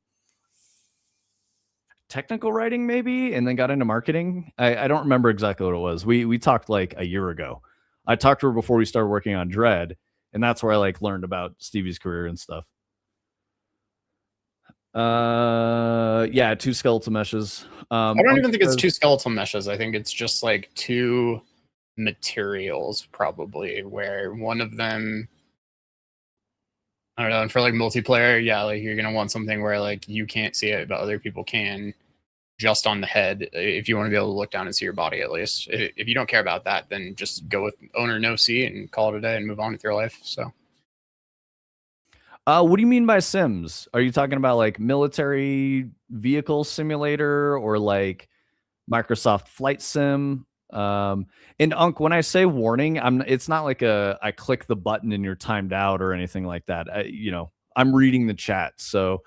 technical writing maybe, and then got into marketing. I don't remember exactly what it was. We talked like a year ago. I talked to her before we started working on Dread, and that's where I like learned about Stevie's career and stuff. Yeah, 2 skeletal meshes. I don't even think it's 2 skeletal meshes. I think it's just like 2 materials probably, where one of them, I don't know, and for like multiplayer, yeah, like you're gonna want something where like you can't see it but other people can, just on the head, if you want to be able to look down and see your body. At least if you don't care about that, then just go with owner no see and call it a day and move on with your life. So what do you mean by sims? Are you talking about like military vehicle simulator or like Microsoft Flight Sim? And Unc, when I say warning, it's not like I click the button and you're timed out or anything like that. I'm reading the chat, so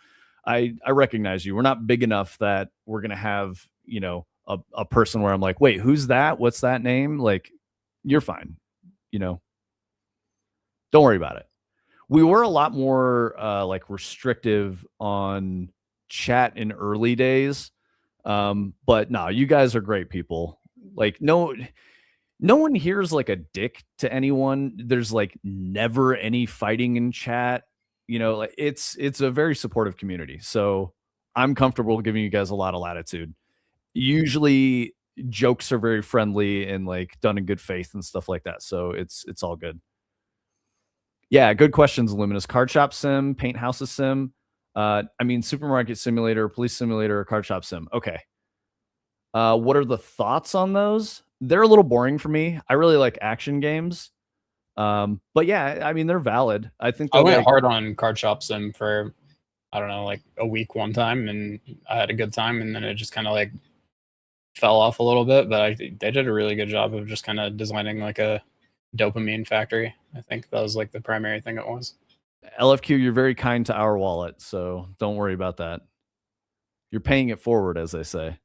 I recognize you. We're not big enough that we're gonna have a person where I'm like, wait, who's that? What's that name? Like, you're fine. Don't worry about it. We were a lot more like restrictive on chat in early days, but no, you guys are great people. Like no one here is like a dick to anyone. There's like never any fighting in chat. You know, like, it's a very supportive community. So I'm comfortable giving you guys a lot of latitude. Usually jokes are very friendly and like done in good faith and stuff like that. So it's all good. Yeah, good questions, Luminous. Card shop sim, paint houses sim. I mean, supermarket simulator, police simulator, or card shop sim. Okay. What are the thoughts on those? They're a little boring for me. I really like action games. But yeah, I mean, they're valid. I think I they're went like, hard on card shop sim for, I don't know, like a week one time, and I had a good time, and then it just kind of like fell off a little bit. But they did a really good job of just kind of designing like a dopamine factory. I think that was like the primary thing it was. LFQ, you're very kind to our wallet, so don't worry about that. You're paying it forward, as they say.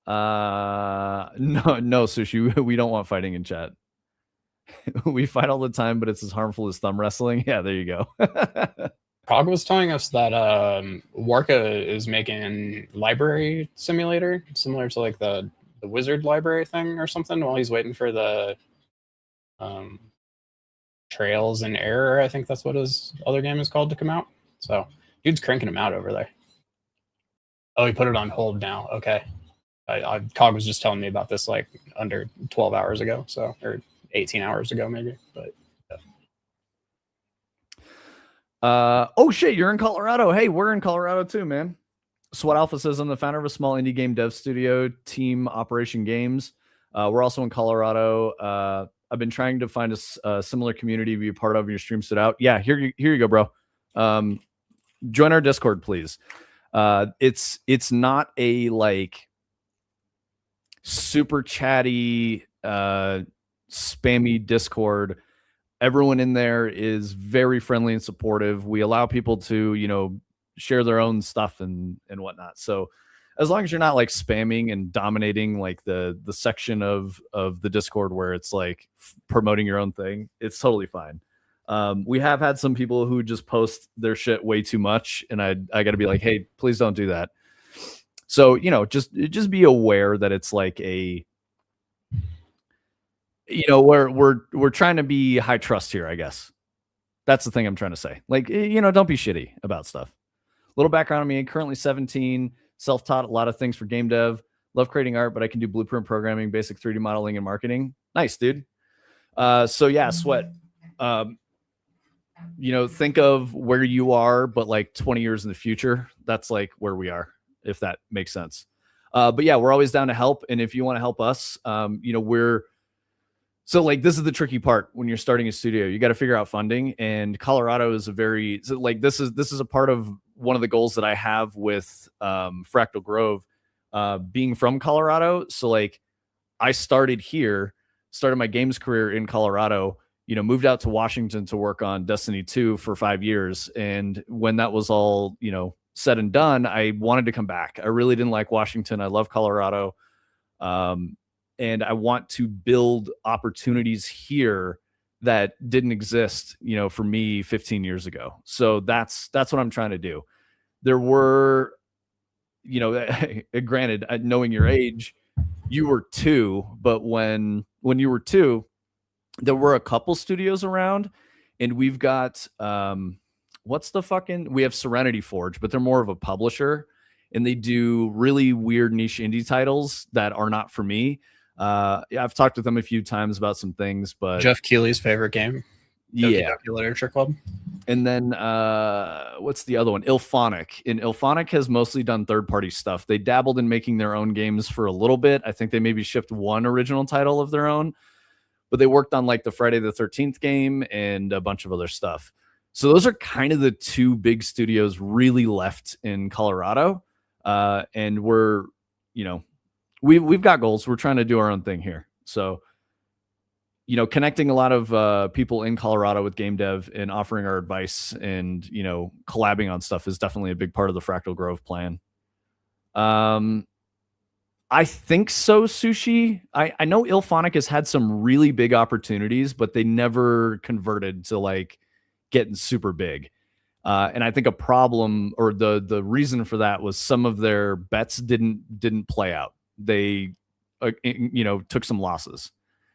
No, Sushi, we don't want fighting in chat. We fight all the time, but it's as harmful as thumb wrestling. Yeah, there you go. Cog was telling us that Warka is making library simulator similar to like the wizard library thing or something while he's waiting for the um, Trails in Error. I think that's what his other game is called to come out. So dude's cranking him out over there. Oh, he put it on hold now. Okay. Cog was just telling me about this like under 12 hours ago, so or 18 hours ago maybe. But oh shit, you're in Colorado. Hey, we're in Colorado too, man. Sweat Alpha says I'm the founder of a small indie game dev studio, Team Operation Games. We're also in Colorado. I've been trying to find a similar community to be a part of. Your stream stood out. Yeah, here you go, bro. Join our Discord, please. It's not a like super chatty, spammy Discord. Everyone in there is very friendly and supportive. We allow people to, you know, share their own stuff and whatnot. So as long as you're not like spamming and dominating like the section of the Discord where it's like promoting your own thing, it's totally fine. We have had some people who just post their shit way too much, and I got to be like, hey, please don't do that. So, you know, just be aware that it's like a, you know, we're trying to be high trust here, I guess. That's the thing I'm trying to say. Like, you know, don't be shitty about stuff. Little background on me, currently 17, self-taught a lot of things for game dev. Love creating art, but I can do blueprint programming, basic 3D modeling, and marketing. Nice, dude. So yeah, Sweat. You know, think of where you are, but like 20 years in the future. That's like where we are, if that makes sense. But yeah, we're always down to help. And if you want to help us, you know, so like this is the tricky part when you're starting a studio. You got to figure out funding, and Colorado is this is a part of one of the goals that I have with Fractal Grove, being from Colorado. So like I started my games career in Colorado, you know, moved out to Washington to work on Destiny 2 for 5 years. And when that was all, you know, said and done, I wanted to come back. I really didn't like Washington. I love Colorado. And I want to build opportunities here that didn't exist, you know, for me 15 years ago. So that's what I'm trying to do. There were, you know, granted, knowing your age, you were 2, but when you were 2, there were a couple studios around, and we've got we have Serenity Forge, but they're more of a publisher, and they do really weird niche indie titles that are not for me. I've talked with them a few times about some things, but Jeff Keighley's favorite game, yeah. Doki Literature Club. And then what's the other one? Ilphonic. And Ilphonic has mostly done third-party stuff. They dabbled in making their own games for a little bit. I think they maybe shipped one original title of their own, but they worked on like the Friday the 13th game and a bunch of other stuff. So those are kind of the 2 big studios really left in Colorado. And we're, you know, we've got goals. We're trying to do our own thing here. So, you know, connecting a lot of people in Colorado with game dev and offering our advice and, you know, collabing on stuff is definitely a big part of the Fractal Grove plan. I think so, Sushi. I know Ilphonic has had some really big opportunities, but they never converted to like getting super big. And I think a problem, or the reason for that, was some of their bets didn't play out. They, you know, took some losses,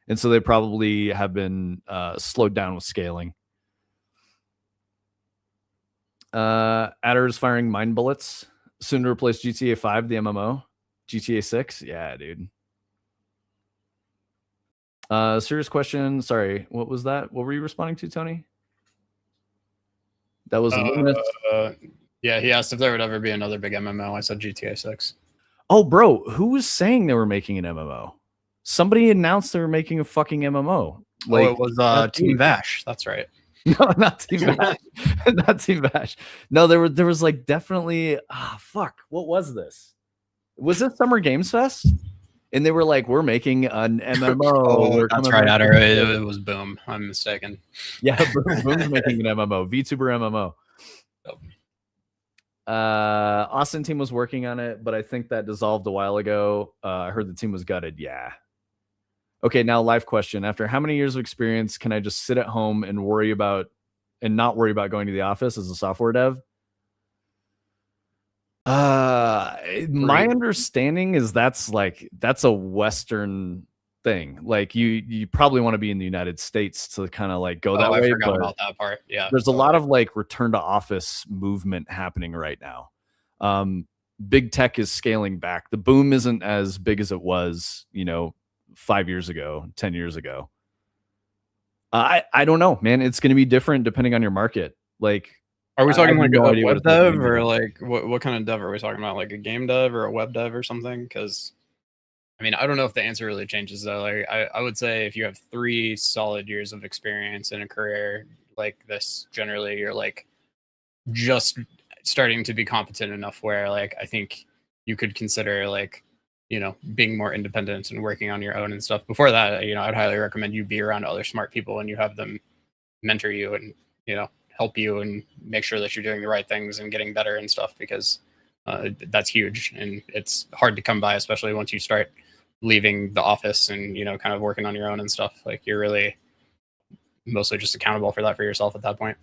and so they probably have been slowed down with scaling. Adder is firing mind bullets. Soon to replace GTA 5, the MMO. GTA 6? Yeah, dude. Serious question. Sorry, what was that? What were you responding to, Tony? That was Luminous. Yeah, he asked if there would ever be another big MMO. I said GTA 6. Oh, bro, who was saying they were making an MMO? Somebody announced they were making a fucking MMO. Like, it was Team Vash. That's right. No, not Team Vash. Not Team Vash. No, there was like definitely fuck. What was this? Was this Summer Games Fest? And they were like, we're making an MMO. That's right, Adder. It was Boom. I'm mistaken. Yeah, Boom's making an MMO. VTuber MMO. Yep. Austin team was working on it, but I think that dissolved a while ago. I heard the team was gutted. Yeah. Okay, now live question. After how many years of experience can I just sit at home and not worry about going to the office as a software dev? My understanding is that's a Western thing. Like you probably want to be in the United States to kind of like go that way. I forgot about that part. Yeah. There's a lot of like return to office movement happening right now. Big tech is scaling back. The boom isn't as big as it was, 5 years ago, 10 years ago. I don't know, man. It's going to be different depending on your market. Like, are we talking like a web dev or like what kind of dev are we talking about? Like a game dev or a web dev or something? Because I mean, I don't know if the answer really changes though. Like I would say if you have 3 solid years of experience in a career like this, generally you're like just starting to be competent enough where like I think you could consider like, being more independent and working on your own and stuff. Before that, I'd highly recommend you be around other smart people and you have them mentor you and, help you and make sure that you're doing the right things and getting better and stuff, because that's huge and it's hard to come by, especially once you start leaving the office and, kind of working on your own and stuff. Like you're really mostly just accountable for that for yourself at that point.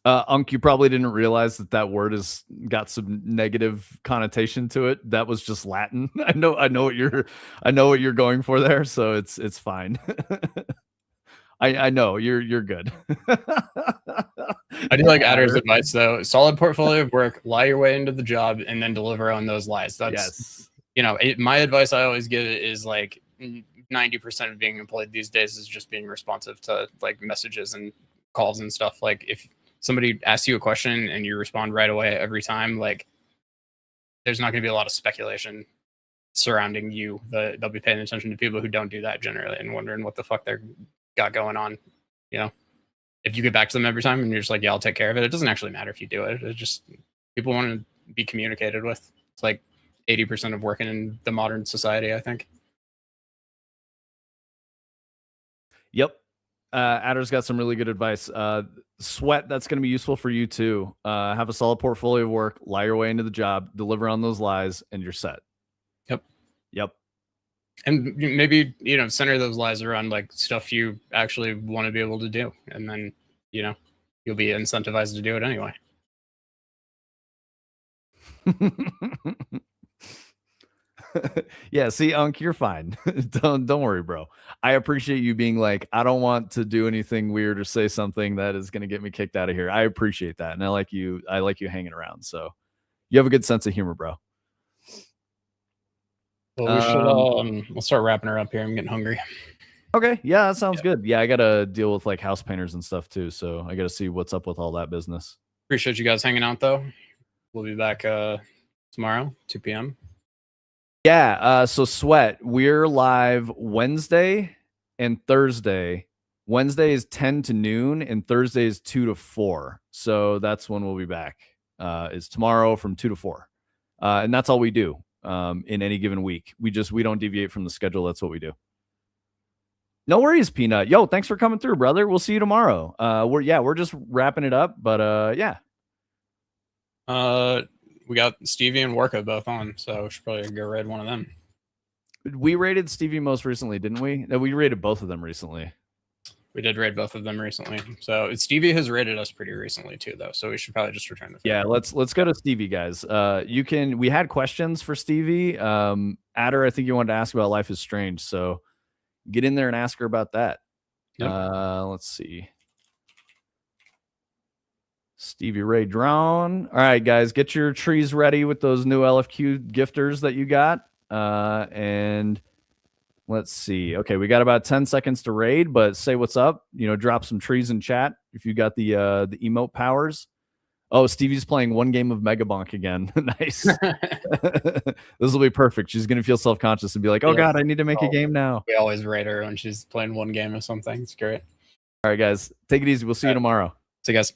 Unk, you probably didn't realize that word has got some negative connotation to it. That was just Latin. I know what you're going for there, so it's fine. I know you're good. I do like Adder's advice though. Solid portfolio of work, lie your way into the job, and then deliver on those lies. That's my advice I always give is like 90% of being employed these days is just being responsive to like messages and calls and stuff. Like if somebody asks you a question and you respond right away every time, like there's not going to be a lot of speculation surrounding you. They'll be paying attention to people who don't do that generally and wondering what the fuck they're got going on. If you get back to them every time and you're just like, yeah, I'll take care of it. It doesn't actually matter if you do it. It's just people want to be communicated with. It's like 80% of working in the modern society, I think. Yep. Adder's got some really good advice. Sweat, that's going to be useful for you too. Have a solid portfolio of work, lie your way into the job, deliver on those lies, and you're set. Yep. And maybe, center those lies around like stuff you actually want to be able to do. And then, you'll be incentivized to do it anyway. Yeah, see, Unk, you're fine. Don't worry, bro. I appreciate you being like, I don't want to do anything weird or say something that is going to get me kicked out of here. I appreciate that. And I like you hanging around. So you have a good sense of humor, bro. Well, we should we'll start wrapping her up here. I'm getting hungry. Okay. Yeah, that sounds good. Yeah, I got to deal with like house painters and stuff too. So I got to see what's up with all that business. Appreciate you guys hanging out though. We'll be back tomorrow, 2 p.m. Yeah. So Sweat, we're live Wednesday and Thursday. Wednesday is 10 to noon and Thursday is 2 to 4. So that's when we'll be back. Is tomorrow from 2 to 4. And that's all we do in any given week. We don't deviate from the schedule. That's what we do. No worries, Peanut. Yo, thanks for coming through, brother. We'll see you tomorrow. We're just wrapping it up, but yeah. We got Stevie and Warka both on, so we should probably go raid one of them. We rated Stevie most recently, didn't we? No, we rated both of them recently. We did raid both of them recently. So Stevie has rated us pretty recently too, though. So we should probably just return the favor. Yeah, let's go to Stevie, guys. We had questions for Stevie. Adder, I think you wanted to ask about Life is Strange, so get in there and ask her about that. Yep. Let's see. Stevie Ray Drone. All right, guys, get your trees ready with those new LFQ gifters that you got. And let's see. Okay, we got about 10 seconds to raid, but say what's up. Drop some trees in chat if you got the emote powers. Oh, Stevie's playing one game of Mega Bonk again. Nice. This will be perfect. She's gonna feel self-conscious and be like, "Oh God, I need to make a game now." We always raid her when she's playing one game or something. It's great. All right, guys, take it easy. We'll see you tomorrow. See you guys.